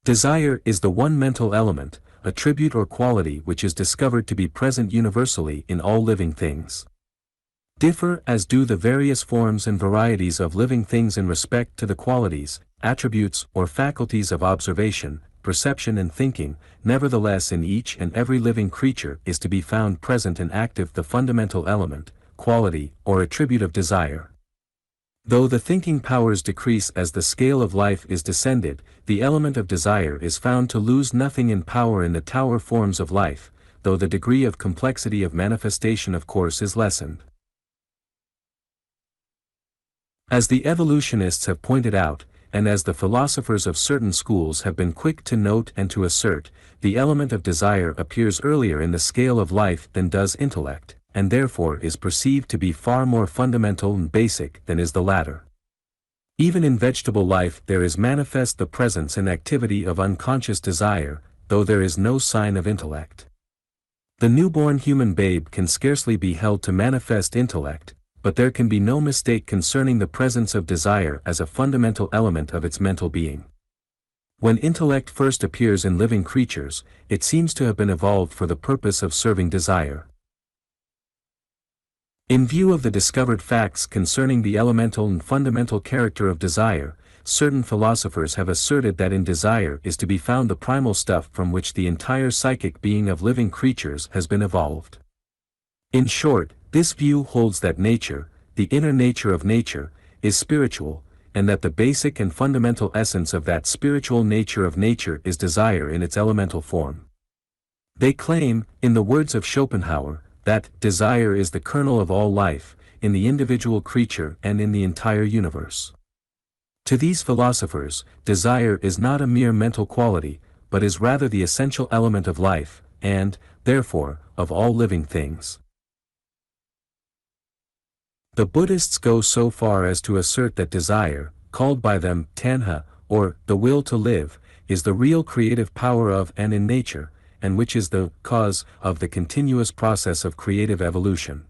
Desire is the one mental element, attribute or quality which is discovered to be present universally in all living things. Differ as do the various forms and varieties of living things in respect to the qualities, attributes or faculties of observation, perception and thinking, nevertheless in each and every living creature is to be found present and active the fundamental element, quality or attribute of desire. Though the thinking powers decrease as the scale of life is descended, the element of desire is found to lose nothing in power in the tower forms of life, though the degree of complexity of manifestation of course is lessened. As the evolutionists have pointed out, and as the philosophers of certain schools have been quick to note and to assert, the element of desire appears earlier in the scale of life than does intellect, and therefore is perceived to be far more fundamental and basic than is the latter. Even in vegetable life there is manifest the presence and activity of unconscious desire, though there is no sign of intellect. The newborn human babe can scarcely be held to manifest intellect, but there can be no mistake concerning the presence of desire as a fundamental element of its mental being. When intellect first appears in living creatures, it seems to have been evolved for the purpose of serving desire. In view of the discovered facts concerning the elemental and fundamental character of desire, certain philosophers have asserted that in desire is to be found the primal stuff from which the entire psychic being of living creatures has been evolved. In short, this view holds that nature, the inner nature of nature, is spiritual, and that the basic and fundamental essence of that spiritual nature of nature is desire in its elemental form. They claim, in the words of Schopenhauer, that desire is the kernel of all life, in the individual creature and in the entire universe. To these philosophers, desire is not a mere mental quality, but is rather the essential element of life, and, therefore, of all living things. The Buddhists go so far as to assert that desire, called by them tanha, or the will to live, is the real creative power of and in nature, and which is the cause of the continuous process of creative evolution.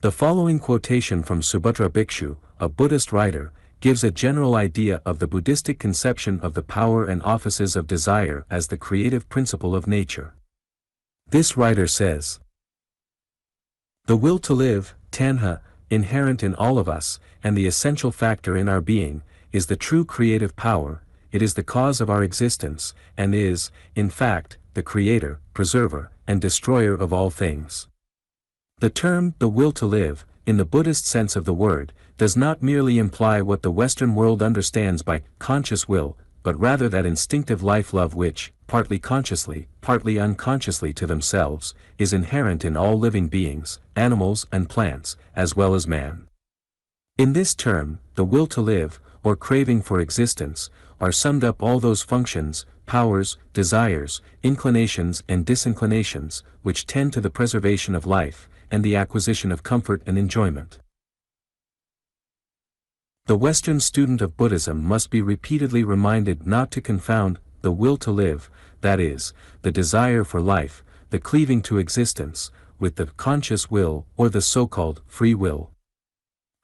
The following quotation from Subhadra Bhikshu, a Buddhist writer, gives a general idea of the Buddhistic conception of the power and offices of desire as the creative principle of nature. This writer says, "The will to live, tanha, inherent in all of us, and the essential factor in our being, is the true creative power. It is the cause of our existence, and is, in fact, the creator, preserver, and destroyer of all things." The term, the will to live, in the Buddhist sense of the word, does not merely imply what the Western world understands by conscious will, but rather that instinctive life-love which, partly consciously, partly unconsciously to themselves, is inherent in all living beings, animals and plants, as well as man. In this term, the will to live, or craving for existence, are summed up all those functions, powers, desires, inclinations and disinclinations, which tend to the preservation of life, and the acquisition of comfort and enjoyment. The Western student of Buddhism must be repeatedly reminded not to confound the will to live, that is, the desire for life, the cleaving to existence, with the conscious will or the so-called free will.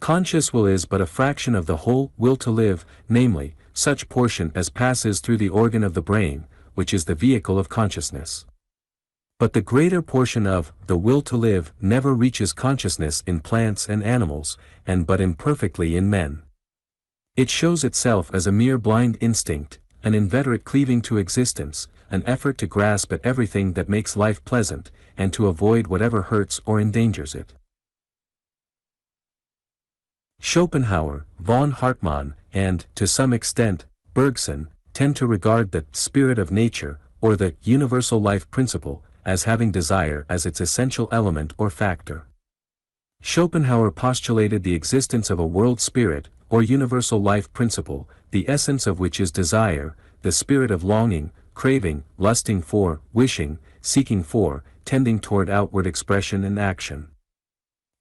Conscious will is but a fraction of the whole will to live, namely, such portion as passes through the organ of the brain, which is the vehicle of consciousness. But the greater portion of the will to live never reaches consciousness in plants and animals, and but imperfectly in men. It shows itself as a mere blind instinct, an inveterate cleaving to existence, an effort to grasp at everything that makes life pleasant, and to avoid whatever hurts or endangers it. Schopenhauer, von Hartmann, and, to some extent, Bergson, tend to regard the spirit of nature, or the universal life principle, as having desire as its essential element or factor. Schopenhauer postulated the existence of a world spirit, or universal life principle, the essence of which is desire, the spirit of longing, craving, lusting for, wishing, seeking for, tending toward outward expression and action.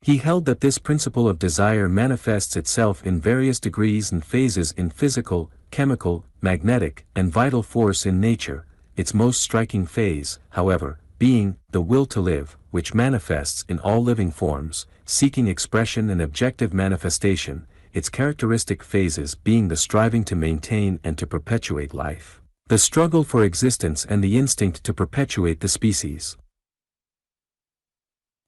He held that this principle of desire manifests itself in various degrees and phases in physical, chemical, magnetic, and vital force in nature, its most striking phase, however, being the will to live, which manifests in all living forms, seeking expression and objective manifestation, its characteristic phases being the striving to maintain and to perpetuate life, the struggle for existence and the instinct to perpetuate the species.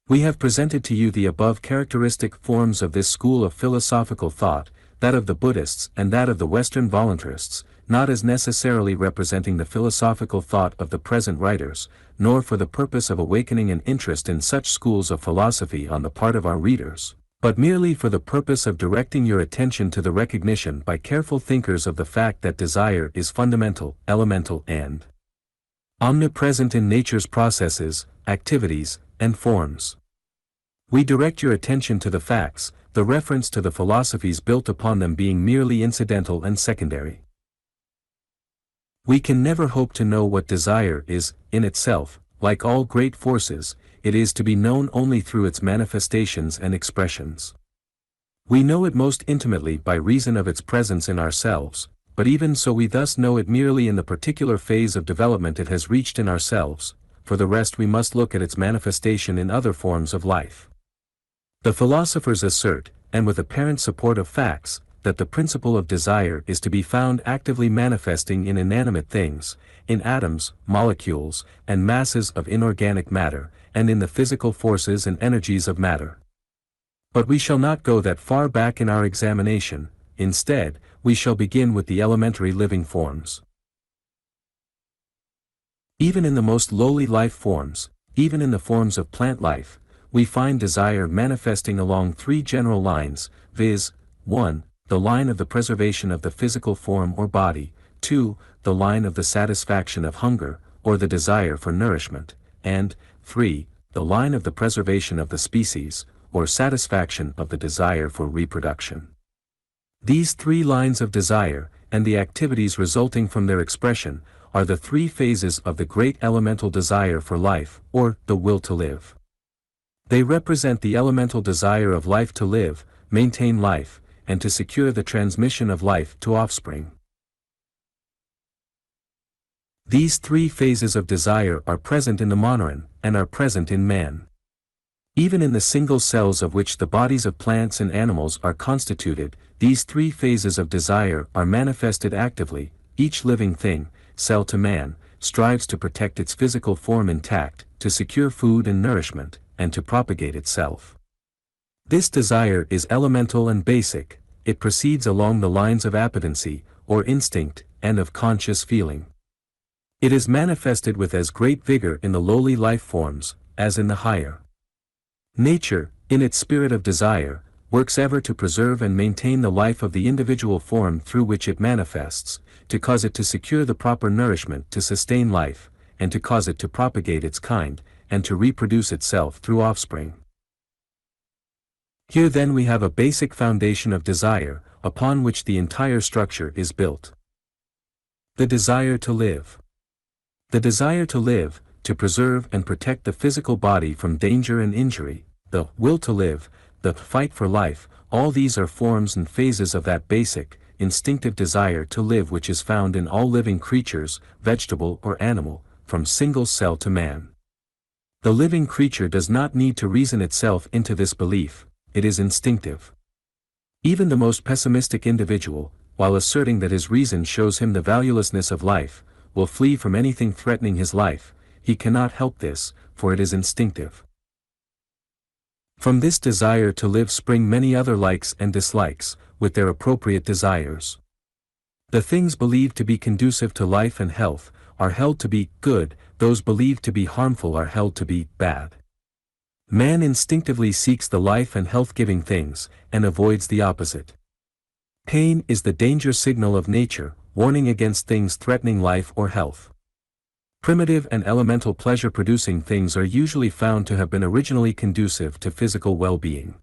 We have presented to you the above characteristic forms of this school of philosophical thought, that of the Buddhists and that of the Western voluntarists, not as necessarily representing the philosophical thought of the present writers, nor for the purpose of awakening an interest in such schools of philosophy on the part of our readers, but merely for the purpose of directing your attention to the recognition by careful thinkers of the fact that desire is fundamental, elemental and omnipresent in nature's processes, activities, and forms. We direct your attention to the facts, the reference to the philosophies built upon them being merely incidental and secondary. We can never hope to know what desire is, in itself. Like all great forces, it is to be known only through its manifestations and expressions. We know it most intimately by reason of its presence in ourselves, but even so we thus know it merely in the particular phase of development it has reached in ourselves. For the rest we must look at its manifestation in other forms of life. The philosophers assert, and with apparent support of facts, that the principle of desire is to be found actively manifesting in inanimate things, in atoms, molecules, and masses of inorganic matter, and in the physical forces and energies of matter. But we shall not go that far back in our examination. Instead, we shall begin with the elementary living forms. Even in the most lowly life forms, even in the forms of plant life, we find desire manifesting along three general lines, viz. 1. The line of the preservation of the physical form or body, 2. The line of the satisfaction of hunger, or the desire for nourishment, and 3. The line of the preservation of the species, or satisfaction of the desire for reproduction. These three lines of desire, and the activities resulting from their expression, are the three phases of the great elemental desire for life, or the will to live. They represent the elemental desire of life to live, maintain life, and to secure the transmission of life to offspring. These three phases of desire are present in the monoran, and are present in man. Even in the single cells of which the bodies of plants and animals are constituted, these three phases of desire are manifested actively. Each living thing, cell to man, strives to protect its physical form intact, to secure food and nourishment, and to propagate itself. This desire is elemental and basic. It proceeds along the lines of appetency, or instinct, and of conscious feeling. It is manifested with as great vigor in the lowly life forms, as in the higher. Nature, in its spirit of desire, works ever to preserve and maintain the life of the individual form through which it manifests, to cause it to secure the proper nourishment to sustain life, and to cause it to propagate its kind, and to reproduce itself through offspring. Here then we have a basic foundation of desire, upon which the entire structure is built. The desire to live. The desire to live, to preserve and protect the physical body from danger and injury, the will to live, the fight for life, all these are forms and phases of that basic, instinctive desire to live which is found in all living creatures, vegetable or animal, from single cell to man. The living creature does not need to reason itself into this belief, it is instinctive. Even the most pessimistic individual, while asserting that his reason shows him the valuelessness of life, will flee from anything threatening his life. He cannot help this, for it is instinctive. From this desire to live spring many other likes and dislikes, with their appropriate desires. The things believed to be conducive to life and health, are held to be good, those believed to be harmful are held to be bad. Man instinctively seeks the life and health-giving things, and avoids the opposite. Pain is the danger signal of nature, warning against things threatening life or health. Primitive and elemental pleasure-producing things are usually found to have been originally conducive to physical well-being.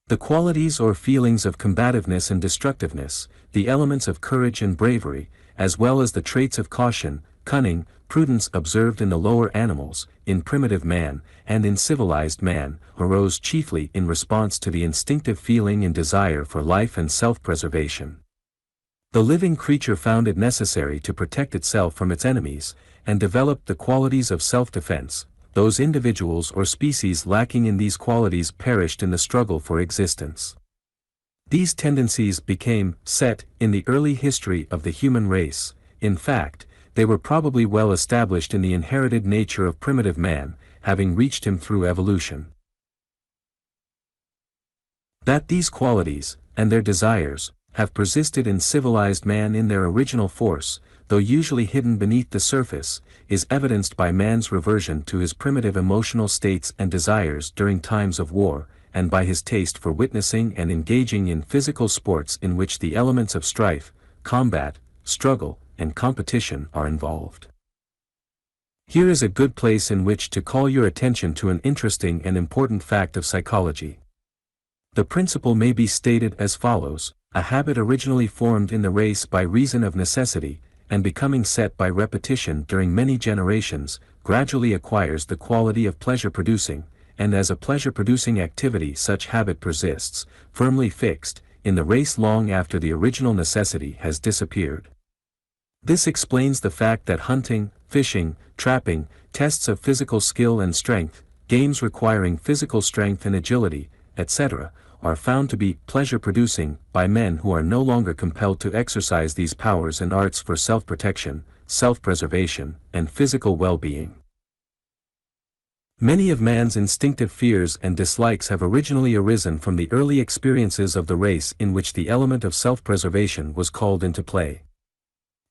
The qualities or feelings of combativeness and destructiveness, the elements of courage and bravery, as well as the traits of caution, cunning, prudence observed in the lower animals, in primitive man, and in civilized man, arose chiefly in response to the instinctive feeling and desire for life and self-preservation. The living creature found it necessary to protect itself from its enemies, and developed the qualities of self-defense. Those individuals or species lacking in these qualities perished in the struggle for existence. These tendencies became set in the early history of the human race. In fact, they were probably well established in the inherited nature of primitive man, having reached him through evolution. That these qualities, and their desires, have persisted in civilized man in their original force, though usually hidden beneath the surface, is evidenced by man's reversion to his primitive emotional states and desires during times of war, and by his taste for witnessing and engaging in physical sports in which the elements of strife, combat, struggle, and competition are involved. Here is a good place in which to call your attention to an interesting and important fact of psychology. The principle may be stated as follows: a habit originally formed in the race by reason of necessity, and becoming set by repetition during many generations, gradually acquires the quality of pleasure-producing, and as a pleasure-producing activity such habit persists, firmly fixed, in the race long after the original necessity has disappeared. This explains the fact that hunting, fishing, trapping, tests of physical skill and strength, games requiring physical strength and agility, etc., are found to be pleasure-producing by men who are no longer compelled to exercise these powers and arts for self-protection, self-preservation, and physical well-being. Many of man's instinctive fears and dislikes have originally arisen from the early experiences of the race in which the element of self-preservation was called into play.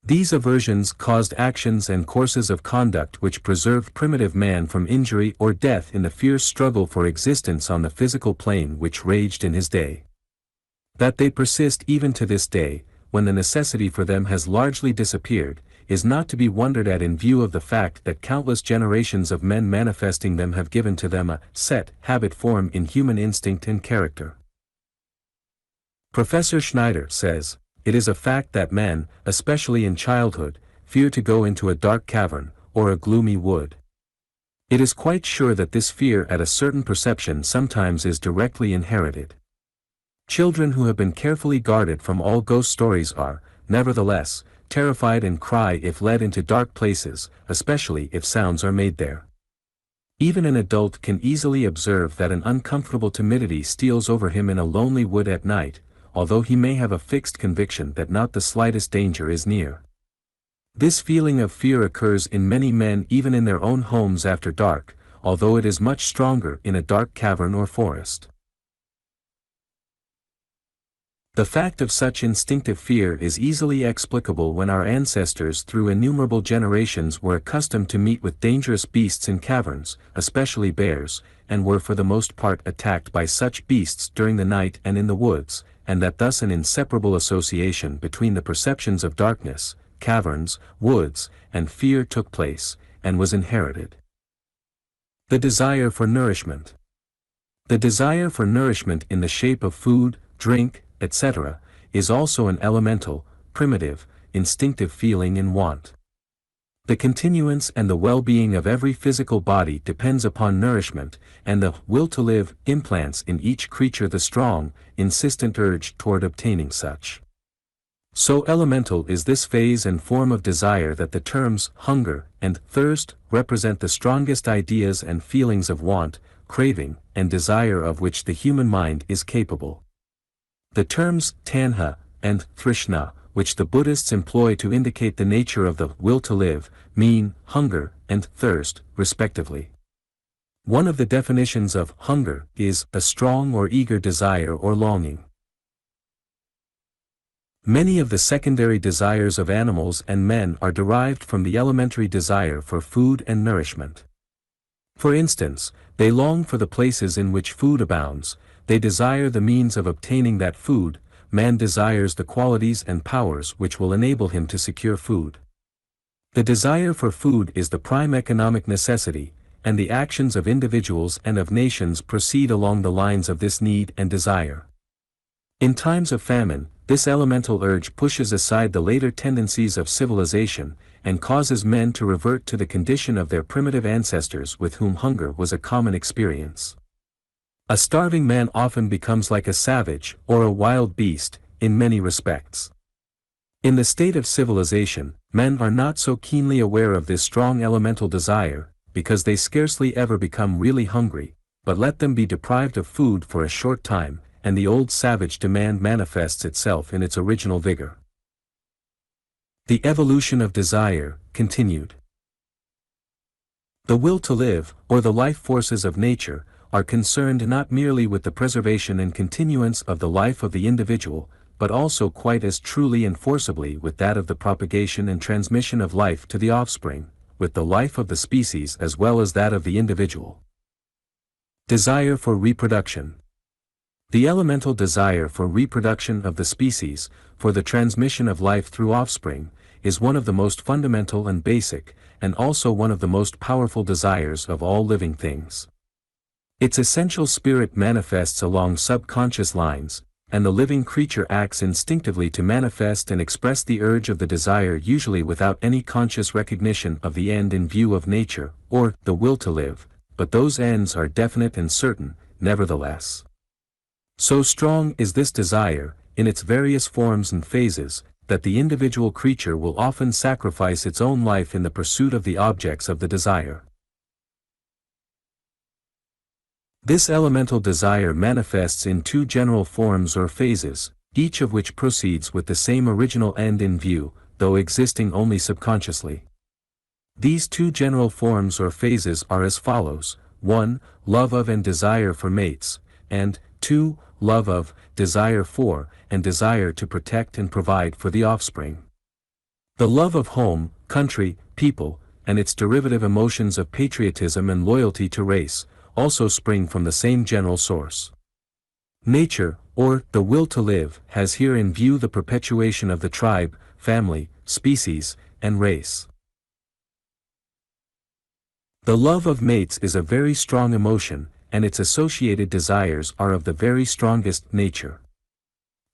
These aversions caused actions and courses of conduct which preserved primitive man from injury or death in the fierce struggle for existence on the physical plane which raged in his day. That they persist even to this day, when the necessity for them has largely disappeared, is not to be wondered at in view of the fact that countless generations of men manifesting them have given to them a set habit form in human instinct and character. Professor Schneider says, "It is a fact that men, especially in childhood, fear to go into a dark cavern, or a gloomy wood. It is quite sure that this fear at a certain perception sometimes is directly inherited. Children who have been carefully guarded from all ghost stories are, nevertheless, terrified and cry if led into dark places, especially if sounds are made there. Even an adult can easily observe that an uncomfortable timidity steals over him in a lonely wood at night, although he may have a fixed conviction that not the slightest danger is near. This feeling of fear occurs in many men even in their own homes after dark, although it is much stronger in a dark cavern or forest. The fact of such instinctive fear is easily explicable when our ancestors through innumerable generations were accustomed to meet with dangerous beasts in caverns, especially bears, and were for the most part attacked by such beasts during the night and in the woods, and that thus an inseparable association between the perceptions of darkness, caverns, woods, and fear took place, and was inherited. The desire for nourishment. The desire for nourishment in the shape of food, drink, etc., is also an elemental, primitive, instinctive feeling and want. The continuance and the well-being of every physical body depends upon nourishment, and the will to live implants in each creature the strong, insistent urge toward obtaining such. So elemental is this phase and form of desire that the terms hunger and thirst represent the strongest ideas and feelings of want, craving, and desire of which the human mind is capable. The terms tanha and trishna, which the Buddhists employ to indicate the nature of the will to live, mean hunger and thirst, respectively. One of the definitions of hunger is a strong or eager desire or longing. Many of the secondary desires of animals and men are derived from the elementary desire for food and nourishment. For instance, they long for the places in which food abounds, they desire the means of obtaining that food, man desires the qualities and powers which will enable him to secure food. The desire for food is the prime economic necessity, and the actions of individuals and of nations proceed along the lines of this need and desire. In times of famine, this elemental urge pushes aside the later tendencies of civilization, and causes men to revert to the condition of their primitive ancestors with whom hunger was a common experience. A starving man often becomes like a savage or a wild beast, in many respects. In the state of civilization, men are not so keenly aware of this strong elemental desire, because they scarcely ever become really hungry, but let them be deprived of food for a short time, and the old savage demand manifests itself in its original vigor. The evolution of desire, continued. The will to live, or the life forces of nature, are concerned not merely with the preservation and continuance of the life of the individual, but also quite as truly and forcibly with that of the propagation and transmission of life to the offspring, with the life of the species as well as that of the individual. Desire for reproduction. The elemental desire for reproduction of the species, for the transmission of life through offspring, is one of the most fundamental and basic, and also one of the most powerful desires of all living things. Its essential spirit manifests along subconscious lines, and the living creature acts instinctively to manifest and express the urge of the desire, usually without any conscious recognition of the end in view of nature, or the will to live, but those ends are definite and certain, nevertheless. So strong is this desire, in its various forms and phases, that the individual creature will often sacrifice its own life in the pursuit of the objects of the desire. This elemental desire manifests in two general forms or phases, each of which proceeds with the same original end in view, though existing only subconsciously. These two general forms or phases are as follows: 1. Love of and desire for mates, and 2. Love of, desire for, and desire to protect and provide for the offspring. The love of home, country, people, and its derivative emotions of patriotism and loyalty to race, also spring from the same general source. Nature, or the will to live, has here in view the perpetuation of the tribe, family, species, and race. The love of mates is a very strong emotion, and its associated desires are of the very strongest nature.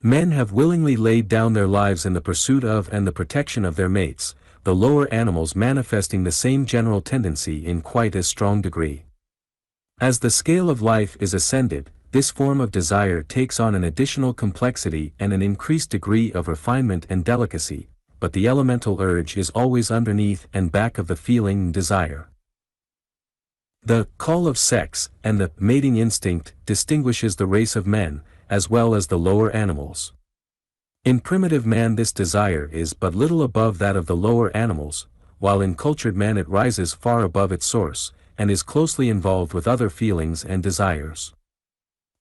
Men have willingly laid down their lives in the pursuit of and the protection of their mates, the lower animals manifesting the same general tendency in quite as strong degree. As the scale of life is ascended, this form of desire takes on an additional complexity and an increased degree of refinement and delicacy, but the elemental urge is always underneath and back of the feeling and desire. The call of sex and the mating instinct distinguishes the race of men, as well as the lower animals. In primitive man this desire is but little above that of the lower animals, while in cultured man it rises far above its source, and is closely involved with other feelings and desires.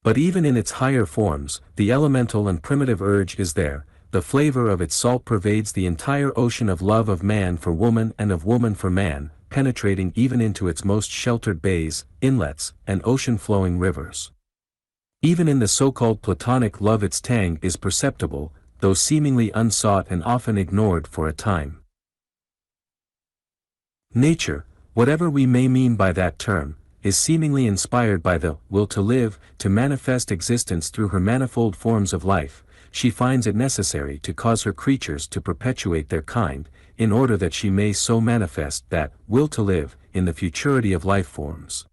But even in its higher forms, the elemental and primitive urge is there, the flavor of its salt pervades the entire ocean of love of man for woman and of woman for man, penetrating even into its most sheltered bays, inlets, and ocean-flowing rivers. Even in the so-called platonic love its tang is perceptible, though seemingly unsought and often ignored for a time. Nature, whatever we may mean by that term, is seemingly inspired by the will to live, to manifest existence through her manifold forms of life. She finds it necessary to cause her creatures to perpetuate their kind, in order that she may so manifest that will to live in the futurity of life forms.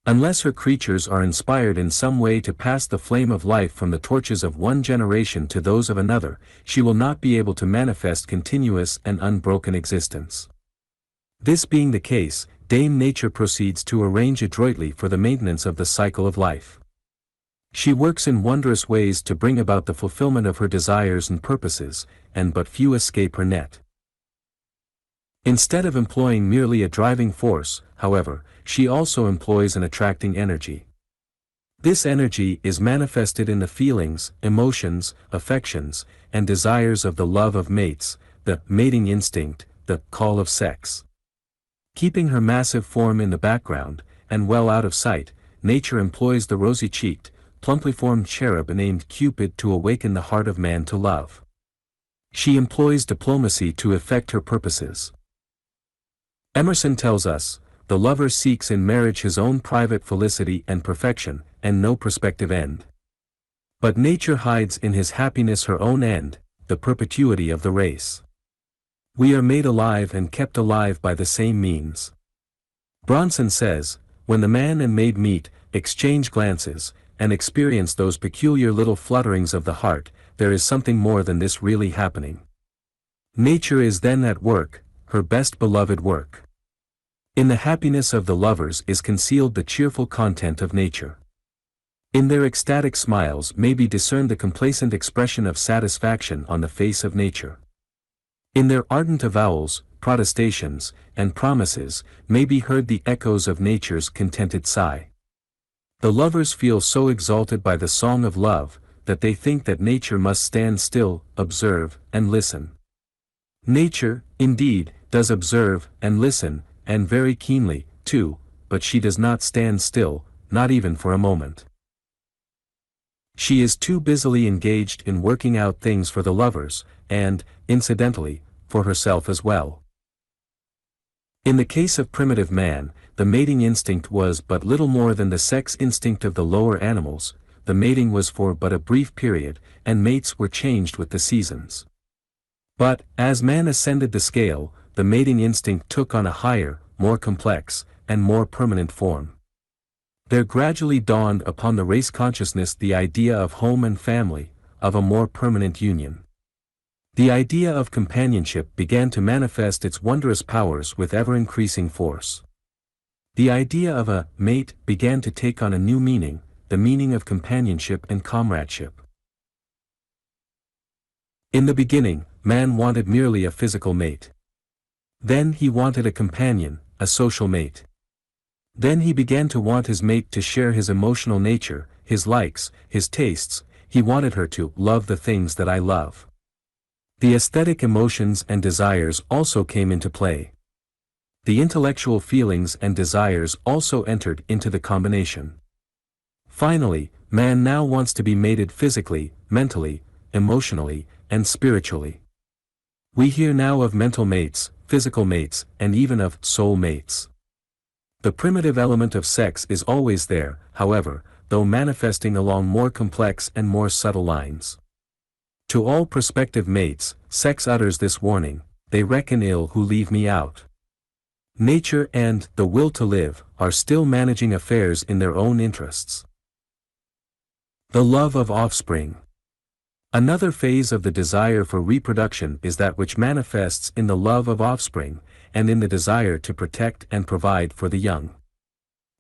Unless her creatures are inspired in some way to pass the flame of life from the torches of one generation to those of another, she will not be able to manifest continuous and unbroken existence. This being the case, Dame Nature proceeds to arrange adroitly for the maintenance of the cycle of life. She works in wondrous ways to bring about the fulfillment of her desires and purposes, and but few escape her net. Instead of employing merely a driving force, however, she also employs an attracting energy. This energy is manifested in the feelings, emotions, affections, and desires of the love of mates, the mating instinct, the call of sex. Keeping her massive form in the background, and well out of sight, nature employs the rosy-cheeked, plumply formed cherub named Cupid to awaken the heart of man to love. She employs diplomacy to effect her purposes. Emerson tells us, the lover seeks in marriage his own private felicity and perfection, and no prospective end. But nature hides in his happiness her own end, the perpetuity of the race. We are made alive and kept alive by the same means. Bronson says, when the man and maid meet, exchange glances, and experience those peculiar little flutterings of the heart, there is something more than this really happening. Nature is then at work, her best beloved work. In the happiness of the lovers is concealed the cheerful content of nature. In their ecstatic smiles may be discerned the complacent expression of satisfaction on the face of nature. In their ardent avowals, protestations, and promises, may be heard the echoes of nature's contented sigh. The lovers feel so exalted by the song of love, that they think that nature must stand still, observe, and listen. Nature, indeed, does observe, and listen, and very keenly, too, but she does not stand still, not even for a moment. She is too busily engaged in working out things for the lovers, and, incidentally, for herself as well. In the case of primitive man, the mating instinct was but little more than the sex instinct of the lower animals. The mating was for but a brief period, and mates were changed with the seasons. But, as man ascended the scale, the mating instinct took on a higher, more complex, and more permanent form. There gradually dawned upon the race consciousness the idea of home and family, of a more permanent union. The idea of companionship began to manifest its wondrous powers with ever-increasing force. The idea of a mate began to take on a new meaning, the meaning of companionship and comradeship. In the beginning, man wanted merely a physical mate. Then he wanted a companion, a social mate. Then he began to want his mate to share his emotional nature, his likes, his tastes. He wanted her to love the things that I love. The aesthetic emotions and desires also came into play. The intellectual feelings and desires also entered into the combination. Finally, man now wants to be mated physically, mentally, emotionally, and spiritually. We hear now of mental mates, physical mates, and even of soul mates. The primitive element of sex is always there, however, though manifesting along more complex and more subtle lines. To all prospective mates, sex utters this warning: they reckon ill who leave me out. Nature and the will to live are still managing affairs in their own interests. The love of offspring. Another phase of the desire for reproduction is that which manifests in the love of offspring, and in the desire to protect and provide for the young.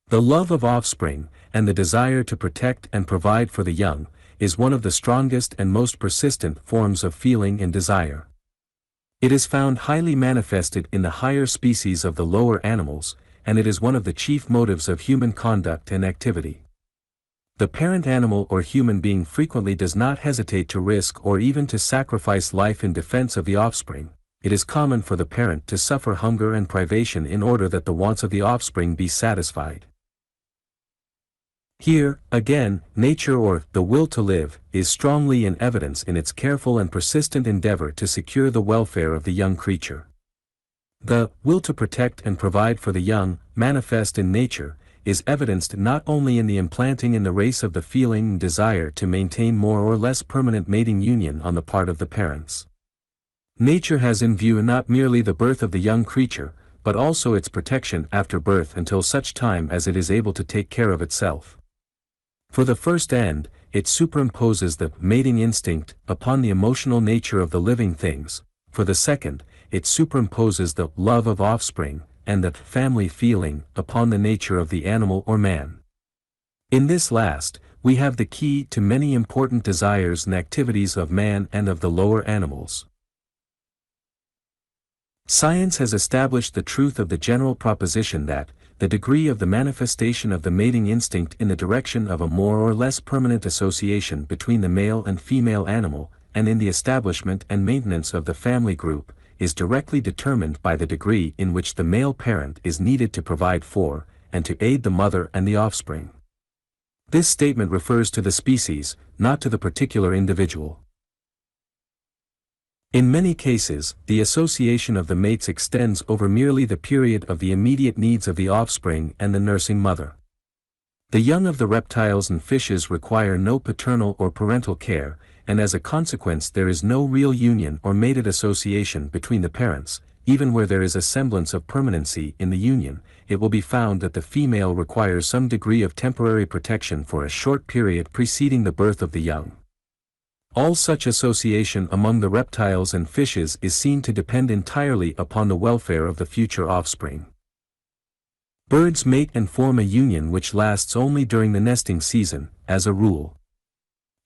The love of offspring, and the desire to protect and provide for the young, is one of the strongest and most persistent forms of feeling and desire. It is found highly manifested in the higher species of the lower animals, and it is one of the chief motives of human conduct and activity. The parent animal or human being frequently does not hesitate to risk or even to sacrifice life in defense of the offspring. It is common for the parent to suffer hunger and privation in order that the wants of the offspring be satisfied. Here, again, nature or the will to live is strongly in evidence in its careful and persistent endeavor to secure the welfare of the young creature. The will to protect and provide for the young, manifest in nature, is evidenced not only in the implanting in the race of the feeling and desire to maintain more or less permanent mating union on the part of the parents. Nature has in view not merely the birth of the young creature, but also its protection after birth until such time as it is able to take care of itself. For the first end, it superimposes the mating instinct upon the emotional nature of the living things. For the second, it superimposes the love of offspring, and the family feeling, upon the nature of the animal or man. In this last, we have the key to many important desires and activities of man and of the lower animals. Science has established the truth of the general proposition that, the degree of the manifestation of the mating instinct in the direction of a more or less permanent association between the male and female animal, and in the establishment and maintenance of the family group, is directly determined by the degree in which the male parent is needed to provide for, and to aid the mother and the offspring. This statement refers to the species, not to the particular individual. In many cases, the association of the mates extends over merely the period of the immediate needs of the offspring and the nursing mother. The young of the reptiles and fishes require no paternal or parental care, and as a consequence there is no real union or mated association between the parents. Even where there is a semblance of permanency in the union, it will be found that the female requires some degree of temporary protection for a short period preceding the birth of the young. All such association among the reptiles and fishes is seen to depend entirely upon the welfare of the future offspring. Birds mate and form a union which lasts only during the nesting season, as a rule.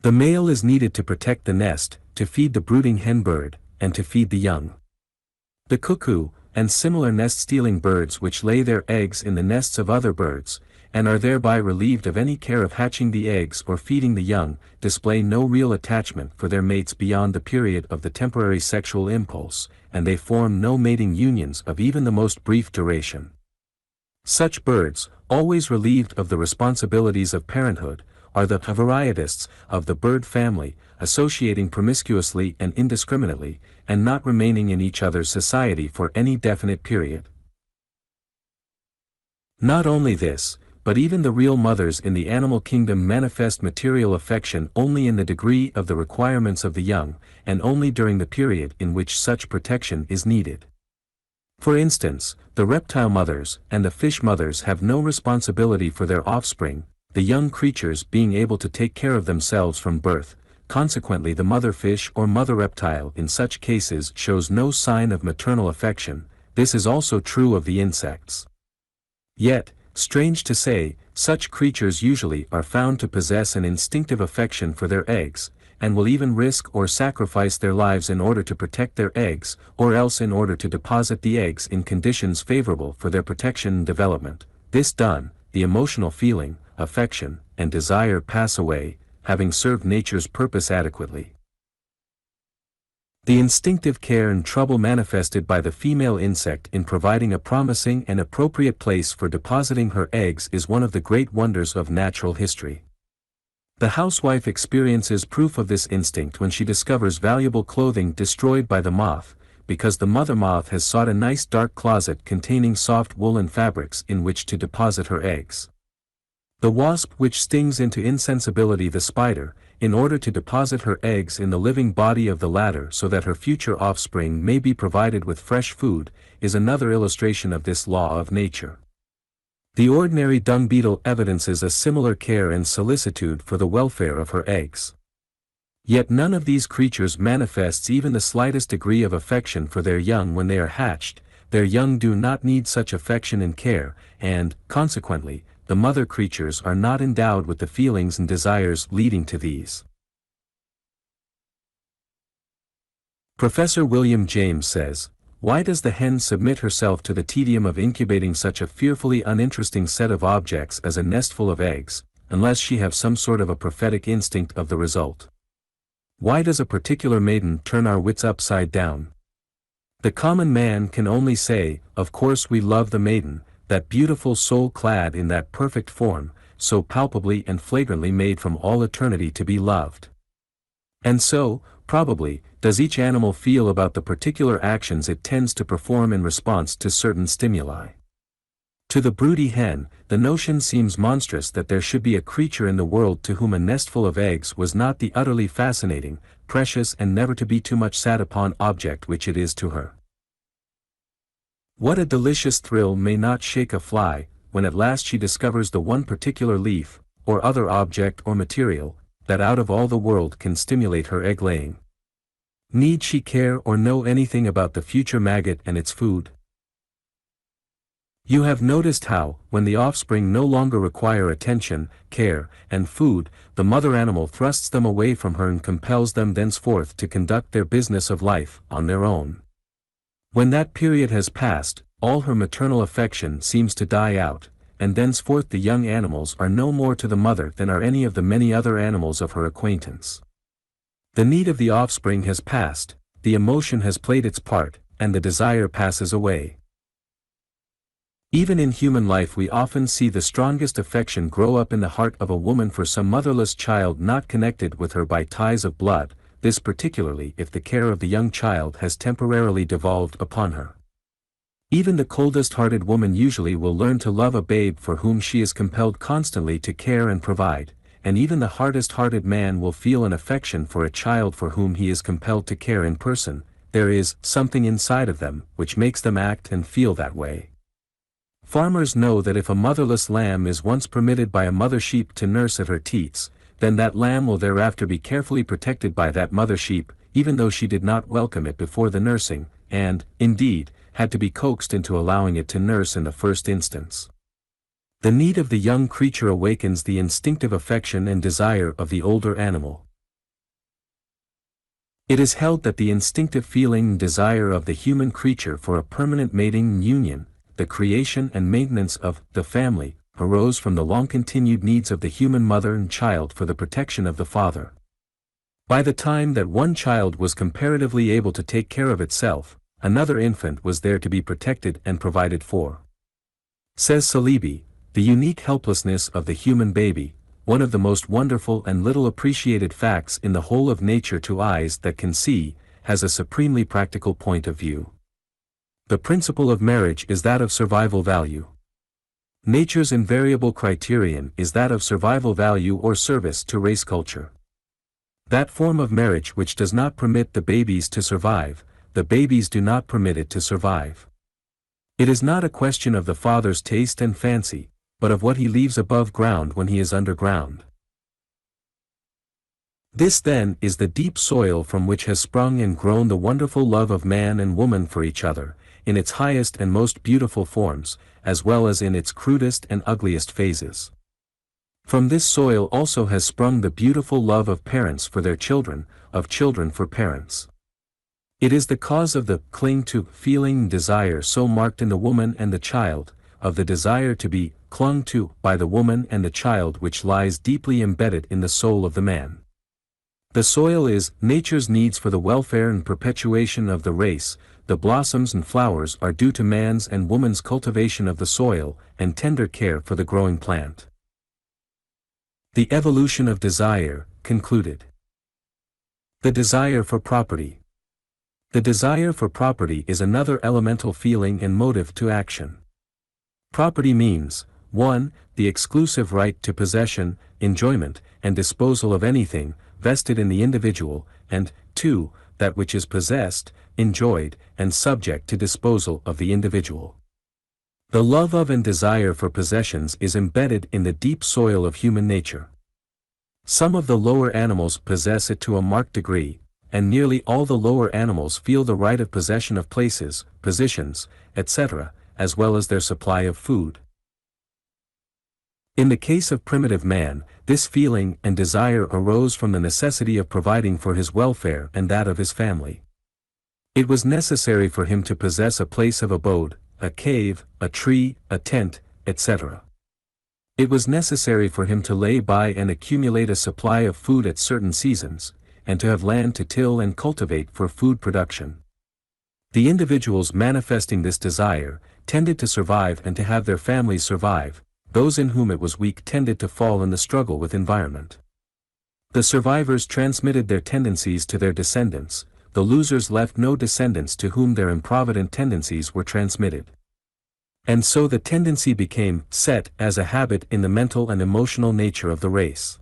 The male is needed to protect the nest, to feed the brooding hen bird, and to feed the young. The cuckoo, and similar nest-stealing birds which lay their eggs in the nests of other birds, and are thereby relieved of any care of hatching the eggs or feeding the young, display no real attachment for their mates beyond the period of the temporary sexual impulse, and they form no mating unions of even the most brief duration. Such birds, always relieved of the responsibilities of parenthood, are the varietists of the bird family, associating promiscuously and indiscriminately, and not remaining in each other's society for any definite period. Not only this, but even the real mothers in the animal kingdom manifest material affection only in the degree of the requirements of the young, and only during the period in which such protection is needed. For instance, the reptile mothers and the fish mothers have no responsibility for their offspring, the young creatures being able to take care of themselves from birth. Consequently, the mother fish or mother reptile in such cases shows no sign of maternal affection. This is also true of the insects. Yet, strange to say, such creatures usually are found to possess an instinctive affection for their eggs, and will even risk or sacrifice their lives in order to protect their eggs, or else in order to deposit the eggs in conditions favorable for their protection and development. This done, the emotional feeling, affection, and desire pass away, having served nature's purpose adequately. The instinctive care and trouble manifested by the female insect in providing a promising and appropriate place for depositing her eggs is one of the great wonders of natural history. The housewife experiences proof of this instinct when she discovers valuable clothing destroyed by the moth, because the mother moth has sought a nice dark closet containing soft woolen fabrics in which to deposit her eggs. The wasp which stings into insensibility the spider, in order to deposit her eggs in the living body of the latter so that her future offspring may be provided with fresh food, is another illustration of this law of nature. The ordinary dung beetle evidences a similar care and solicitude for the welfare of her eggs. Yet none of these creatures manifests even the slightest degree of affection for their young when they are hatched. Their young do not need such affection and care, and, consequently, the mother creatures are not endowed with the feelings and desires leading to these. Professor William James says, "Why does the hen submit herself to the tedium of incubating such a fearfully uninteresting set of objects as a nestful of eggs, unless she have some sort of a prophetic instinct of the result? Why does a particular maiden turn our wits upside down? The common man can only say, of course we love the maiden, that beautiful soul clad in that perfect form, so palpably and flagrantly made from all eternity to be loved." And so, probably, does each animal feel about the particular actions it tends to perform in response to certain stimuli. To the broody hen, the notion seems monstrous that there should be a creature in the world to whom a nestful of eggs was not the utterly fascinating, precious and never to be too much sat upon object which it is to her. What a delicious thrill may not shake a fly, when at last she discovers the one particular leaf, or other object or material, that out of all the world can stimulate her egg-laying. Need she care or know anything about the future maggot and its food? You have noticed how, when the offspring no longer require attention, care, and food, the mother animal thrusts them away from her and compels them thenceforth to conduct their business of life on their own. When that period has passed, all her maternal affection seems to die out, and thenceforth the young animals are no more to the mother than are any of the many other animals of her acquaintance. The need of the offspring has passed, the emotion has played its part, and the desire passes away. Even in human life we often see the strongest affection grow up in the heart of a woman for some motherless child not connected with her by ties of blood, this particularly if the care of the young child has temporarily devolved upon her. Even the coldest-hearted woman usually will learn to love a babe for whom she is compelled constantly to care and provide, and even the hardest-hearted man will feel an affection for a child for whom he is compelled to care in person. There is something inside of them which makes them act and feel that way. Farmers know that if a motherless lamb is once permitted by a mother sheep to nurse at her teats, then that lamb will thereafter be carefully protected by that mother sheep, even though she did not welcome it before the nursing, and, indeed, had to be coaxed into allowing it to nurse in the first instance. The need of the young creature awakens the instinctive affection and desire of the older animal. It is held that the instinctive feeling and desire of the human creature for a permanent mating union, the creation and maintenance of the family, arose from the long-continued needs of the human mother and child for the protection of the father. By the time that one child was comparatively able to take care of itself, another infant was there to be protected and provided for. Says Saleeby, the unique helplessness of the human baby, one of the most wonderful and little appreciated facts in the whole of nature to eyes that can see, has a supremely practical point of view. The principle of marriage is that of survival value. Nature's invariable criterion is that of survival value or service to race culture. That form of marriage which does not permit the babies to survive, the babies do not permit it to survive. It is not a question of the father's taste and fancy, but of what he leaves above ground when he is underground. This then is the deep soil from which has sprung and grown the wonderful love of man and woman for each other, in its highest and most beautiful forms, as well as in its crudest and ugliest phases. From this soil also has sprung the beautiful love of parents for their children, of children for parents. It is the cause of the cling to feeling and desire so marked in the woman and the child, of the desire to be clung to by the woman and the child which lies deeply embedded in the soul of the man. The soil is nature's needs for the welfare and perpetuation of the race. The blossoms and flowers are due to man's and woman's cultivation of the soil, and tender care for the growing plant. The evolution of desire, concluded. The desire for property. The desire for property is another elemental feeling and motive to action. Property means, 1. The exclusive right to possession, enjoyment, and disposal of anything, vested in the individual, and, 2. That which is possessed, enjoyed, and subject to disposal of the individual. The love of and desire for possessions is embedded in the deep soil of human nature. Some of the lower animals possess it to a marked degree, and nearly all the lower animals feel the right of possession of places, positions, etc., as well as their supply of food. In the case of primitive man, this feeling and desire arose from the necessity of providing for his welfare and that of his family. It was necessary for him to possess a place of abode, a cave, a tree, a tent, etc. It was necessary for him to lay by and accumulate a supply of food at certain seasons, and to have land to till and cultivate for food production. The individuals manifesting this desire tended to survive and to have their families survive. Those in whom it was weak tended to fall in the struggle with environment. The survivors transmitted their tendencies to their descendants, the losers left no descendants to whom their improvident tendencies were transmitted. And so the tendency became set as a habit in the mental and emotional nature of the race.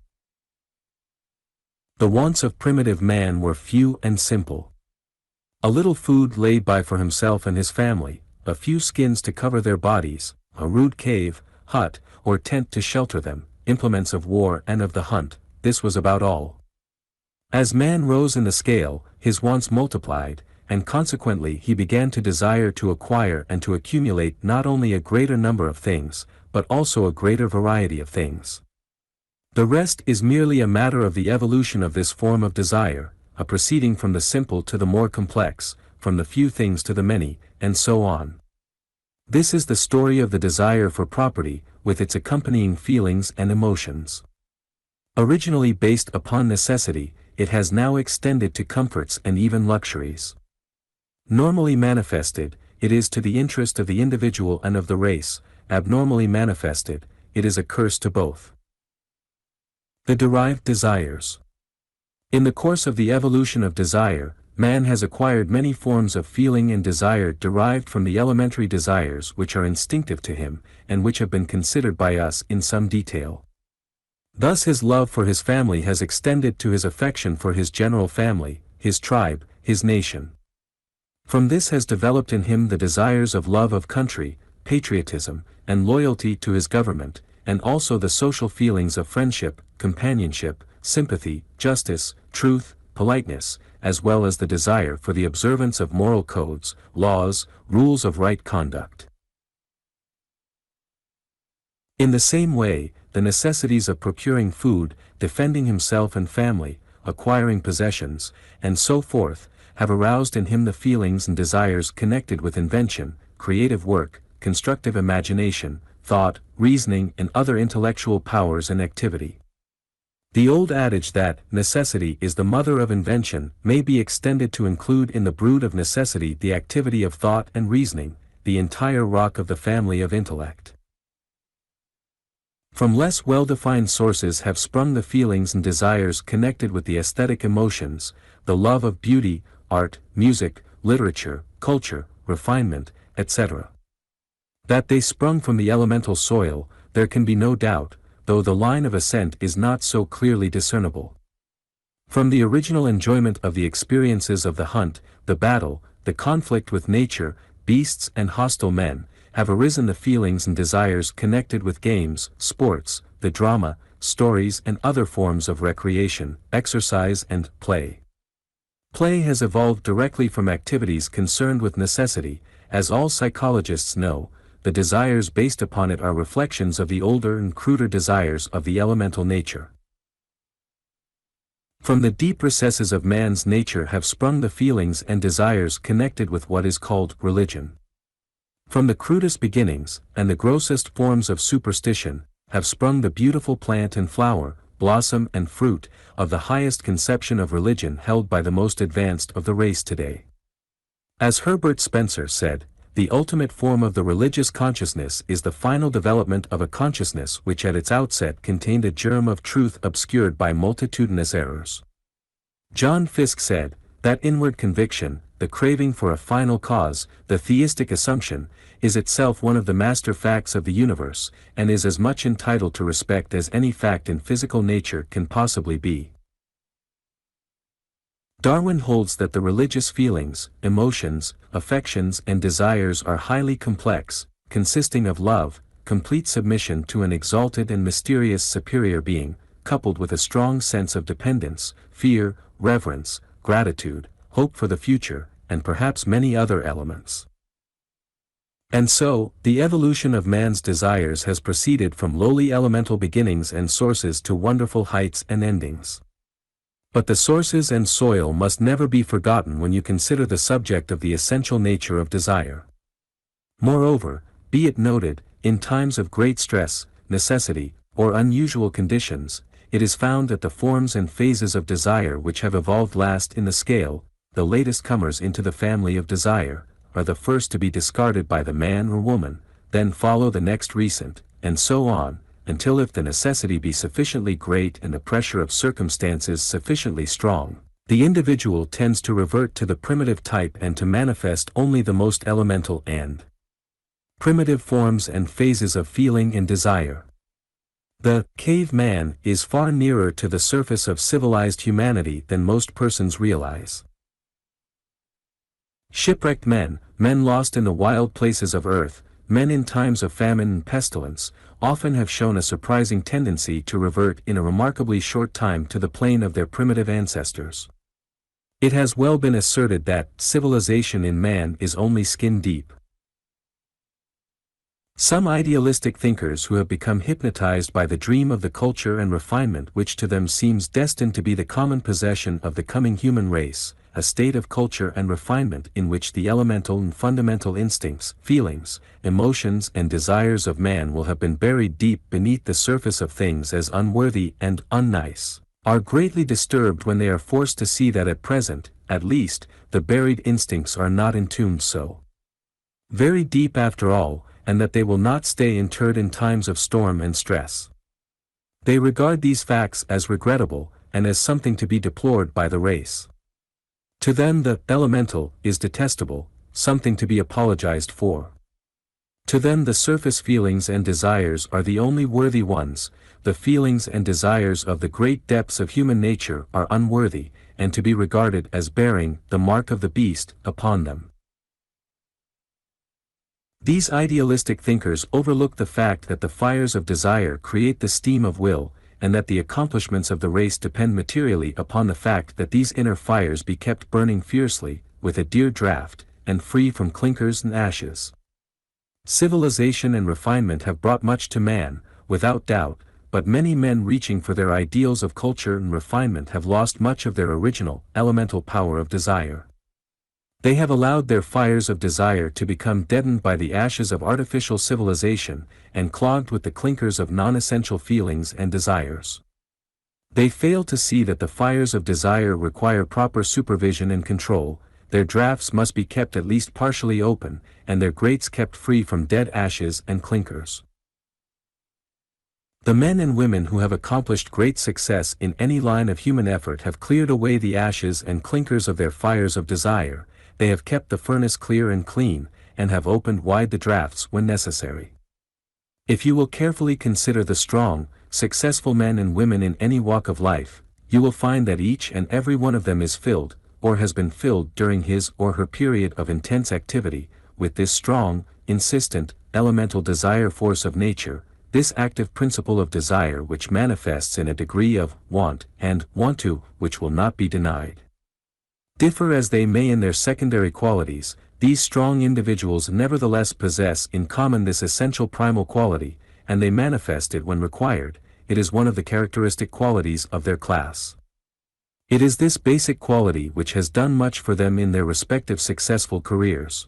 The wants of primitive man were few and simple. A little food laid by for himself and his family, a few skins to cover their bodies, a rude cave, hut, or tent to shelter them, implements of war and of the hunt, this was about all. As man rose in the scale, his wants multiplied, and consequently he began to desire to acquire and to accumulate not only a greater number of things, but also a greater variety of things. The rest is merely a matter of the evolution of this form of desire, a proceeding from the simple to the more complex, from the few things to the many, and so on. This is the story of the desire for property, with its accompanying feelings and emotions. Originally based upon necessity, it has now extended to comforts and even luxuries. Normally manifested, it is to the interest of the individual and of the race; abnormally manifested, it is a curse to both. The derived desires. In the course of the evolution of desire, man has acquired many forms of feeling and desire derived from the elementary desires which are instinctive to him, and which have been considered by us in some detail. Thus his love for his family has extended to his affection for his general family, his tribe, his nation. From this has developed in him the desires of love of country, patriotism, and loyalty to his government, and also the social feelings of friendship, companionship, sympathy, justice, truth, politeness, as well as the desire for the observance of moral codes, laws, rules of right conduct. In the same way, the necessities of procuring food, defending himself and family, acquiring possessions, and so forth, have aroused in him the feelings and desires connected with invention, creative work, constructive imagination, thought, reasoning, and other intellectual powers and activity. The old adage that necessity is the mother of invention may be extended to include in the brood of necessity the activity of thought and reasoning, the entire rock of the family of intellect. From less well-defined sources have sprung the feelings and desires connected with the aesthetic emotions, the love of beauty, art, music, literature, culture, refinement, etc. That they sprung from the elemental soil, there can be no doubt, though the line of ascent is not so clearly discernible. From the original enjoyment of the experiences of the hunt, the battle, the conflict with nature, beasts and hostile men, have arisen the feelings and desires connected with games, sports, the drama, stories and other forms of recreation, exercise and play. Play has evolved directly from activities concerned with necessity, as all psychologists know. The desires based upon it are reflections of the older and cruder desires of the elemental nature. From the deep recesses of man's nature have sprung the feelings and desires connected with what is called religion. From the crudest beginnings, and the grossest forms of superstition, have sprung the beautiful plant and flower, blossom and fruit, of the highest conception of religion held by the most advanced of the race today. As Herbert Spencer said, the ultimate form of the religious consciousness is the final development of a consciousness which at its outset contained a germ of truth obscured by multitudinous errors. John Fiske said, that inward conviction, the craving for a final cause, the theistic assumption, is itself one of the master facts of the universe, and is as much entitled to respect as any fact in physical nature can possibly be. Darwin holds that the religious feelings, emotions, affections and desires are highly complex, consisting of love, complete submission to an exalted and mysterious superior being, coupled with a strong sense of dependence, fear, reverence, gratitude, hope for the future, and perhaps many other elements. And so, the evolution of man's desires has proceeded from lowly elemental beginnings and sources to wonderful heights and endings. But the sources and soil must never be forgotten when you consider the subject of the essential nature of desire. Moreover, be it noted, in times of great stress, necessity, or unusual conditions, it is found that the forms and phases of desire which have evolved last in the scale, the latest comers into the family of desire, are the first to be discarded by the man or woman, then follow the next recent, and so on, until if the necessity be sufficiently great and the pressure of circumstances sufficiently strong, the individual tends to revert to the primitive type and to manifest only the most elemental and primitive forms and phases of feeling and desire. The caveman is far nearer to the surface of civilized humanity than most persons realize. Shipwrecked men, men lost in the wild places of earth, men in times of famine and pestilence, often have shown a surprising tendency to revert in a remarkably short time to the plane of their primitive ancestors. It has well been asserted that civilization in man is only skin deep. Some idealistic thinkers who have become hypnotized by the dream of the culture and refinement which to them seems destined to be the common possession of the coming human race, a state of culture and refinement in which the elemental and fundamental instincts, feelings, emotions and desires of man will have been buried deep beneath the surface of things as unworthy and unnice, are greatly disturbed when they are forced to see that at present, at least, the buried instincts are not entombed so very deep after all, and that they will not stay interred in times of storm and stress. They regard these facts as regrettable, and as something to be deplored by the race. To them the elemental is detestable, something to be apologized for. To them the surface feelings and desires are the only worthy ones, the feelings and desires of the great depths of human nature are unworthy, and to be regarded as bearing the mark of the beast upon them. These idealistic thinkers overlook the fact that the fires of desire create the steam of will, and that the accomplishments of the race depend materially upon the fact that these inner fires be kept burning fiercely, with a dear draught, and free from clinkers and ashes. Civilization and refinement have brought much to man, without doubt, but many men reaching for their ideals of culture and refinement have lost much of their original, elemental power of desire. They have allowed their fires of desire to become deadened by the ashes of artificial civilization, and clogged with the clinkers of non-essential feelings and desires. They fail to see that the fires of desire require proper supervision and control, their drafts must be kept at least partially open, and their grates kept free from dead ashes and clinkers. The men and women who have accomplished great success in any line of human effort have cleared away the ashes and clinkers of their fires of desire, they have kept the furnace clear and clean, and have opened wide the drafts when necessary. If you will carefully consider the strong, successful men and women in any walk of life, you will find that each and every one of them is filled, or has been filled during his or her period of intense activity, with this strong, insistent, elemental desire force of nature, this active principle of desire which manifests in a degree of want and want to, which will not be denied. Differ as they may in their secondary qualities, these strong individuals nevertheless possess in common this essential primal quality, and they manifest it when required. It is one of the characteristic qualities of their class. It is this basic quality which has done much for them in their respective successful careers.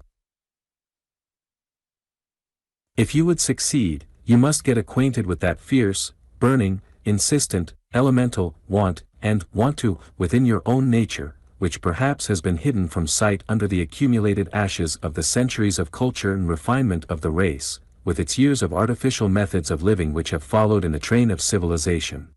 If you would succeed, you must get acquainted with that fierce, burning, insistent, elemental, want, and want to, within your own nature, which perhaps has been hidden from sight under the accumulated ashes of the centuries of culture and refinement of the race, with its years of artificial methods of living which have followed in the train of civilization.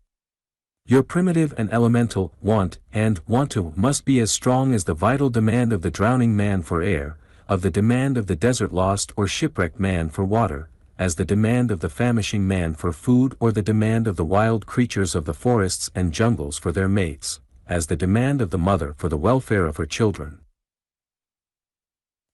Your primitive and elemental want and want to must be as strong as the vital demand of the drowning man for air, of the demand of the desert lost or shipwrecked man for water, as the demand of the famishing man for food or the demand of the wild creatures of the forests and jungles for their mates, as the demand of the mother for the welfare of her children.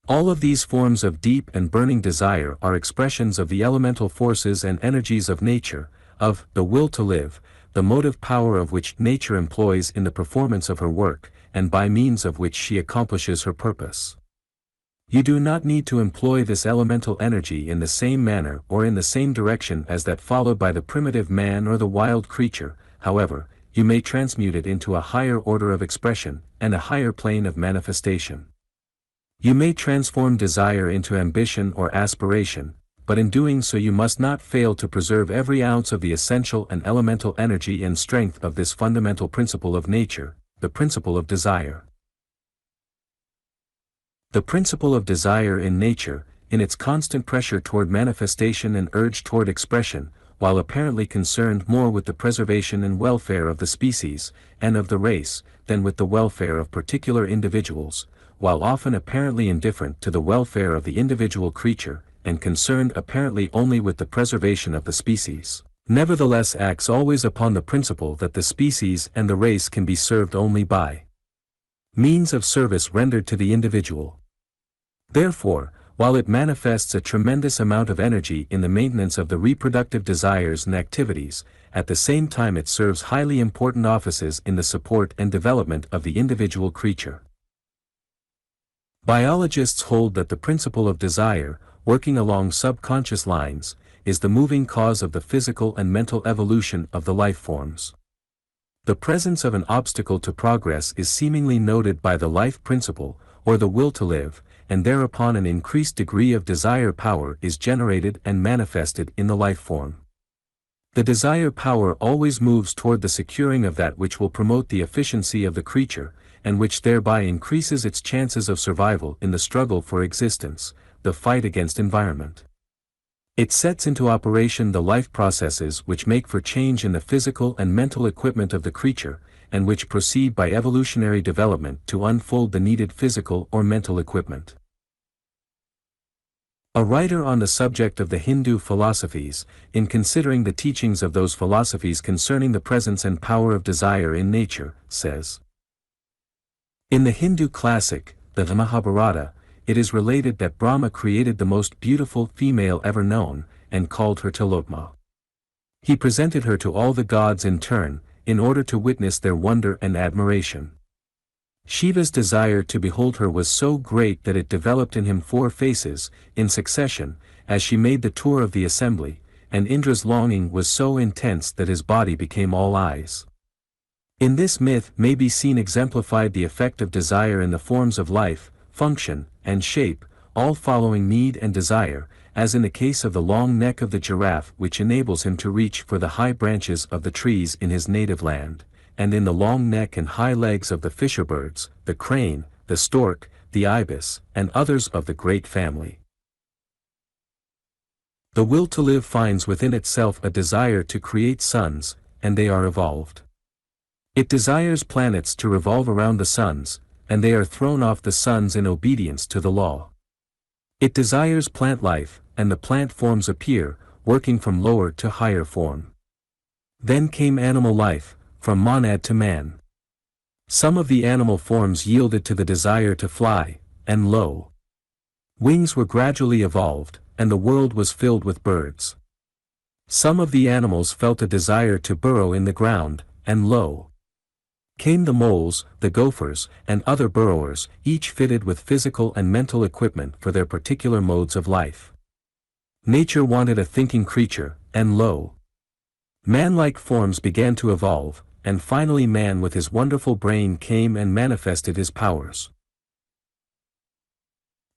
All of these forms of deep and burning desire are expressions of the elemental forces and energies of nature, of the will to live, the motive power of which nature employs in the performance of her work, and by means of which she accomplishes her purpose. You do not need to employ this elemental energy in the same manner or in the same direction as that followed by the primitive man or the wild creature, however, you may transmute it into a higher order of expression, and a higher plane of manifestation. You may transform desire into ambition or aspiration, but in doing so you must not fail to preserve every ounce of the essential and elemental energy and strength of this fundamental principle of nature, the principle of desire. The principle of desire in nature, in its constant pressure toward manifestation and urge toward expression, while apparently concerned more with the preservation and welfare of the species, and of the race, than with the welfare of particular individuals, while often apparently indifferent to the welfare of the individual creature, and concerned apparently only with the preservation of the species, nevertheless acts always upon the principle that the species and the race can be served only by means of service rendered to the individual. Therefore, while it manifests a tremendous amount of energy in the maintenance of the reproductive desires and activities, at the same time it serves highly important offices in the support and development of the individual creature. Biologists hold that the principle of desire, working along subconscious lines, is the moving cause of the physical and mental evolution of the life forms. The presence of an obstacle to progress is seemingly noted by the life principle, or the will to live, and thereupon an increased degree of desire power is generated and manifested in the life form. The desire power always moves toward the securing of that which will promote the efficiency of the creature, and which thereby increases its chances of survival in the struggle for existence, the fight against environment. It sets into operation the life processes which make for change in the physical and mental equipment of the creature, and which proceed by evolutionary development to unfold the needed physical or mental equipment. A writer on the subject of the Hindu philosophies, in considering the teachings of those philosophies concerning the presence and power of desire in nature, says, "In the Hindu classic, the Mahabharata, it is related that Brahma created the most beautiful female ever known, and called her Tilotma. He presented her to all the gods in turn, in order to witness their wonder and admiration. Shiva's desire to behold her was so great that it developed in him 4 faces, in succession, as she made the tour of the assembly, and Indra's longing was so intense that his body became all eyes. In this myth may be seen exemplified the effect of desire in the forms of life, function, and shape, all following need and desire, as in the case of the long neck of the giraffe which enables him to reach for the high branches of the trees in his native land, and in the long neck and high legs of the fisher-birds, the crane, the stork, the ibis, and others of the great family. The will to live finds within itself a desire to create suns, and they are evolved. It desires planets to revolve around the suns, and they are thrown off the suns in obedience to the law. It desires plant life, and the plant forms appear, working from lower to higher form. Then came animal life, from monad to man. Some of the animal forms yielded to the desire to fly, and lo! Wings were gradually evolved, and the world was filled with birds. Some of the animals felt a desire to burrow in the ground, and lo! Came the moles, the gophers, and other burrowers, each fitted with physical and mental equipment for their particular modes of life. Nature wanted a thinking creature, and lo! Man-like forms began to evolve, and finally man with his wonderful brain came and manifested his powers.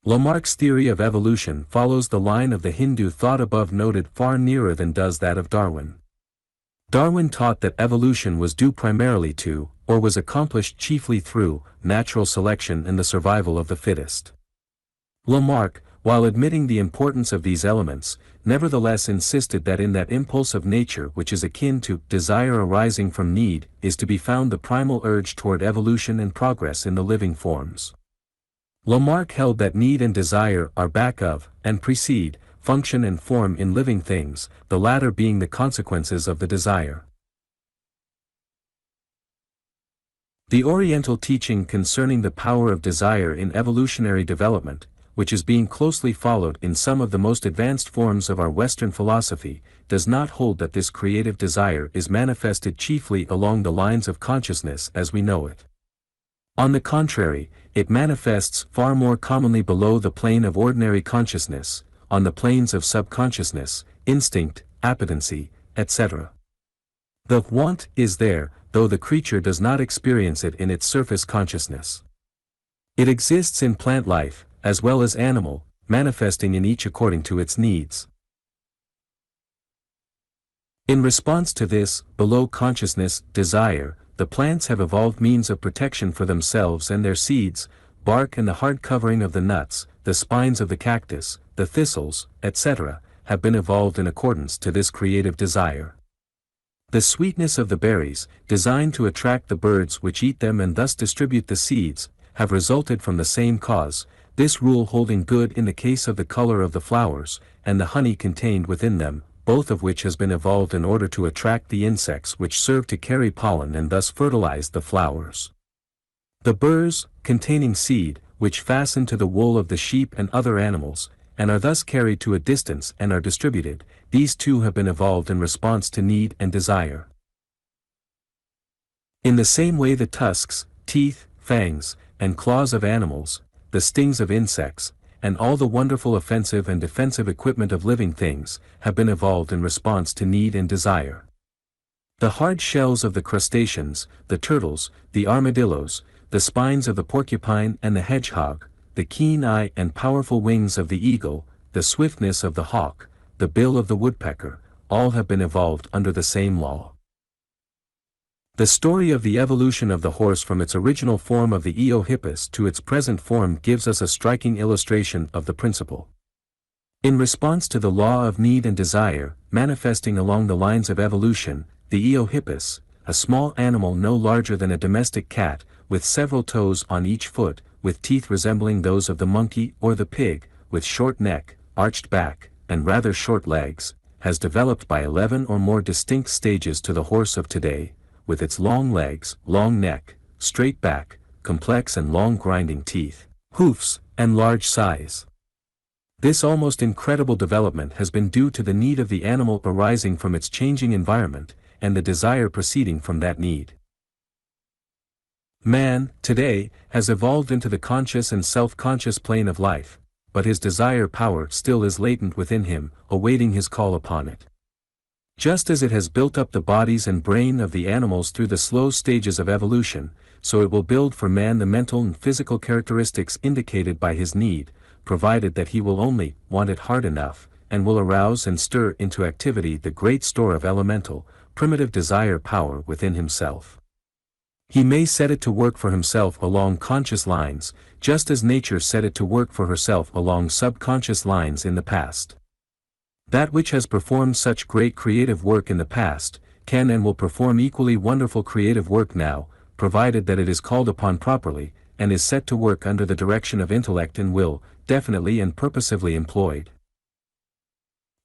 Lamarck's theory of evolution follows the line of the Hindu thought above noted far nearer than does that of Darwin. Darwin taught that evolution was due primarily to, or was accomplished chiefly through, natural selection and the survival of the fittest. Lamarck, while admitting the importance of these elements, nevertheless insisted that in that impulse of nature which is akin to desire arising from need, is to be found the primal urge toward evolution and progress in the living forms. Lamarck held that need and desire are back of, and precede, function and form in living things, the latter being the consequences of the desire. The Oriental teaching concerning the power of desire in evolutionary development, which is being closely followed in some of the most advanced forms of our Western philosophy, does not hold that this creative desire is manifested chiefly along the lines of consciousness as we know it. On the contrary, it manifests far more commonly below the plane of ordinary consciousness, on the planes of subconsciousness, instinct, appetency, etc. The want is there, though the creature does not experience it in its surface consciousness. It exists in plant life, as well as animal, manifesting in each according to its needs. In response to this, below consciousness, desire, the plants have evolved means of protection for themselves and their seeds, bark and the hard covering of the nuts, the spines of the cactus, the thistles, etc., have been evolved in accordance to this creative desire. The sweetness of the berries, designed to attract the birds which eat them and thus distribute the seeds, have resulted from the same cause, this rule holding good in the case of the color of the flowers, and the honey contained within them, both of which has been evolved in order to attract the insects which serve to carry pollen and thus fertilize the flowers. The burrs, containing seed, which fasten to the wool of the sheep and other animals, and are thus carried to a distance and are distributed, these too have been evolved in response to need and desire. In the same way the tusks, teeth, fangs, and claws of animals, the stings of insects, and all the wonderful offensive and defensive equipment of living things, have been evolved in response to need and desire. The hard shells of the crustaceans, the turtles, the armadillos, the spines of the porcupine and the hedgehog, the keen eye and powerful wings of the eagle, the swiftness of the hawk, the bill of the woodpecker, all have been evolved under the same law. The story of the evolution of the horse from its original form of the Eohippus to its present form gives us a striking illustration of the principle. In response to the law of need and desire, manifesting along the lines of evolution, the Eohippus, a small animal no larger than a domestic cat, with several toes on each foot, with teeth resembling those of the monkey or the pig, with short neck, arched back, and rather short legs, has developed by 11 or more distinct stages to the horse of today, with its long legs, long neck, straight back, complex and long grinding teeth, hoofs, and large size. This almost incredible development has been due to the need of the animal arising from its changing environment, and the desire proceeding from that need. Man, today, has evolved into the conscious and self-conscious plane of life, but his desire power still is latent within him, awaiting his call upon it. Just as it has built up the bodies and brain of the animals through the slow stages of evolution, so it will build for man the mental and physical characteristics indicated by his need, provided that he will only want it hard enough, and will arouse and stir into activity the great store of elemental, primitive desire power within himself. He may set it to work for himself along conscious lines, just as nature set it to work for herself along subconscious lines in the past. That which has performed such great creative work in the past, can and will perform equally wonderful creative work now, provided that it is called upon properly, and is set to work under the direction of intellect and will, definitely and purposively employed.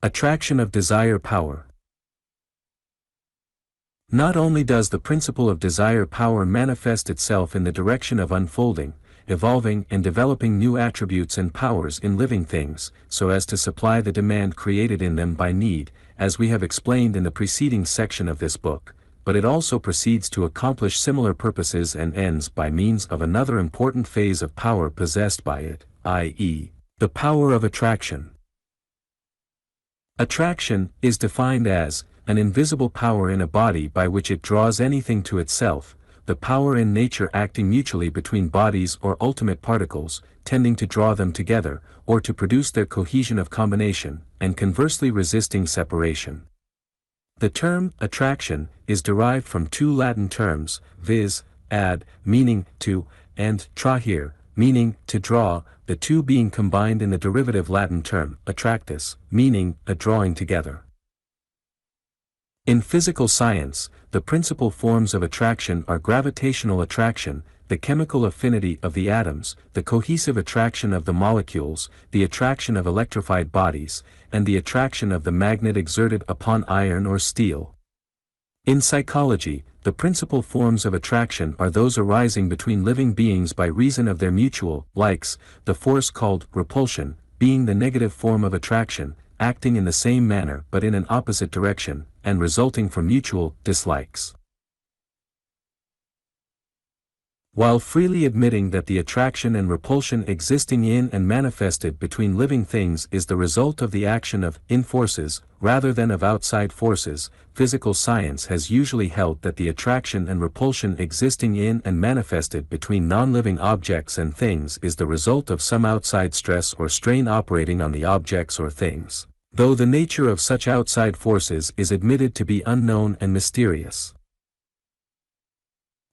Attraction of desire power. Not only does the principle of desire power manifest itself in the direction of unfolding, evolving and developing new attributes and powers in living things, so as to supply the demand created in them by need, as we have explained in the preceding section of this book, but it also proceeds to accomplish similar purposes and ends by means of another important phase of power possessed by it, i.e., the power of attraction. Attraction is defined as an invisible power in a body by which it draws anything to itself, the power in nature acting mutually between bodies or ultimate particles, tending to draw them together, or to produce their cohesion of combination, and conversely resisting separation. The term attraction is derived from two Latin terms, viz., ad, meaning to, and trahere, meaning to draw, the two being combined in the derivative Latin term attractus, meaning a drawing together. In physical science, the principal forms of attraction are gravitational attraction, the chemical affinity of the atoms, the cohesive attraction of the molecules, the attraction of electrified bodies, and the attraction of the magnet exerted upon iron or steel. In psychology, the principal forms of attraction are those arising between living beings by reason of their mutual likes, the force called repulsion, being the negative form of attraction, acting in the same manner but in an opposite direction, and resulting from mutual dislikes. While freely admitting that the attraction and repulsion existing in and manifested between living things is the result of the action of in-forces, rather than of outside forces, physical science has usually held that the attraction and repulsion existing in and manifested between non-living objects and things is the result of some outside stress or strain operating on the objects or things, though the nature of such outside forces is admitted to be unknown and mysterious.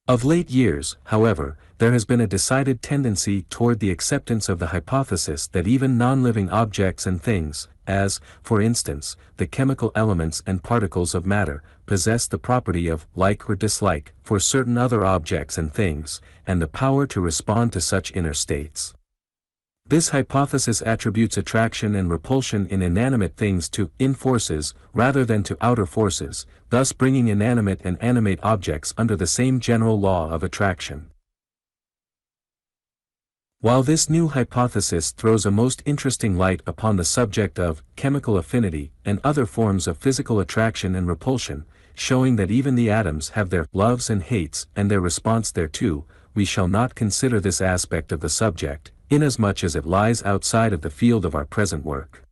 Of late years, however, there has been a decided tendency toward the acceptance of the hypothesis that even non-living objects and things, as, for instance, the chemical elements and particles of matter, possess the property of like or dislike for certain other objects and things, and the power to respond to such inner states. This hypothesis attributes attraction and repulsion in inanimate things to in-forces rather than to outer forces, thus bringing inanimate and animate objects under the same general law of attraction. While this new hypothesis throws a most interesting light upon the subject of chemical affinity and other forms of physical attraction and repulsion, showing that even the atoms have their loves and hates and their response thereto, we shall not consider this aspect of the subject, inasmuch as it lies outside of the field of our present work.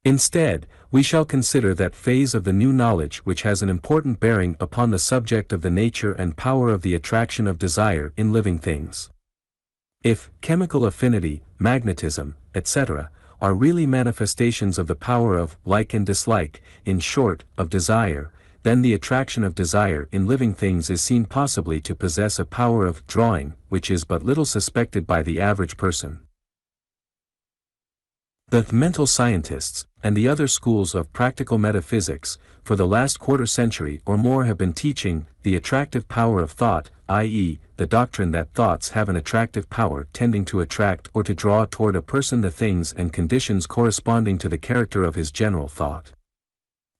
Instead, we shall consider that phase of the new knowledge which has an important bearing upon the subject of the nature and power of the attraction of desire in living things. If chemical affinity, magnetism, etc., are really manifestations of the power of like and dislike, in short, of desire, then the attraction of desire in living things is seen possibly to possess a power of drawing, which is but little suspected by the average person. The mental scientists, and the other schools of practical metaphysics, for the last quarter century or more have been teaching the attractive power of thought, i.e., the doctrine that thoughts have an attractive power tending to attract or to draw toward a person the things and conditions corresponding to the character of his general thought.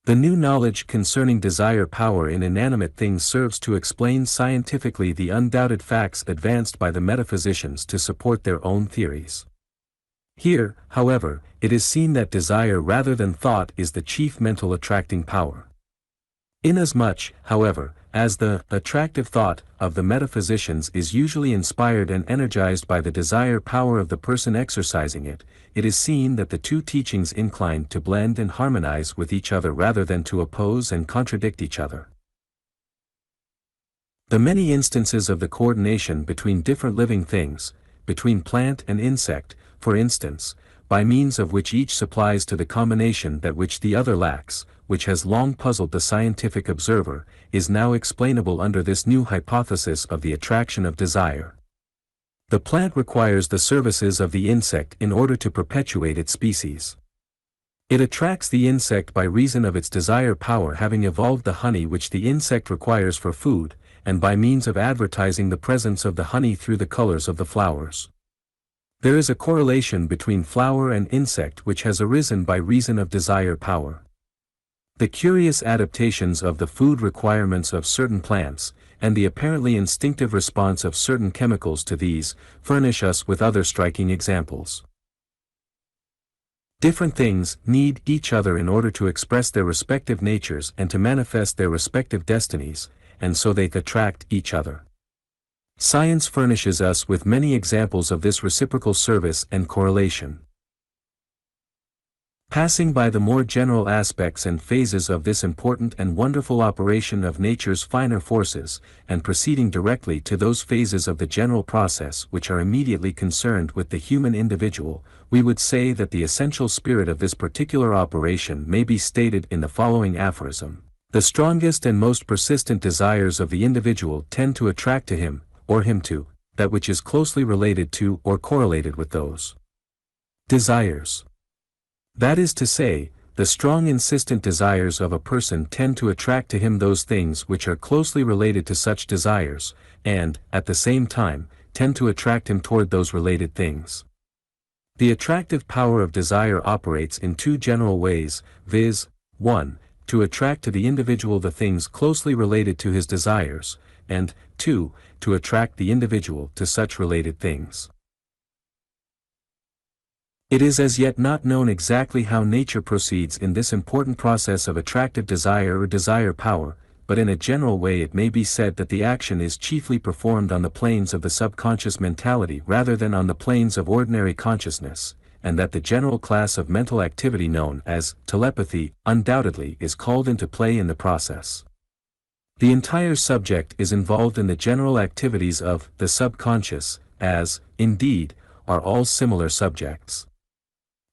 The new knowledge concerning desire power in inanimate things serves to explain scientifically the undoubted facts advanced by the metaphysicians to support their own theories. Here, however, it is seen that desire rather than thought is the chief mental attracting power. Inasmuch, however, as the attractive thought of the metaphysicians is usually inspired and energized by the desire power of the person exercising it, it is seen that the two teachings incline to blend and harmonize with each other rather than to oppose and contradict each other. The many instances of the coordination between different living things, between plant and insect, for instance, by means of which each supplies to the combination that which the other lacks, which has long puzzled the scientific observer, is now explainable under this new hypothesis of the attraction of desire. The plant requires the services of the insect in order to perpetuate its species. It attracts the insect by reason of its desire power having evolved the honey which the insect requires for food, and by means of advertising the presence of the honey through the colors of the flowers. There is a correlation between flower and insect which has arisen by reason of desire power. The curious adaptations of the food requirements of certain plants, and the apparently instinctive response of certain chemicals to these, furnish us with other striking examples. Different things need each other in order to express their respective natures and to manifest their respective destinies, and so they attract each other. Science furnishes us with many examples of this reciprocal service and correlation. Passing by the more general aspects and phases of this important and wonderful operation of nature's finer forces, and proceeding directly to those phases of the general process which are immediately concerned with the human individual, we would say that the essential spirit of this particular operation may be stated in the following aphorism: the strongest and most persistent desires of the individual tend to attract to him, or him to, that which is closely related to or correlated with those desires. That is to say, the strong insistent desires of a person tend to attract to him those things which are closely related to such desires, and, at the same time, tend to attract him toward those related things. The attractive power of desire operates in two general ways, viz., 1. To attract to the individual the things closely related to his desires, and, 2. To attract the individual to such related things. It is as yet not known exactly how nature proceeds in this important process of attractive desire or desire power, but in a general way it may be said that the action is chiefly performed on the planes of the subconscious mentality rather than on the planes of ordinary consciousness, and that the general class of mental activity known as telepathy undoubtedly is called into play in the process. The entire subject is involved in the general activities of the subconscious, as, indeed, are all similar subjects.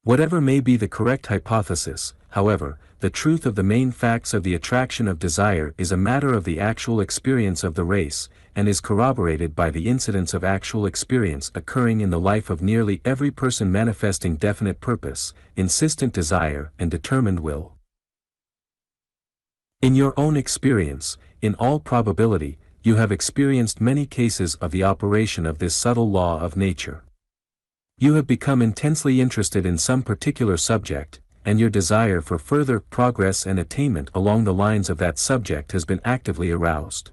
Whatever may be the correct hypothesis, however, the truth of the main facts of the attraction of desire is a matter of the actual experience of the race, and is corroborated by the incidents of actual experience occurring in the life of nearly every person manifesting definite purpose, insistent desire and determined will. In your own experience, in all probability, you have experienced many cases of the operation of this subtle law of nature. You have become intensely interested in some particular subject, and your desire for further progress and attainment along the lines of that subject has been actively aroused.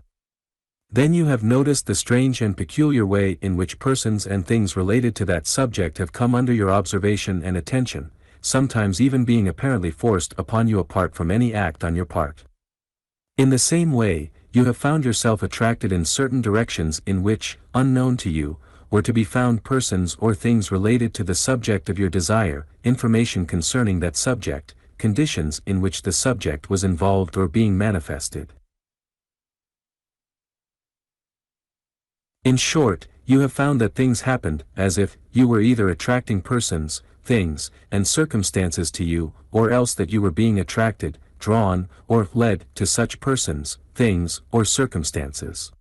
Then you have noticed the strange and peculiar way in which persons and things related to that subject have come under your observation and attention, sometimes even being apparently forced upon you apart from any act on your part. In the same way, you have found yourself attracted in certain directions in which, unknown to you, were to be found persons or things related to the subject of your desire, information concerning that subject, conditions in which the subject was involved or being manifested. In short, you have found that things happened as if you were either attracting persons, things, and circumstances to you, or else that you were being attracted, drawn, or led to such persons, things, or circumstances.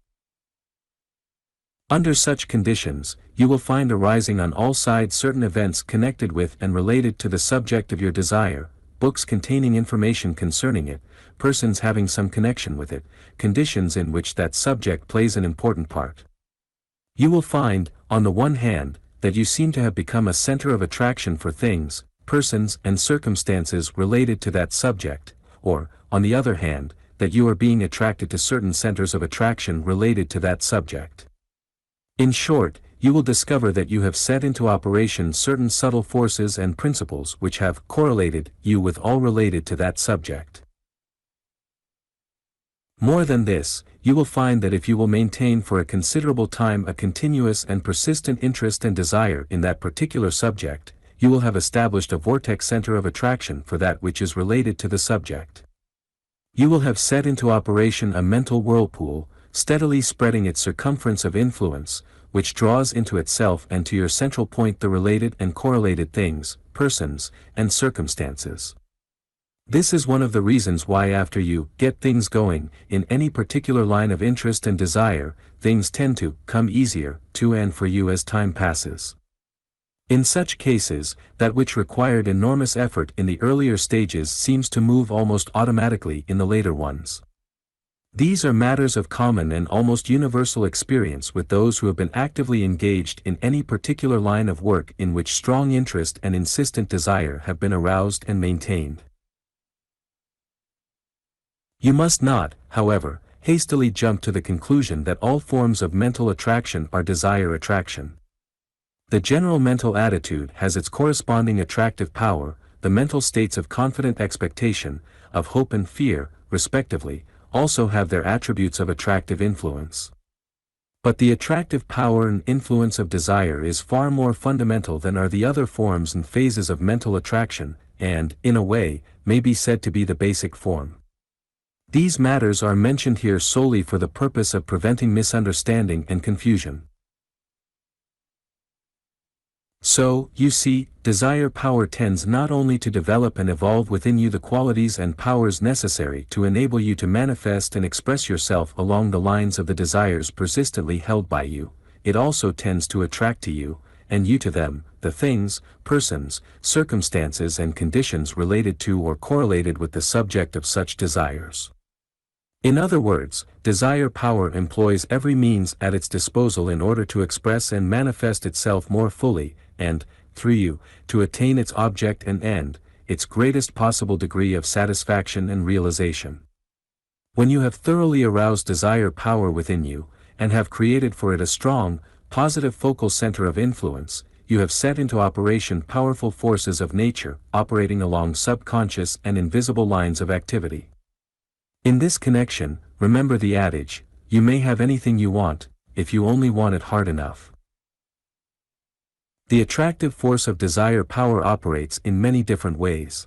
Under such conditions, you will find arising on all sides certain events connected with and related to the subject of your desire, books containing information concerning it, persons having some connection with it, conditions in which that subject plays an important part. You will find, on the one hand, that you seem to have become a center of attraction for things, persons and circumstances related to that subject, or, on the other hand, that you are being attracted to certain centers of attraction related to that subject. In short, you will discover that you have set into operation certain subtle forces and principles which have correlated you with all related to that subject. More than this, you will find that if you will maintain for a considerable time a continuous and persistent interest and desire in that particular subject, you will have established a vortex center of attraction for that which is related to the subject. You will have set into operation a mental whirlpool, steadily spreading its circumference of influence, which draws into itself and to your central point the related and correlated things, persons, and circumstances. This is one of the reasons why after you get things going, in any particular line of interest and desire, things tend to come easier to and for you as time passes. In such cases, that which required enormous effort in the earlier stages seems to move almost automatically in the later ones. These are matters of common and almost universal experience with those who have been actively engaged in any particular line of work in which strong interest and insistent desire have been aroused and maintained. You must not, however, hastily jump to the conclusion that all forms of mental attraction are desire attraction. The general mental attitude has its corresponding attractive power. The mental states of confident expectation, of hope and fear, respectively, also have their attributes of attractive influence. But the attractive power and influence of desire is far more fundamental than are the other forms and phases of mental attraction, and, in a way, may be said to be the basic form. These matters are mentioned here solely for the purpose of preventing misunderstanding and confusion. So, you see, desire power tends not only to develop and evolve within you the qualities and powers necessary to enable you to manifest and express yourself along the lines of the desires persistently held by you, it also tends to attract to you, and you to them, the things, persons, circumstances and conditions related to or correlated with the subject of such desires. In other words, desire power employs every means at its disposal in order to express and manifest itself more fully, and, through you, to attain its object and end, its greatest possible degree of satisfaction and realization. When you have thoroughly aroused desire power within you, and have created for it a strong, positive focal center of influence, you have set into operation powerful forces of nature, operating along subconscious and invisible lines of activity. In this connection, remember the adage, you may have anything you want, if you only want it hard enough. The attractive force of desire power operates in many different ways.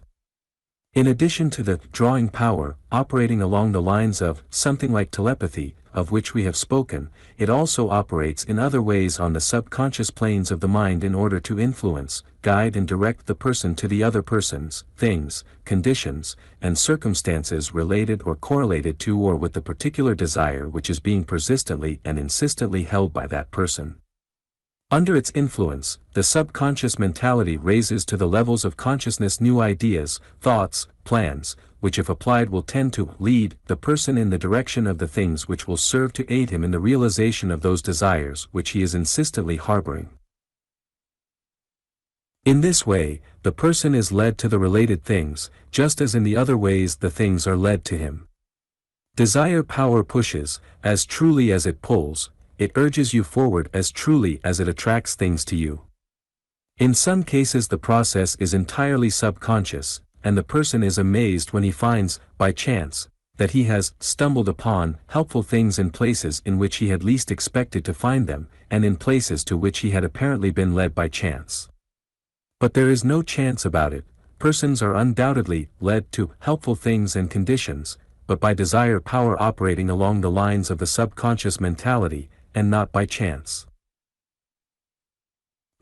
In addition to the drawing power, operating along the lines of something like telepathy, of which we have spoken, it also operates in other ways on the subconscious planes of the mind in order to influence, guide and direct the person to the other persons, things, conditions, and circumstances related or correlated to or with the particular desire which is being persistently and insistently held by that person. Under its influence, the subconscious mentality raises to the levels of consciousness new ideas, thoughts, plans, which if applied will tend to lead the person in the direction of the things which will serve to aid him in the realization of those desires which he is insistently harboring. In this way, the person is led to the related things, just as in the other ways the things are led to him. Desire power pushes, as truly as it pulls, it urges you forward as truly as it attracts things to you. In some cases the process is entirely subconscious, and the person is amazed when he finds, by chance, that he has stumbled upon helpful things in places in which he had least expected to find them, and in places to which he had apparently been led by chance. But there is no chance about it. Persons are undoubtedly led to helpful things and conditions, but by desire power operating along the lines of the subconscious mentality, and not by chance.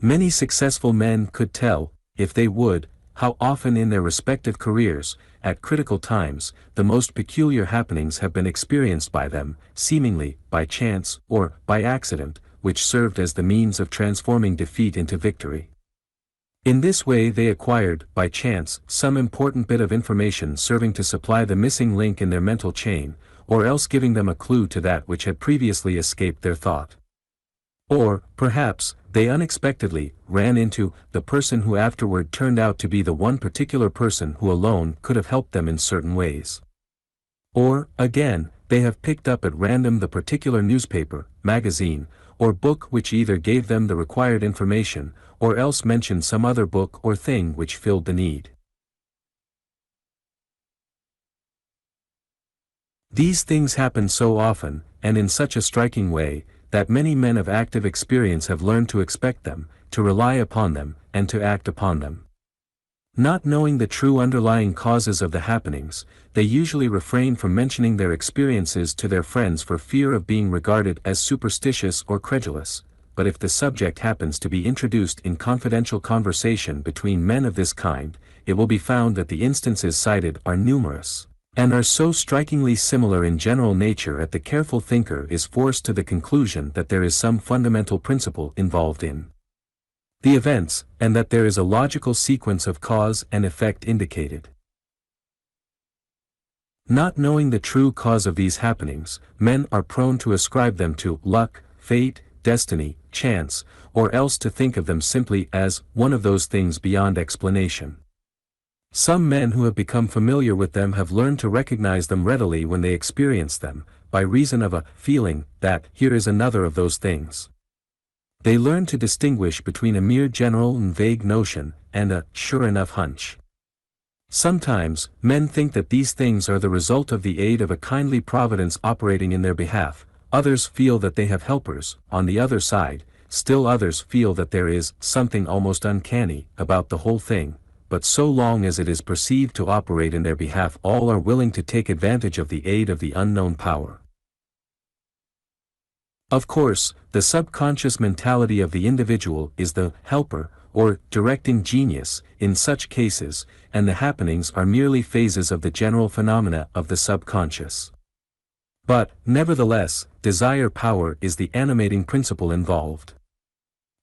Many successful men could tell, if they would, how often in their respective careers, at critical times, the most peculiar happenings have been experienced by them, seemingly by chance or by accident, which served as the means of transforming defeat into victory. In this way they acquired, by chance, some important bit of information serving to supply the missing link in their mental chain, or else giving them a clue to that which had previously escaped their thought. Or, perhaps, they unexpectedly ran into the person who afterward turned out to be the one particular person who alone could have helped them in certain ways. Or, again, they have picked up at random the particular newspaper, magazine, or book which either gave them the required information, or else mentioned some other book or thing which filled the need. These things happen so often, and in such a striking way, that many men of active experience have learned to expect them, to rely upon them, and to act upon them. Not knowing the true underlying causes of the happenings, they usually refrain from mentioning their experiences to their friends for fear of being regarded as superstitious or credulous, but if the subject happens to be introduced in confidential conversation between men of this kind, it will be found that the instances cited are numerous, and are so strikingly similar in general nature that the careful thinker is forced to the conclusion that there is some fundamental principle involved in the events, and that there is a logical sequence of cause and effect indicated. Not knowing the true cause of these happenings, men are prone to ascribe them to luck, fate, destiny, chance, or else to think of them simply as one of those things beyond explanation. Some men who have become familiar with them have learned to recognize them readily when they experience them, by reason of a feeling that here is another of those things. They learn to distinguish between a mere general and vague notion, and a sure enough hunch. Sometimes, men think that these things are the result of the aid of a kindly providence operating in their behalf, others feel that they have helpers, on the other side, still others feel that there is something almost uncanny about the whole thing, but so long as it is perceived to operate in their behalf, all are willing to take advantage of the aid of the unknown power. Of course, the subconscious mentality of the individual is the helper, or directing genius, in such cases, and the happenings are merely phases of the general phenomena of the subconscious. But, nevertheless, desire power is the animating principle involved.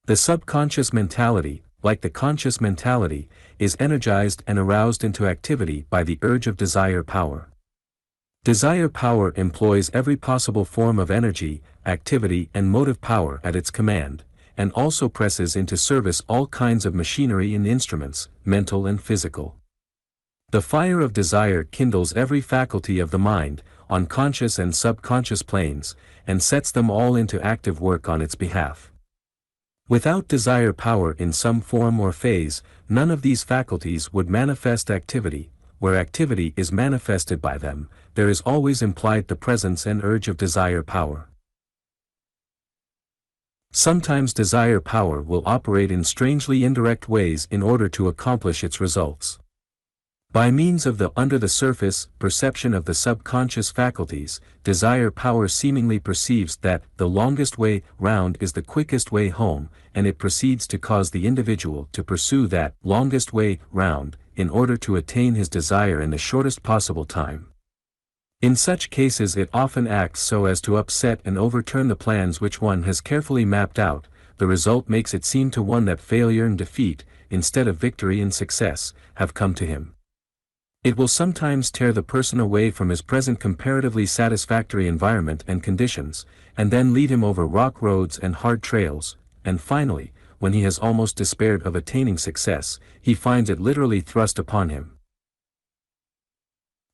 The subconscious mentality, like the conscious mentality, is energized and aroused into activity by the urge of desire power. Desire power employs every possible form of energy, activity and motive power at its command, and also presses into service all kinds of machinery and instruments, mental and physical. The fire of desire kindles every faculty of the mind, on conscious and subconscious planes, and sets them all into active work on its behalf. Without desire power in some form or phase, none of these faculties would manifest activity. Where activity is manifested by them, there is always implied the presence and urge of desire power. Sometimes desire power will operate in strangely indirect ways in order to accomplish its results. By means of the under-the-surface perception of the subconscious faculties, desire power seemingly perceives that the longest way round is the quickest way home, and it proceeds to cause the individual to pursue that longest way round, in order to attain his desire in the shortest possible time. In such cases it often acts so as to upset and overturn the plans which one has carefully mapped out. The result makes it seem to one that failure and defeat, instead of victory and success, have come to him. It will sometimes tear the person away from his present comparatively satisfactory environment and conditions, and then lead him over rock roads and hard trails, and finally, when he has almost despaired of attaining success, he finds it literally thrust upon him.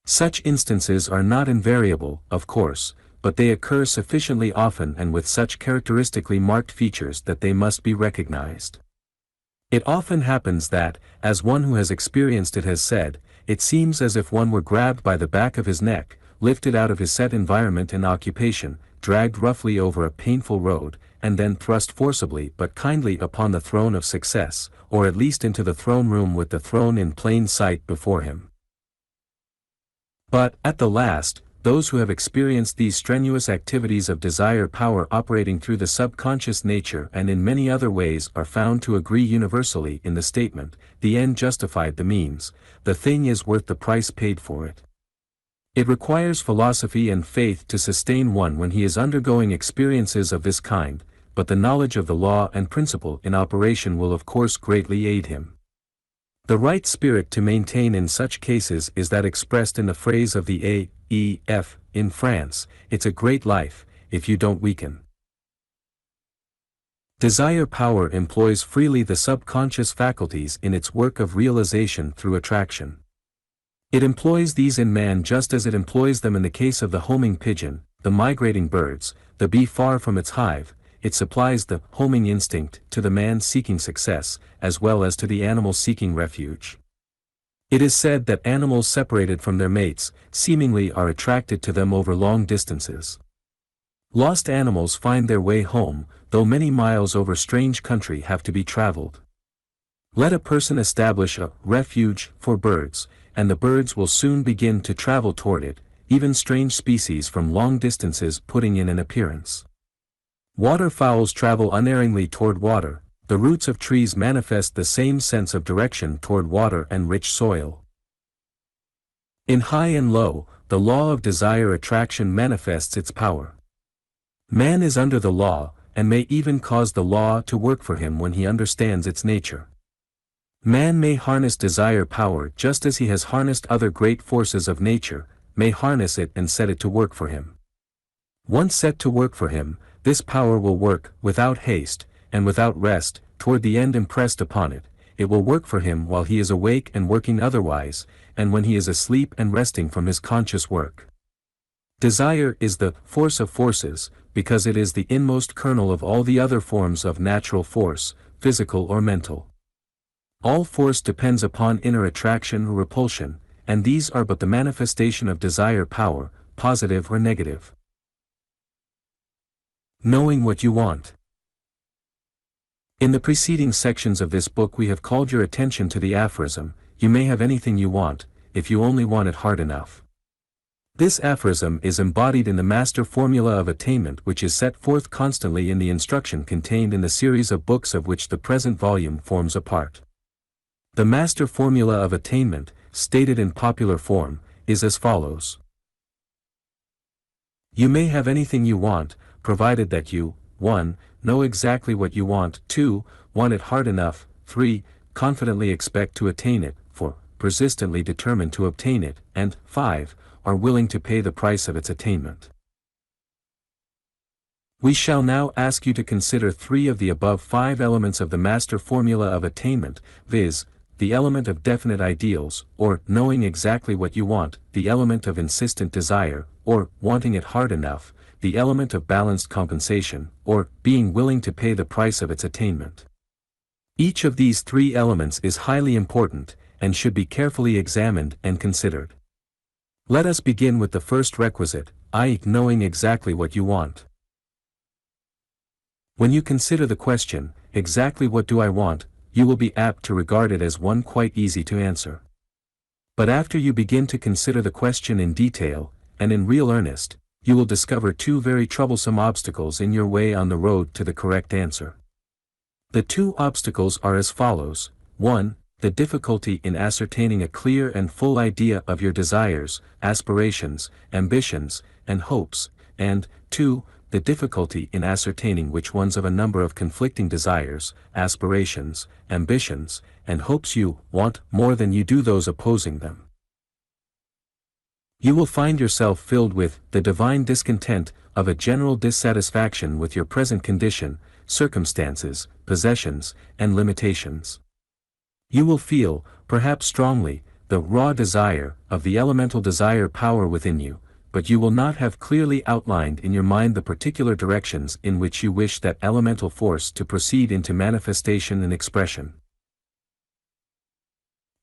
Such instances are not invariable, of course, but they occur sufficiently often and with such characteristically marked features that they must be recognized. It often happens that, as one who has experienced it has said, it seems as if one were grabbed by the back of his neck, lifted out of his set environment and occupation, dragged roughly over a painful road, and then thrust forcibly but kindly upon the throne of success, or at least into the throne room with the throne in plain sight before him. But, at the last, those who have experienced these strenuous activities of desire power operating through the subconscious nature and in many other ways are found to agree universally in the statement, the end justified the means, the thing is worth the price paid for it. It requires philosophy and faith to sustain one when he is undergoing experiences of this kind, but the knowledge of the law and principle in operation will of course greatly aid him. The right spirit to maintain in such cases is that expressed in the phrase of the A.E.F. in France, it's a great life, if you don't weaken. Desire power employs freely the subconscious faculties in its work of realization through attraction. It employs these in man just as it employs them in the case of the homing pigeon, the migrating birds, the bee far from its hive, it supplies the homing instinct to the man seeking success, as well as to the animal seeking refuge. It is said that animals separated from their mates, seemingly are attracted to them over long distances. Lost animals find their way home, though many miles over strange country have to be traveled. Let a person establish a refuge for birds, and the birds will soon begin to travel toward it, even strange species from long distances putting in an appearance. Waterfowls travel unerringly toward water, the roots of trees manifest the same sense of direction toward water and rich soil. In high and low, the law of desire attraction manifests its power. Man is under the law, and may even cause the law to work for him when he understands its nature. Man may harness desire power just as he has harnessed other great forces of nature, may harness it and set it to work for him. Once set to work for him, this power will work, without haste, and without rest, toward the end impressed upon it. It will work for him while he is awake and working otherwise, and when he is asleep and resting from his conscious work. Desire is the force of forces, because it is the inmost kernel of all the other forms of natural force, physical or mental. All force depends upon inner attraction or repulsion, and these are but the manifestation of desire power, positive or negative. Knowing what you want. In the preceding sections of this book we have called your attention to the aphorism, "You may have anything you want, if you only want it hard enough." This aphorism is embodied in the master formula of attainment which is set forth constantly in the instruction contained in the series of books of which the present volume forms a part. The master formula of attainment, stated in popular form, is as follows. You may have anything you want, provided that you, 1. Know exactly what you want, 2. Want it hard enough, 3. Confidently expect to attain it, 4. Persistently determined to obtain it, and 5. Are willing to pay the price of its attainment. We shall now ask you to consider 3 of the above 5 elements of the master formula of attainment, viz., the element of definite ideals, or knowing exactly what you want, the element of insistent desire, or wanting it hard enough, the element of balanced compensation, or being willing to pay the price of its attainment. Each of these 3 elements is highly important, and should be carefully examined and considered. Let us begin with the first requisite, i.e. knowing exactly what you want. When you consider the question, exactly what do I want, you will be apt to regard it as one quite easy to answer. But after you begin to consider the question in detail, and in real earnest, you will discover 2 very troublesome obstacles in your way on the road to the correct answer. The 2 obstacles are as follows: 1. The difficulty in ascertaining a clear and full idea of your desires, aspirations, ambitions, and hopes, and 2. The difficulty in ascertaining which ones of a number of conflicting desires, aspirations, ambitions, and hopes you want more than you do those opposing them. You will find yourself filled with the divine discontent of a general dissatisfaction with your present condition, circumstances, possessions, and limitations. You will feel, perhaps strongly, the raw desire of the elemental desire power within you, but you will not have clearly outlined in your mind the particular directions in which you wish that elemental force to proceed into manifestation and expression.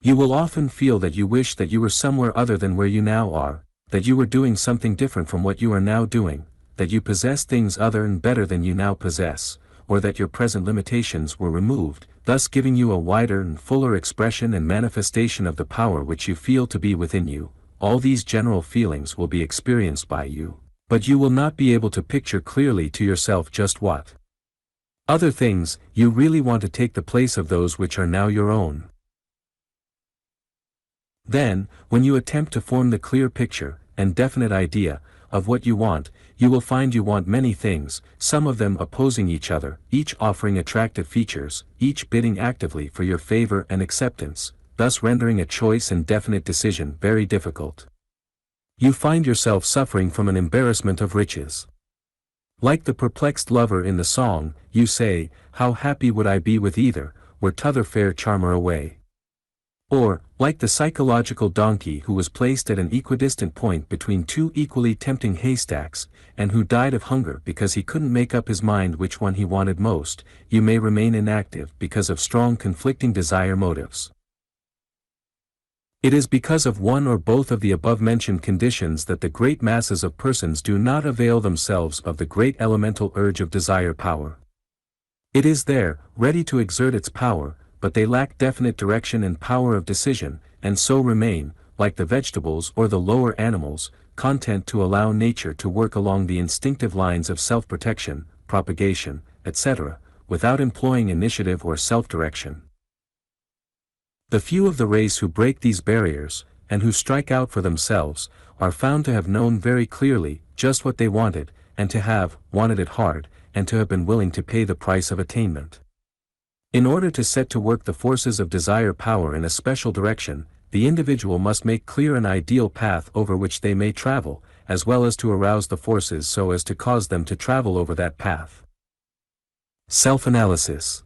You will often feel that you wish that you were somewhere other than where you now are, that you were doing something different from what you are now doing, that you possess things other and better than you now possess, or that your present limitations were removed, thus giving you a wider and fuller expression and manifestation of the power which you feel to be within you. All these general feelings will be experienced by you, but you will not be able to picture clearly to yourself just what other things you really want to take the place of those which are now your own. Then, when you attempt to form the clear picture and definite idea of what you want, you will find you want many things, some of them opposing each other, each offering attractive features, each bidding actively for your favor and acceptance, thus rendering a choice and definite decision very difficult. You find yourself suffering from an embarrassment of riches. Like the perplexed lover in the song, you say, "How happy would I be with either, were t'other fair charmer away." Or, like the psychological donkey who was placed at an equidistant point between two equally tempting haystacks, and who died of hunger because he couldn't make up his mind which one he wanted most, you may remain inactive because of strong conflicting desire motives. It is because of one or both of the above-mentioned conditions that the great masses of persons do not avail themselves of the great elemental urge of desire power. It is there, ready to exert its power, but they lack definite direction and power of decision, and so remain, like the vegetables or the lower animals, content to allow nature to work along the instinctive lines of self-protection, propagation, etc., without employing initiative or self-direction. The few of the race who break these barriers, and who strike out for themselves, are found to have known very clearly just what they wanted, and to have wanted it hard, and to have been willing to pay the price of attainment. In order to set to work the forces of desire power in a special direction, the individual must make clear an ideal path over which they may travel, as well as to arouse the forces so as to cause them to travel over that path. Self-analysis.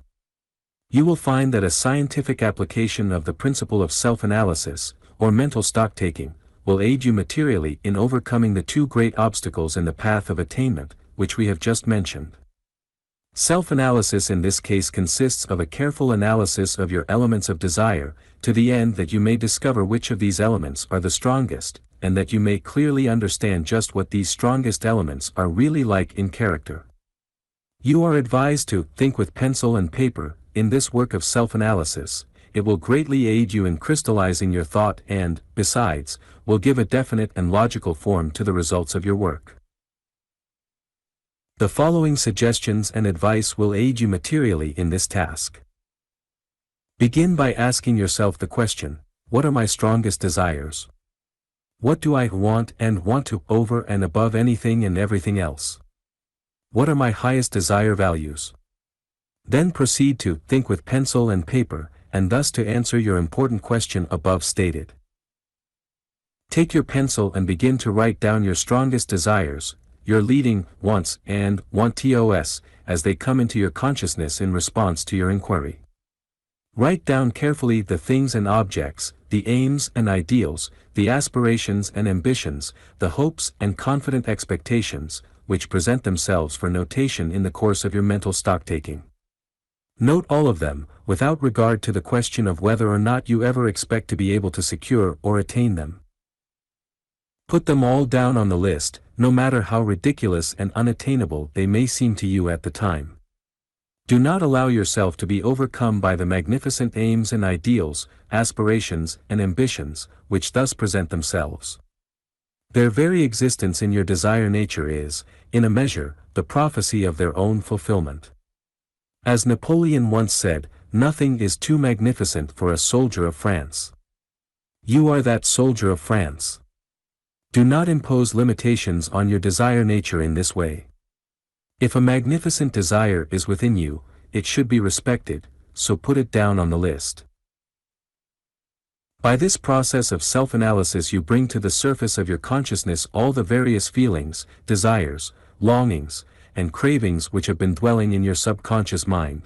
You will find that a scientific application of the principle of self-analysis, or mental stock-taking, will aid you materially in overcoming the two great obstacles in the path of attainment, which we have just mentioned. Self-analysis in this case consists of a careful analysis of your elements of desire, to the end that you may discover which of these elements are the strongest, and that you may clearly understand just what these strongest elements are really like in character. You are advised to think with pencil and paper. In this work of self-analysis, it will greatly aid you in crystallizing your thought and, besides, will give a definite and logical form to the results of your work. The following suggestions and advice will aid you materially in this task. Begin by asking yourself the question, what are my strongest desires? What do I want to over and above anything and everything else? What are my highest desire values? Then proceed to think with pencil and paper, and thus to answer your important question above stated. Take your pencil and begin to write down your strongest desires, your leading wants and want-tos, as they come into your consciousness in response to your inquiry. Write down carefully the things and objects, the aims and ideals, the aspirations and ambitions, the hopes and confident expectations, which present themselves for notation in the course of your mental stock-taking. Note all of them, without regard to the question of whether or not you ever expect to be able to secure or attain them. Put them all down on the list, no matter how ridiculous and unattainable they may seem to you at the time. Do not allow yourself to be overcome by the magnificent aims and ideals, aspirations and ambitions, which thus present themselves. Their very existence in your desire nature is, in a measure, the prophecy of their own fulfillment. As Napoleon once said, nothing is too magnificent for a soldier of France. You are that soldier of France. Do not impose limitations on your desire nature in this way. If a magnificent desire is within you, it should be respected, so put it down on the list. By this process of self-analysis you bring to the surface of your consciousness all the various feelings, desires, longings, and cravings which have been dwelling in your subconscious mind.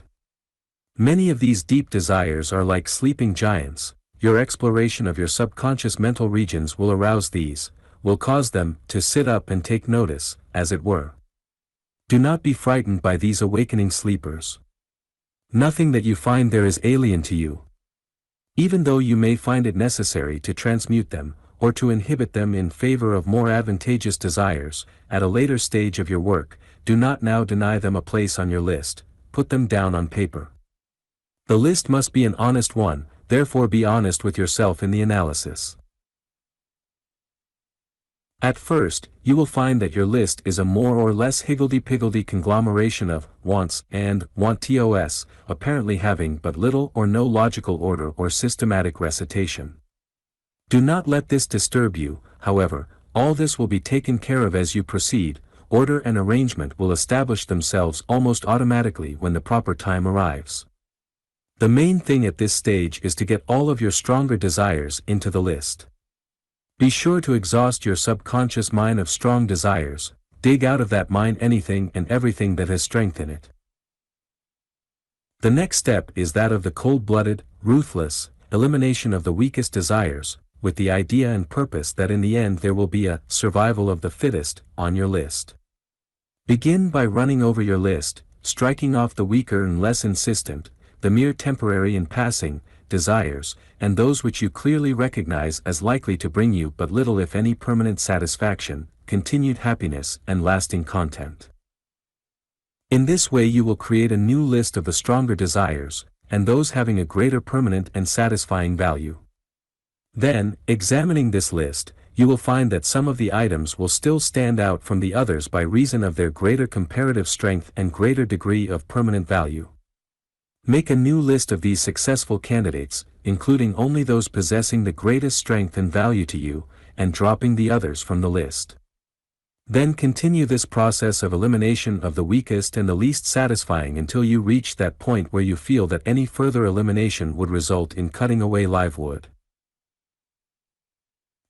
Many of these deep desires are like sleeping giants. Your exploration of your subconscious mental regions will arouse these, will cause them to sit up and take notice, as it were. Do not be frightened by these awakening sleepers. Nothing that you find there is alien to you. Even though you may find it necessary to transmute them, or to inhibit them in favor of more advantageous desires, at a later stage of your work, do not now deny them a place on your list, put them down on paper. The list must be an honest one, therefore be honest with yourself in the analysis. At first, you will find that your list is a more or less higgledy-piggledy conglomeration of wants and want-tos, apparently having but little or no logical order or systematic recitation. Do not let this disturb you, however, all this will be taken care of as you proceed. Order and arrangement will establish themselves almost automatically when the proper time arrives. The main thing at this stage is to get all of your stronger desires into the list. Be sure to exhaust your subconscious mine of strong desires, dig out of that mine anything and everything that has strength in it. The next step is that of the cold-blooded, ruthless, elimination of the weakest desires, with the idea and purpose that in the end there will be a survival of the fittest on your list. Begin by running over your list, striking off the weaker and less insistent, the mere temporary and passing, desires, and those which you clearly recognize as likely to bring you but little if any permanent satisfaction, continued happiness, and lasting content. In this way you will create a new list of the stronger desires, and those having a greater permanent and satisfying value. Then, examining this list, you will find that some of the items will still stand out from the others by reason of their greater comparative strength and greater degree of permanent value. Make a new list of these successful candidates, including only those possessing the greatest strength and value to you, and dropping the others from the list. Then continue this process of elimination of the weakest and the least satisfying until you reach that point where you feel that any further elimination would result in cutting away live wood.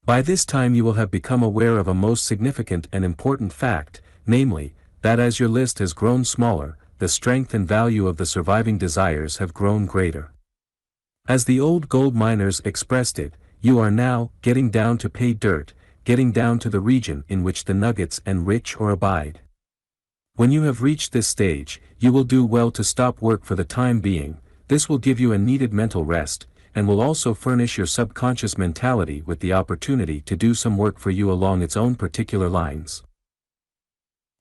By this time you will have become aware of a most significant and important fact, namely, that as your list has grown smaller, the strength and value of the surviving desires have grown greater. As the old gold miners expressed it, you are now getting down to pay dirt, getting down to the region in which the nuggets and rich or abide. When you have reached this stage, you will do well to stop work for the time being. This will give you a needed mental rest, and will also furnish your subconscious mentality with the opportunity to do some work for you along its own particular lines.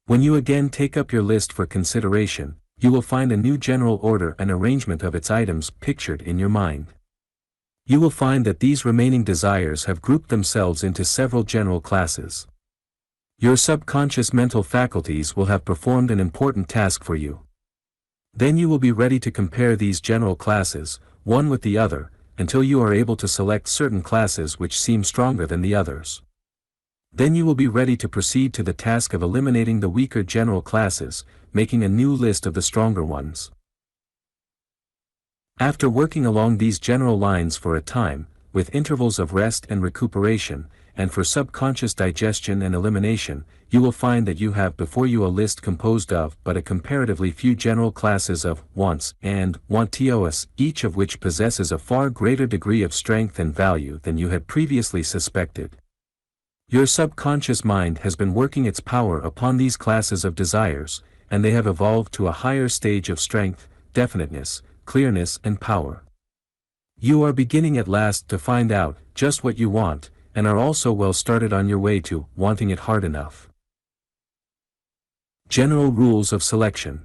When you again take up your list for consideration, you will find a new general order and arrangement of its items pictured in your mind. You will find that these remaining desires have grouped themselves into several general classes. Your subconscious mental faculties will have performed an important task for you. Then you will be ready to compare these general classes, one with the other, until you are able to select certain classes which seem stronger than the others. Then you will be ready to proceed to the task of eliminating the weaker general classes, making a new list of the stronger ones. After working along these general lines for a time, with intervals of rest and recuperation, and for subconscious digestion and elimination, you will find that you have before you a list composed of but a comparatively few general classes of wants and wantios, each of which possesses a far greater degree of strength and value than you had previously suspected. Your subconscious mind has been working its power upon these classes of desires, and they have evolved to a higher stage of strength, definiteness, clearness and power. You are beginning at last to find out just what you want, and are also well started on your way to wanting it hard enough. General rules of selection.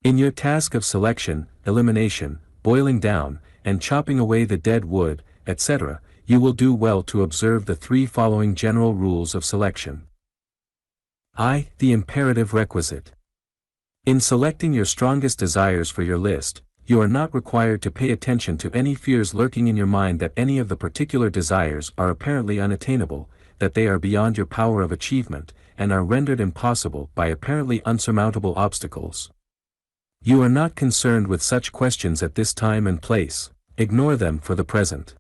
In your task of selection, elimination, boiling down, and chopping away the dead wood, etc., you will do well to observe the three following general rules of selection. I. The imperative requisite. In selecting your strongest desires for your list, you are not required to pay attention to any fears lurking in your mind that any of the particular desires are apparently unattainable, that they are beyond your power of achievement, and are rendered impossible by apparently unsurmountable obstacles. You are not concerned with such questions at this time and place. Ignore them for the present.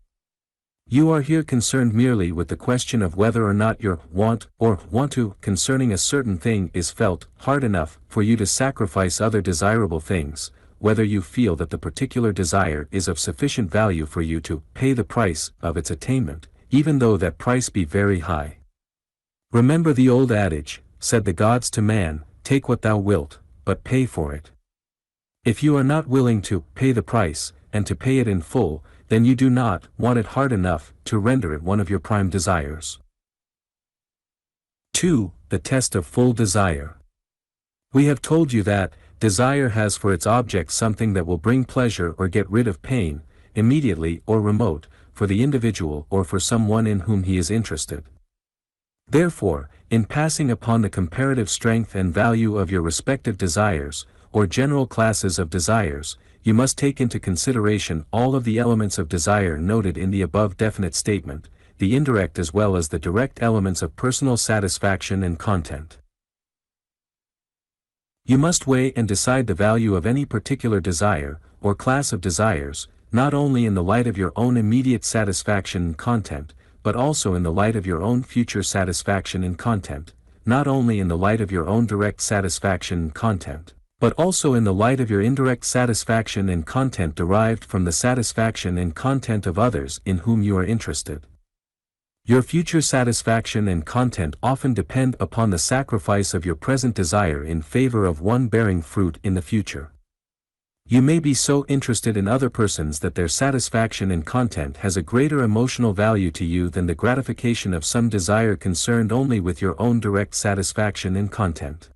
You are here concerned merely with the question of whether or not your want or want to concerning a certain thing is felt hard enough for you to sacrifice other desirable things, whether you feel that the particular desire is of sufficient value for you to pay the price of its attainment, even though that price be very high. Remember the old adage, said the gods to man, take what thou wilt, but pay for it. If you are not willing to pay the price, and to pay it in full, then you do not want it hard enough to render it one of your prime desires. 2. The test of full desire. We have told you that desire has for its object something that will bring pleasure or get rid of pain, immediately or remote, for the individual or for someone in whom he is interested. Therefore, in passing upon the comparative strength and value of your respective desires, or general classes of desires, you must take into consideration all of the elements of desire noted in the above definite statement, the indirect as well as the direct elements of personal satisfaction and content. You must weigh and decide the value of any particular desire, or class of desires, not only in the light of your own immediate satisfaction and content, but also in the light of your own future satisfaction and content, not only in the light of your own direct satisfaction and content, but also in the light of your indirect satisfaction and content derived from the satisfaction and content of others in whom you are interested. Your future satisfaction and content often depend upon the sacrifice of your present desire in favor of one bearing fruit in the future. You may be so interested in other persons that their satisfaction and content has a greater emotional value to you than the gratification of some desire concerned only with your own direct satisfaction and content.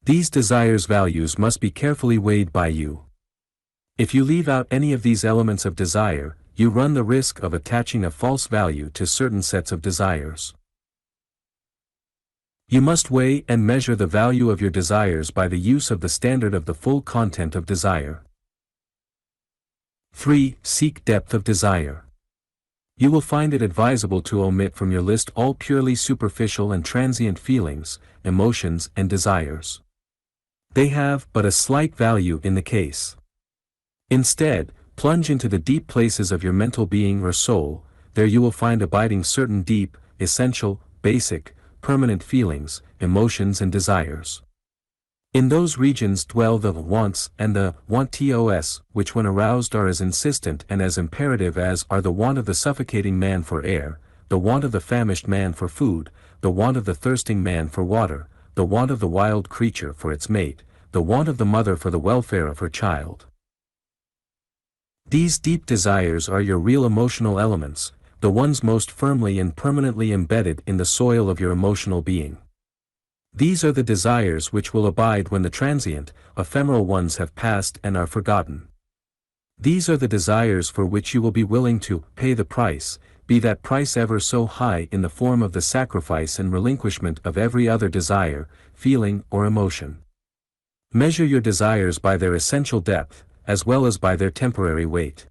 These desires' values must be carefully weighed by you. If you leave out any of these elements of desire, you run the risk of attaching a false value to certain sets of desires. You must weigh and measure the value of your desires by the use of the standard of the full content of desire. 3. Seek depth of desire. You will find it advisable to omit from your list all purely superficial and transient feelings, emotions, and desires. They have but a slight value in the case. Instead, plunge into the deep places of your mental being or soul. There you will find abiding certain deep, essential, basic, permanent feelings, emotions and desires. In those regions dwell the wants and the want-tos, which when aroused are as insistent and as imperative as are the want of the suffocating man for air, the want of the famished man for food, the want of the thirsting man for water, the want of the wild creature for its mate, the want of the mother for the welfare of her child. These deep desires are your real emotional elements, the ones most firmly and permanently embedded in the soil of your emotional being. These are the desires which will abide when the transient, ephemeral ones have passed and are forgotten. These are the desires for which you will be willing to pay the price, be that price ever so high in the form of the sacrifice and relinquishment of every other desire, feeling or emotion. Measure your desires by their essential depth, as well as by their temporary weight.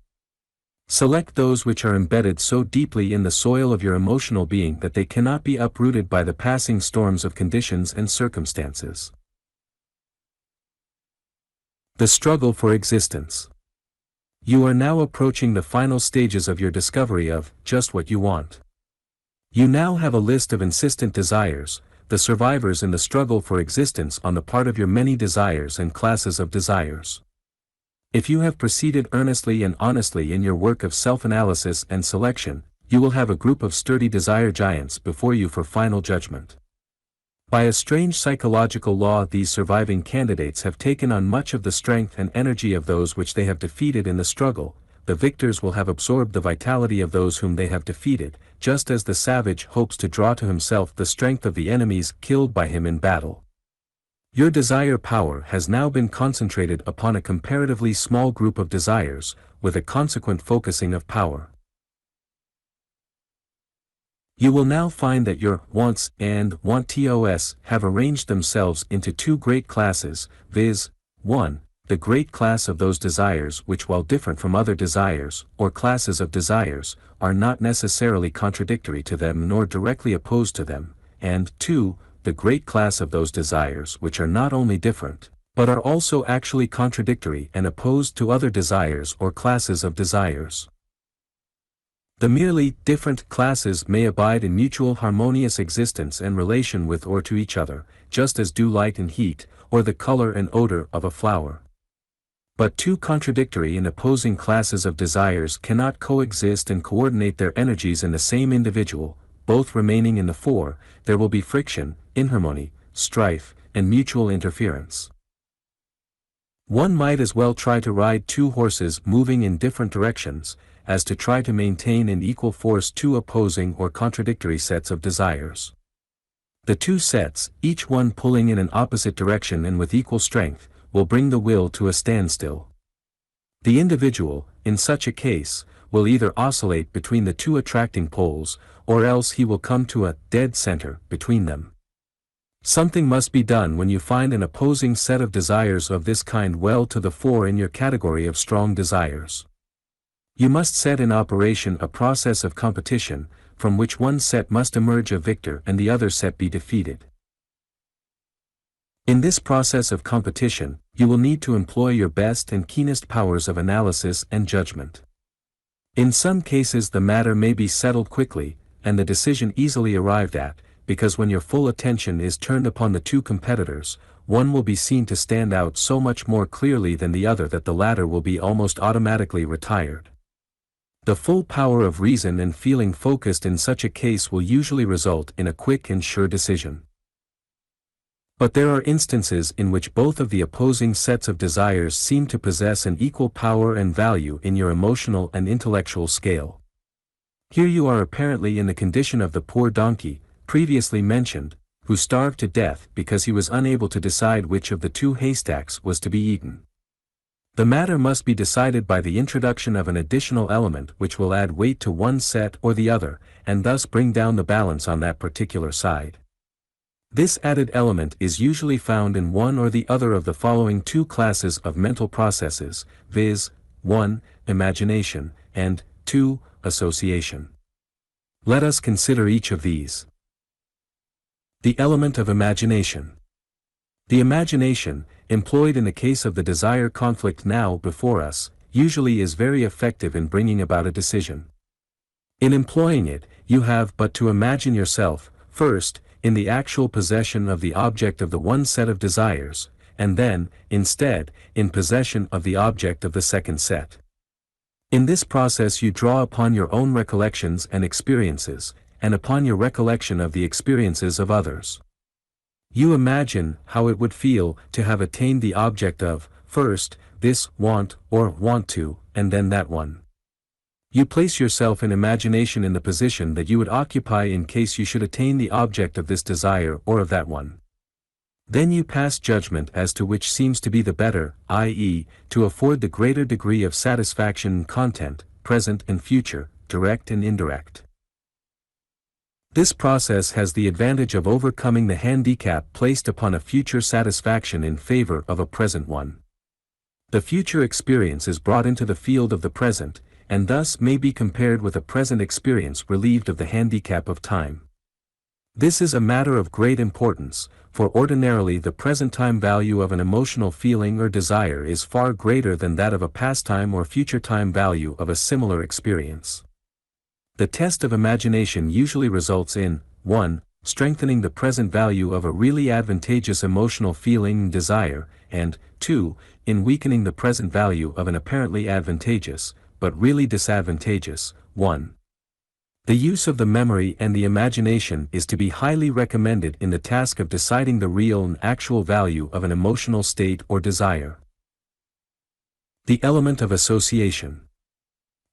Select those which are embedded so deeply in the soil of your emotional being that they cannot be uprooted by the passing storms of conditions and circumstances. The struggle for existence. You are now approaching the final stages of your discovery of just what you want. You now have a list of insistent desires, the survivors in the struggle for existence on the part of your many desires and classes of desires. If you have proceeded earnestly and honestly in your work of self-analysis and selection, you will have a group of sturdy desire giants before you for final judgment. By a strange psychological law, these surviving candidates have taken on much of the strength and energy of those which they have defeated in the struggle. The victors will have absorbed the vitality of those whom they have defeated, just as the savage hopes to draw to himself the strength of the enemies killed by him in battle. Your desire power has now been concentrated upon a comparatively small group of desires, with a consequent focusing of power. You will now find that your wants and want-tos have arranged themselves into two great classes, viz. 1. The great class of those desires which, while different from other desires, or classes of desires, are not necessarily contradictory to them nor directly opposed to them, and 2. The great class of those desires which are not only different, but are also actually contradictory and opposed to other desires or classes of desires. The merely different classes may abide in mutual harmonious existence and relation with or to each other, just as do light and heat, or the color and odor of a flower. But two contradictory and opposing classes of desires cannot coexist and coordinate their energies in the same individual. Both remaining in the fore, there will be friction, inharmony, strife, and mutual interference. One might as well try to ride two horses moving in different directions, as to try to maintain in equal force two opposing or contradictory sets of desires. The two sets, each one pulling in an opposite direction and with equal strength, will bring the will to a standstill. The individual, in such a case, will either oscillate between the two attracting poles, or else he will come to a dead center between them. Something must be done when you find an opposing set of desires of this kind well to the fore in your category of strong desires. You must set in operation a process of competition, from which one set must emerge a victor and the other set be defeated. In this process of competition, you will need to employ your best and keenest powers of analysis and judgment. In some cases the matter may be settled quickly, and the decision easily arrived at, because when your full attention is turned upon the two competitors, one will be seen to stand out so much more clearly than the other that the latter will be almost automatically retired. The full power of reason and feeling focused in such a case will usually result in a quick and sure decision. But there are instances in which both of the opposing sets of desires seem to possess an equal power and value in your emotional and intellectual scale. Here you are apparently in the condition of the poor donkey, previously mentioned, who starved to death because he was unable to decide which of the two haystacks was to be eaten. The matter must be decided by the introduction of an additional element which will add weight to one set or the other, and thus bring down the balance on that particular side. This added element is usually found in one or the other of the following two classes of mental processes, viz. 1. Imagination, and 2. Association. Let us consider each of these. The element of imagination. The imagination, employed in the case of the desire conflict now before us, usually is very effective in bringing about a decision. In employing it, you have but to imagine yourself, first, in the actual possession of the object of the one set of desires, and then, instead, in possession of the object of the second set. In this process you draw upon your own recollections and experiences, and upon your recollection of the experiences of others. You imagine how it would feel to have attained the object of, first, this want or want to, and then that one. You place yourself in imagination in the position that you would occupy in case you should attain the object of this desire or of that one. Then you pass judgment as to which seems to be the better, i.e., to afford the greater degree of satisfaction and content, present and future, direct and indirect. This process has the advantage of overcoming the handicap placed upon a future satisfaction in favor of a present one. The future experience is brought into the field of the present, and thus may be compared with a present experience relieved of the handicap of time. This is a matter of great importance, for ordinarily the present time value of an emotional feeling or desire is far greater than that of a past time or future time value of a similar experience. The test of imagination usually results in, 1. Strengthening the present value of a really advantageous emotional feeling and desire, and, 2. In weakening the present value of an apparently advantageous, but really disadvantageous, one. The use of the memory and the imagination is to be highly recommended in the task of deciding the real and actual value of an emotional state or desire. The element of association.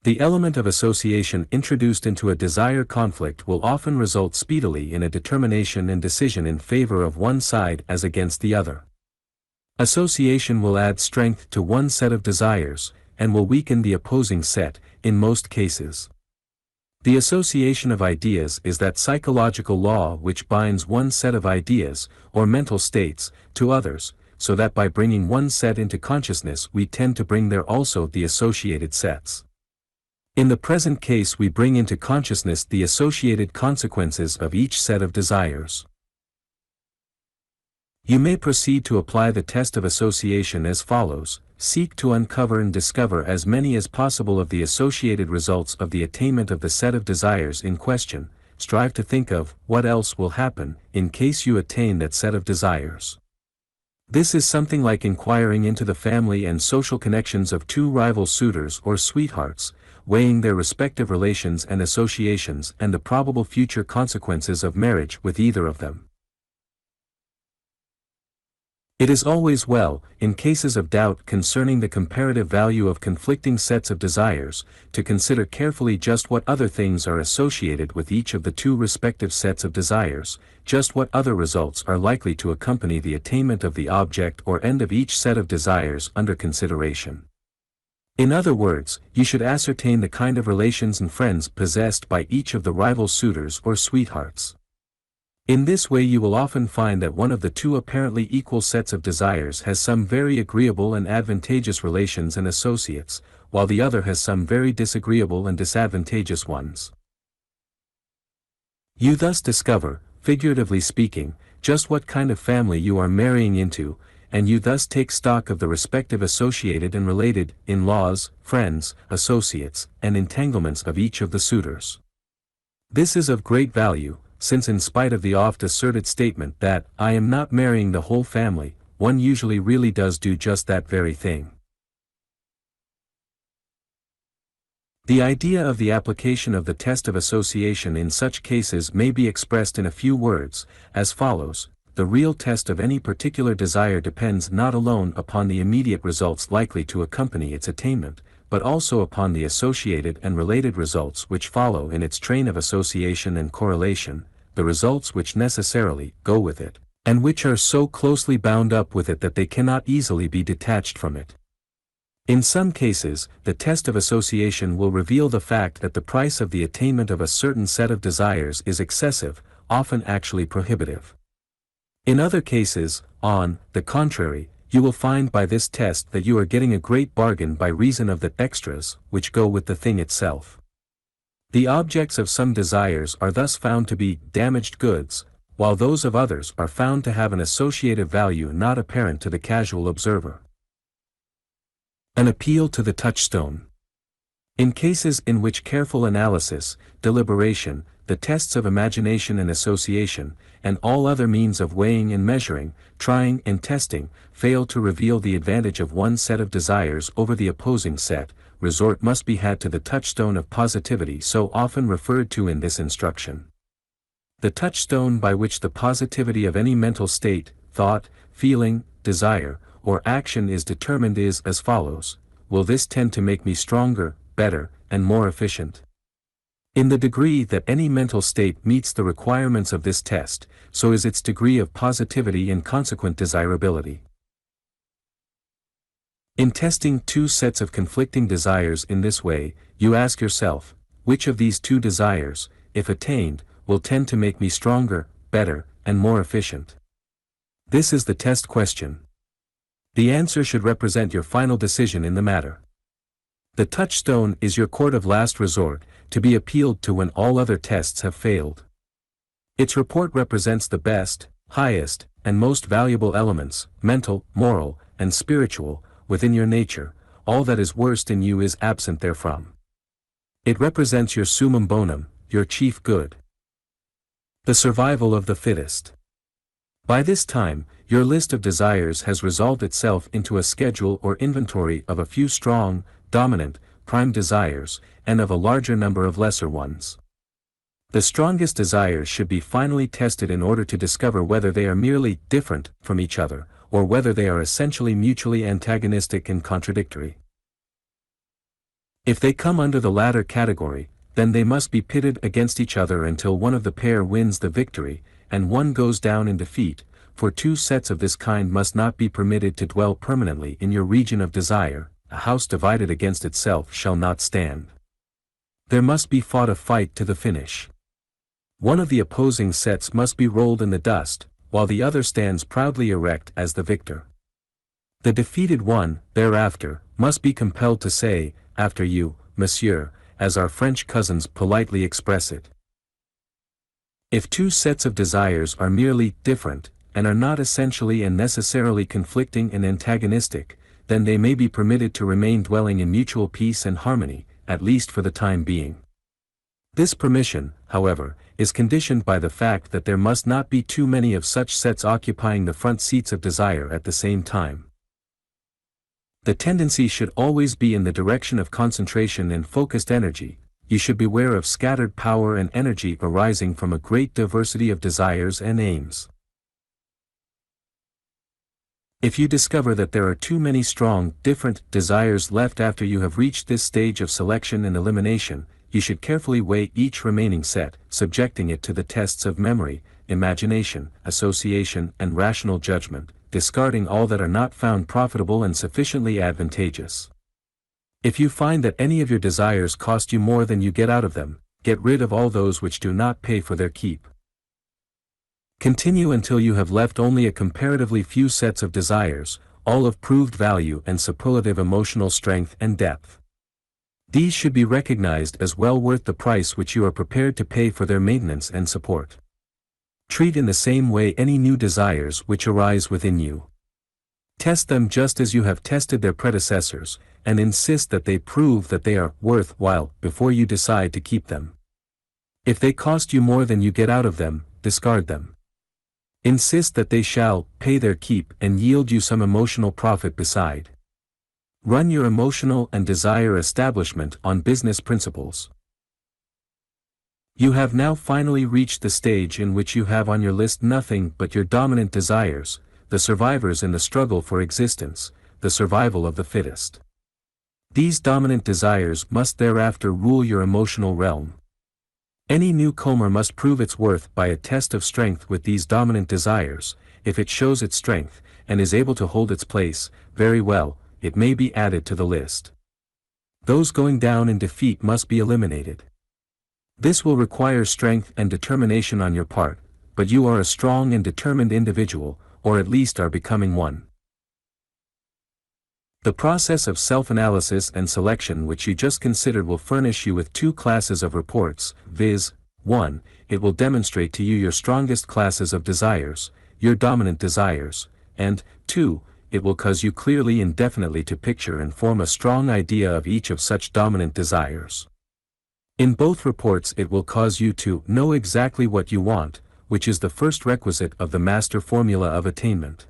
The element of association introduced into a desire conflict will often result speedily in a determination and decision in favor of one side as against the other. Association will add strength to one set of desires, and will weaken the opposing set, in most cases. The association of ideas is that psychological law which binds one set of ideas, or mental states, to others, so that by bringing one set into consciousness we tend to bring there also the associated sets. In the present case we bring into consciousness the associated consequences of each set of desires. You may proceed to apply the test of association as follows: seek to uncover and discover as many as possible of the associated results of the attainment of the set of desires in question, strive to think of what else will happen in case you attain that set of desires. This is something like inquiring into the family and social connections of two rival suitors or sweethearts, weighing their respective relations and associations and the probable future consequences of marriage with either of them. It is always well, in cases of doubt concerning the comparative value of conflicting sets of desires, to consider carefully just what other things are associated with each of the two respective sets of desires, just what other results are likely to accompany the attainment of the object or end of each set of desires under consideration. In other words, you should ascertain the kind of relations and friends possessed by each of the rival suitors or sweethearts. In this way you will often find that one of the two apparently equal sets of desires has some very agreeable and advantageous relations and associates, while the other has some very disagreeable and disadvantageous ones. You thus discover, figuratively speaking, just what kind of family you are marrying into, and you thus take stock of the respective associated and related in-laws, friends, associates, and entanglements of each of the suitors. This is of great value, since in spite of the oft-asserted statement that I am not marrying the whole family, one usually really does do just that very thing. The idea of the application of the test of association in such cases may be expressed in a few words, as follows: the real test of any particular desire depends not alone upon the immediate results likely to accompany its attainment, but also upon the associated and related results which follow in its train of association and correlation, the results which necessarily go with it, and which are so closely bound up with it that they cannot easily be detached from it. In some cases, the test of association will reveal the fact that the price of the attainment of a certain set of desires is excessive, often actually prohibitive. In other cases, on the contrary, you will find by this test that you are getting a great bargain by reason of the extras which go with the thing itself. The objects of some desires are thus found to be damaged goods, while those of others are found to have an associative value not apparent to the casual observer. An appeal to the touchstone. In cases in which careful analysis, deliberation, the tests of imagination and association, and all other means of weighing and measuring, trying and testing, fail to reveal the advantage of one set of desires over the opposing set, resort must be had to the touchstone of positivity so often referred to in this instruction. The touchstone by which the positivity of any mental state, thought, feeling, desire, or action is determined is as follows: will this tend to make me stronger, better, and more efficient? In the degree that any mental state meets the requirements of this test, so is its degree of positivity and consequent desirability. In testing two sets of conflicting desires in this way, you ask yourself, which of these two desires, if attained, will tend to make me stronger, better, and more efficient? This is the test question. The answer should represent your final decision in the matter. The touchstone is your court of last resort, to be appealed to when all other tests have failed. Its report represents the best, highest, and most valuable elements, mental, moral, and spiritual, within your nature. All that is worst in you is absent therefrom. It represents your summum bonum, your chief good. The survival of the fittest. By this time, your list of desires has resolved itself into a schedule or inventory of a few strong, dominant, prime desires, and of a larger number of lesser ones. The strongest desires should be finally tested in order to discover whether they are merely different from each other, or whether they are essentially mutually antagonistic and contradictory. If they come under the latter category, then they must be pitted against each other until one of the pair wins the victory, and one goes down in defeat, for two sets of this kind must not be permitted to dwell permanently in your region of desire. A house divided against itself shall not stand. There must be fought a fight to the finish. One of the opposing sets must be rolled in the dust, while the other stands proudly erect as the victor. The defeated one, thereafter, must be compelled to say, after you, monsieur, as our French cousins politely express it. If two sets of desires are merely different, and are not essentially and necessarily conflicting and antagonistic, then they may be permitted to remain dwelling in mutual peace and harmony, at least for the time being. This permission, however, is conditioned by the fact that there must not be too many of such sets occupying the front seats of desire at the same time. The tendency should always be in the direction of concentration and focused energy. You should beware of scattered power and energy arising from a great diversity of desires and aims. If you discover that there are too many strong, different desires left after you have reached this stage of selection and elimination, you should carefully weigh each remaining set, subjecting it to the tests of memory, imagination, association, and rational judgment, discarding all that are not found profitable and sufficiently advantageous. If you find that any of your desires cost you more than you get out of them, get rid of all those which do not pay for their keep. Continue until you have left only a comparatively few sets of desires, all of proved value and superlative emotional strength and depth. These should be recognized as well worth the price which you are prepared to pay for their maintenance and support. Treat in the same way any new desires which arise within you. Test them just as you have tested their predecessors, and insist that they prove that they are worthwhile before you decide to keep them. If they cost you more than you get out of them, discard them. Insist that they shall pay their keep and yield you some emotional profit beside. Run your emotional and desire establishment on business principles. You have now finally reached the stage in which you have on your list nothing but your dominant desires, the survivors in the struggle for existence, the survival of the fittest. These dominant desires must thereafter rule your emotional realm. Any newcomer must prove its worth by a test of strength with these dominant desires. If it shows its strength, and is able to hold its place, very well, it may be added to the list. Those going down in defeat must be eliminated. This will require strength and determination on your part, but you are a strong and determined individual, or at least are becoming one. The process of self-analysis and selection which you just considered will furnish you with two classes of reports, viz. 1. It will demonstrate to you your strongest classes of desires, your dominant desires, and 2. It will cause you clearly and definitely to picture and form a strong idea of each of such dominant desires. In both reports it will cause you to know exactly what you want, which is the first requisite of the master formula of attainment.